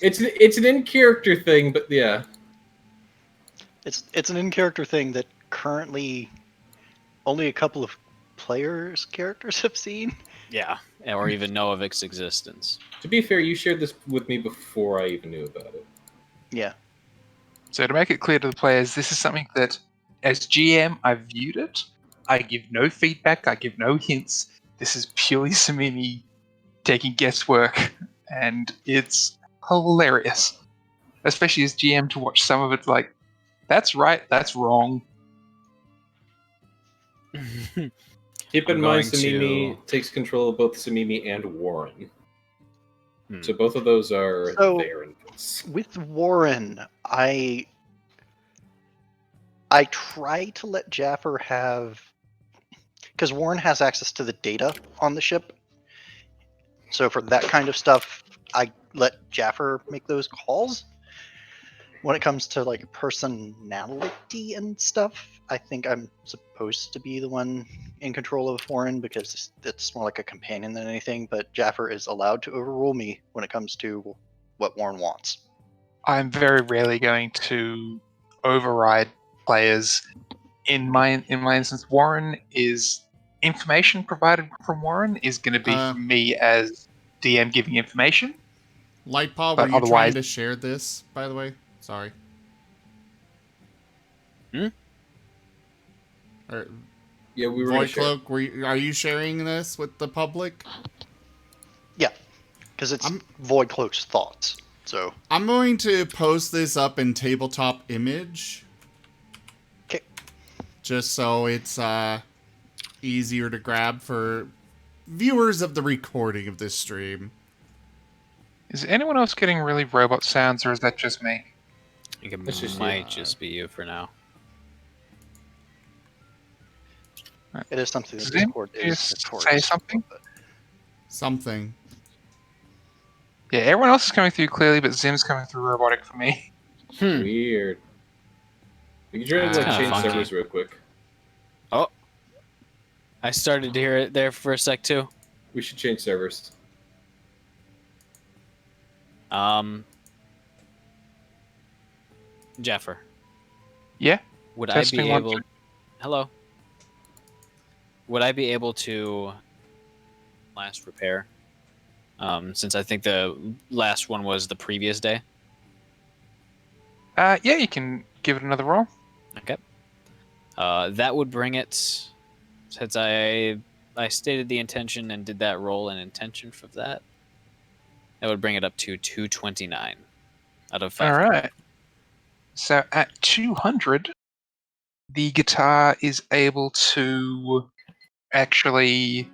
C: It's an in-character thing, but yeah.
B: It's an in-character thing that currently only a couple of characters have seen.
D: Yeah, or even know of its existence.
C: To be fair, you shared this with me before I even knew about it.
B: Yeah.
A: So to make it clear to the players, this is something that, as GM, I viewed it. I give no feedback. I give no hints. This is purely Samimi taking guesswork, and it's hilarious. Especially as GM to watch some of it like, that's right, that's wrong.
C: Keep in
D: I'm
C: mind,
D: going
C: Samimi
D: to-
C: takes control of both Samimi and Warren.
D: Hmm.
C: So both of those are
B: So-
C: their inputs.
B: With Warren, I try to let Jaffer have, because Warren has access to the data on the ship. So for that kind of stuff, I let Jaffer make those calls. When it comes to like personality and stuff, I think I'm supposed to be the one in control of Warren because it's more like a companion than anything. But Jaffer is allowed to overrule me when it comes to what Warren wants.
A: I'm very rarely going to override players. In my instance, Warren is information provided from Warren is going to be from me as DM giving information.
E: Lightpaw,
A: But
E: were you trying
A: otherwise-
E: to share this, by the way? Sorry.
D: Hmm?
E: Or,
C: Yeah, we were gonna
E: Void
C: share.
E: Cloak, are you sharing this with the public?
B: Yeah, because it's
E: I'm-
B: Void Cloak's thoughts. So
E: I'm going to post this up in tabletop image.
B: 'Kay.
E: Just so it's easier to grab for viewers of the recording of this stream.
A: Is anyone else getting really robot sounds, or is that just me?
D: I think
C: It's
D: it
C: just
D: might
C: you.
D: just be you for now.
B: It is something that
A: Zim,
B: Discord
A: you
B: is
A: say
B: notorious
A: something?
B: for.
E: Something.
A: Yeah, everyone else is coming through clearly, but Zim's coming through robotic for me.
C: Weird. We can try to
D: It's kinda
C: change
D: funky.
C: servers real quick.
D: Oh, I started to hear it there for a sec too.
C: We should change servers.
D: Jaffer,
A: Yeah?
D: would I
A: Testing
D: be
A: one,
D: able?
A: two.
D: Hello. Would I be able to last repair? Since I think the last one was the previous day.
A: Yeah, you can give it another roll.
D: Okay. That would bring it, since I stated the intention and did that roll and intention for that. That would bring it up to 229 out of 500.
A: Alright. So at 200, the guitar is able to actually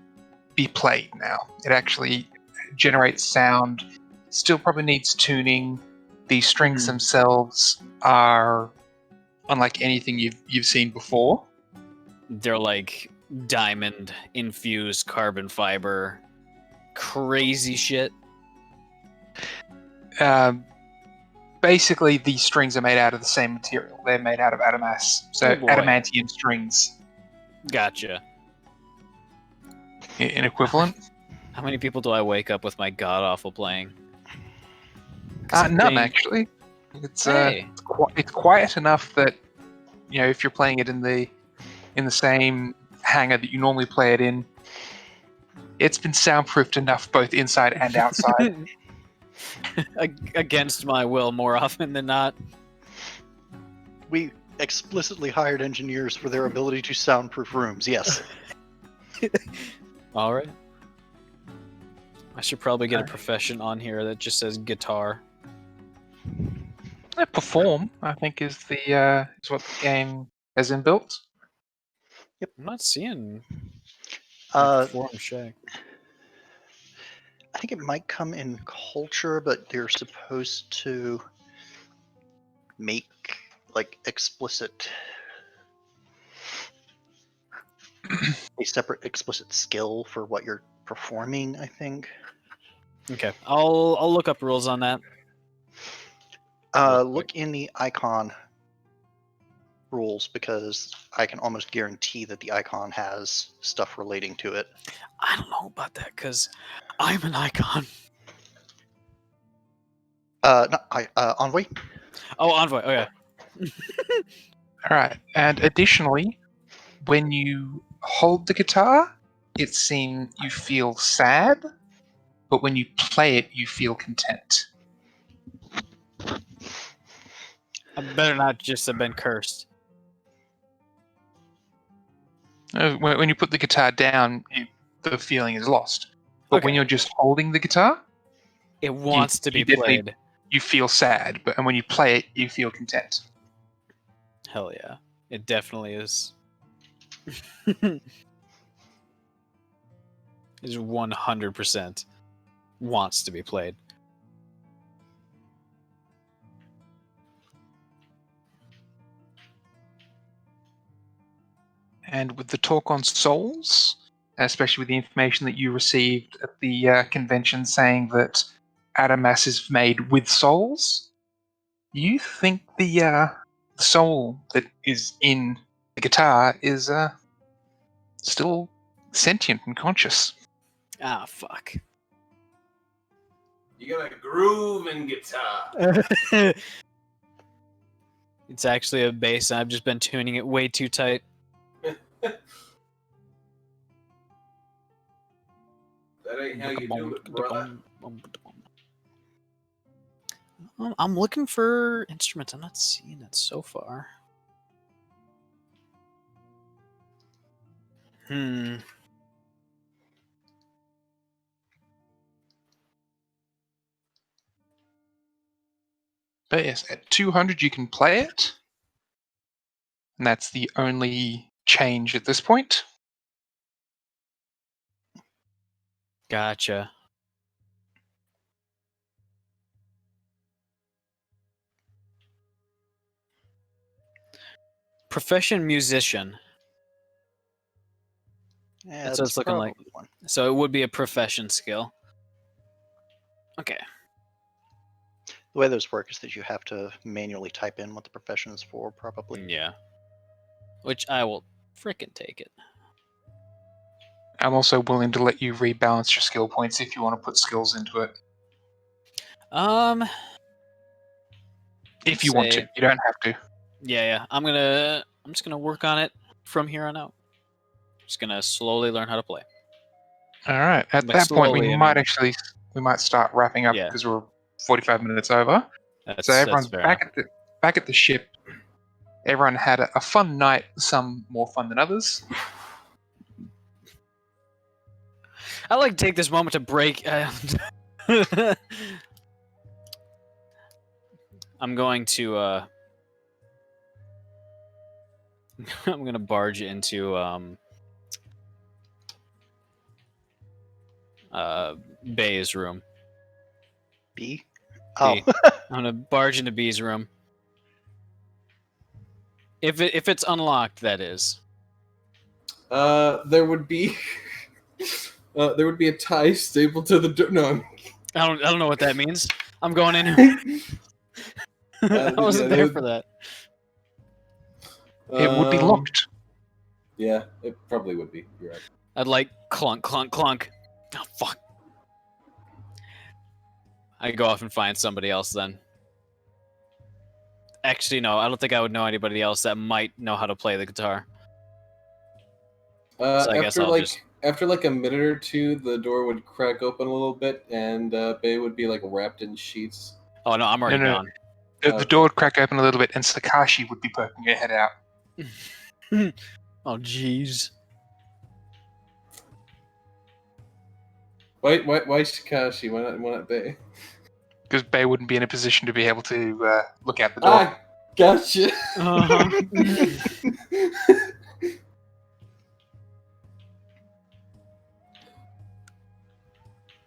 A: be played now. It actually generates sound. Still probably needs tuning. The strings themselves are unlike anything you've seen before.
D: They're like diamond infused carbon fiber, crazy shit.
A: Basically, the strings are made out of the same material. They're made out of adamas, so
D: Oh boy.
A: adamantium strings.
D: Gotcha.
A: An equivalent.
D: How many people do I wake up with my god awful playing?
A: None actually. It's
D: Hey.
A: it's quiet enough that if you're playing it in the same hangar that you normally play it in, it's been soundproofed enough both inside and outside.
D: Against my will more often than not.
B: We explicitly hired engineers for their ability to soundproof rooms, yes.
D: Alright. I should probably get a profession on here that just says guitar.
A: Perform, I think, is what the game has inbuilt.
D: I'm not seeing
B: Uh,
D: perform check.
B: I think it might come in culture, but they're supposed to make like explicit a separate explicit skill for what you're performing, I think.
D: Okay, I'll look up rules on that.
B: Look in the icon rules because I can almost guarantee that the icon has stuff relating to it.
D: I don't know about that because I'm an icon.
B: Envoy.
D: Oh, Envoy. Okay.
A: All right, and additionally, when you hold the guitar, it seems you feel sad, but when you play it, you feel content.
D: I better not just have been cursed.
A: When you put the guitar down, the feeling is lost. But when
D: Okay.
A: you're just holding the guitar,
D: It wants to be
A: you definitely-
D: played.
A: you feel sad, and when you play it, you feel content.
D: Hell yeah. It definitely is. Is 100% wants to be played.
A: And with the talk on souls, especially with the information that you received at the convention saying that Adamas is made with souls, you think the soul that is in the guitar is still sentient and conscious.
D: Ah, fuck.
C: You got a groove in guitar.
D: It's actually a bass, and I've just been tuning it way too tight.
C: That ain't how you do it, brother.
D: I'm looking for instruments. I'm not seeing it so far.
A: But yes, at 200 you can play it, and that's the only change at this point.
D: Gotcha. Profession musician.
B: Yeah,
D: That's what it's looking like.
B: probably one.
D: So it would be a profession skill. Okay.
B: The way those work is that you have to manually type in what the profession is for, probably.
D: Yeah. Which I will frickin' take it.
A: I'm also willing to let you rebalance your skill points if you want to put skills into it. If you want to, you don't have to.
D: Yeah. I'm just gonna work on it from here on out. Just gonna slowly learn how to play.
A: All right. At
D: By
A: that point,
D: slowly,
A: we
D: I
A: might
D: mean-
A: start wrapping up
D: Yeah.
A: because we're 45 minutes over.
D: That's,
A: So everyone's
D: fair
A: back
D: enough.
A: back at the ship. Everyone had a fun night. Some more fun than others.
D: I like to take this moment to break. I'm going to. I'm gonna barge into Bay's room.
B: B? Oh.
D: B. I'm gonna barge into B's room. If it's unlocked, that is.
C: There would be a tie stapled to the door. No,
D: I don't know what that means. I'm going in. I wasn't there for that.
A: It would be locked.
C: Yeah, it probably would be. You're right.
D: I'd like clunk, clunk, clunk. Oh fuck! I go off and find somebody else then. Actually, no. I don't think I would know anybody else that might know how to play the guitar. So I guess I'll just...
C: After like a minute or two, the door would crack open a little bit, and Bay would be like wrapped in sheets.
D: Oh no, I'm already gone.
A: The door would crack open a little bit, and Sakashi would be poking her head out.
D: Oh jeez.
C: Why Shikashi? Why not Bay?
A: Because Bay wouldn't be in a position to be able to look out the door.
C: Ah, gotcha.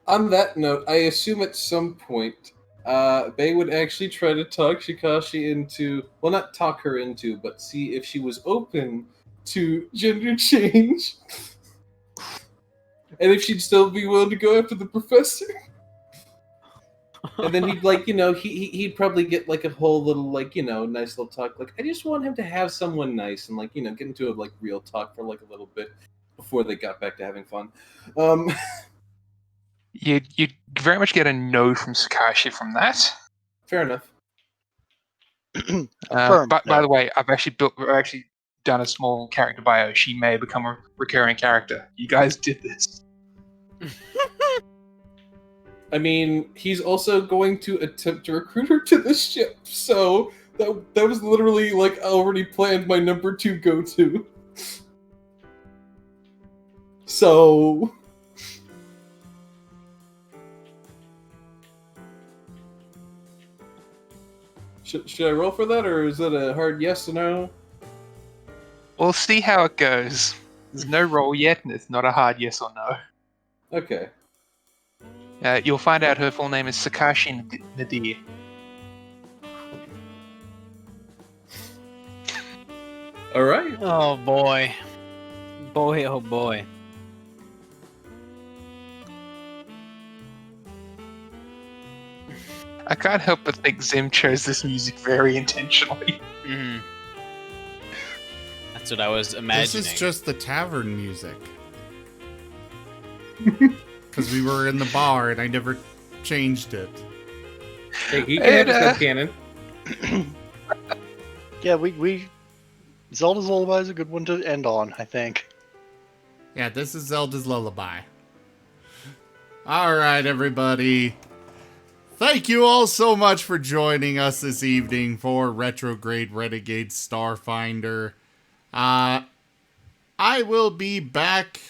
C: On that note, I assume at some point, Bay would actually try to talk Shikashi into, well, not talk her into, but see if she was open to gender change. And if she'd still be willing to go after the professor. And then he'd he'd probably get like a whole little nice little talk. Like, I just want him to have someone nice and get into a real talk for a little bit before they got back to having fun.
A: You'd very much get a no from Sakashi from that.
C: Fair enough.
A: But by the way, I've actually done a small character bio. She may become a recurring character. You guys did this.
C: I mean, he's also going to attempt to recruit her to the ship, so that was literally already planned my number 2 go-to. So should I roll for that, or is it a hard yes or no?
A: We'll see how it goes. There's no roll yet, and it's not a hard yes or no.
C: Okay.
A: You'll find out her full name is Sakashi Nadir.
C: All right.
D: Oh boy. Oh boy.
A: I can't help but think Zim chose this music very intentionally.
D: Mm. That's what I was imagining.
E: This is just the tavern music. Because we were in the bar and I never changed it.
C: Hey, he can have his headcanon.
B: Yeah, we Zelda's Lullaby is a good one to end on, I think.
E: Yeah, this is Zelda's Lullaby. Alright, everybody. Thank you all so much for joining us this evening for Retrograde Renegades Starfinder. I will be back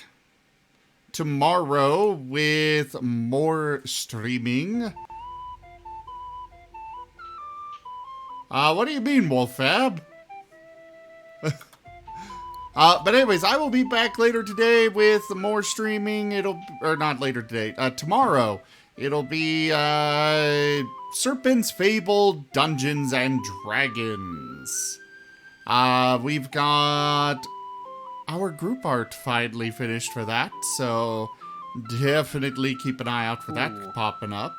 E: tomorrow with more streaming. What do you mean, Wolfab? But anyways, I will be back later today with more streaming. Not later today, tomorrow. It'll be, Serpent's Fable Dungeons and Dragons. We've got our group art finally finished for that, so definitely keep an eye out for that popping up.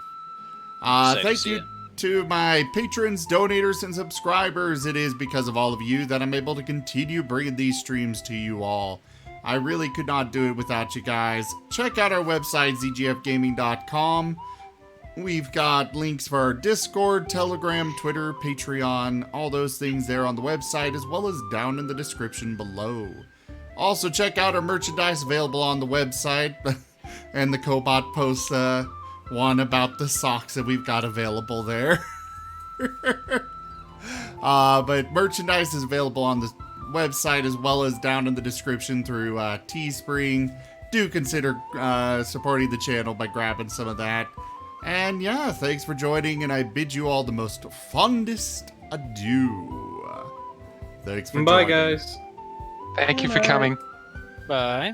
E: Thank you to my patrons, donators, and subscribers. It is because of all of you that I'm able to continue bringing these streams to you all. I really could not do it without you guys. Check out our website, zgfgaming.com. We've got links for our Discord, Telegram, Twitter, Patreon, all those things there on the website, as well as down in the description below. Also, check out our merchandise available on the website, and the Cobot posts one about the socks that we've got available there. But merchandise is available on the website as well as down in the description through Teespring. Do consider supporting the channel by grabbing some of that. And yeah, thanks for joining, and I bid you all the most fondest adieu. Thanks for joining.
C: Bye, guys.
A: Thank you for coming.
D: Bye.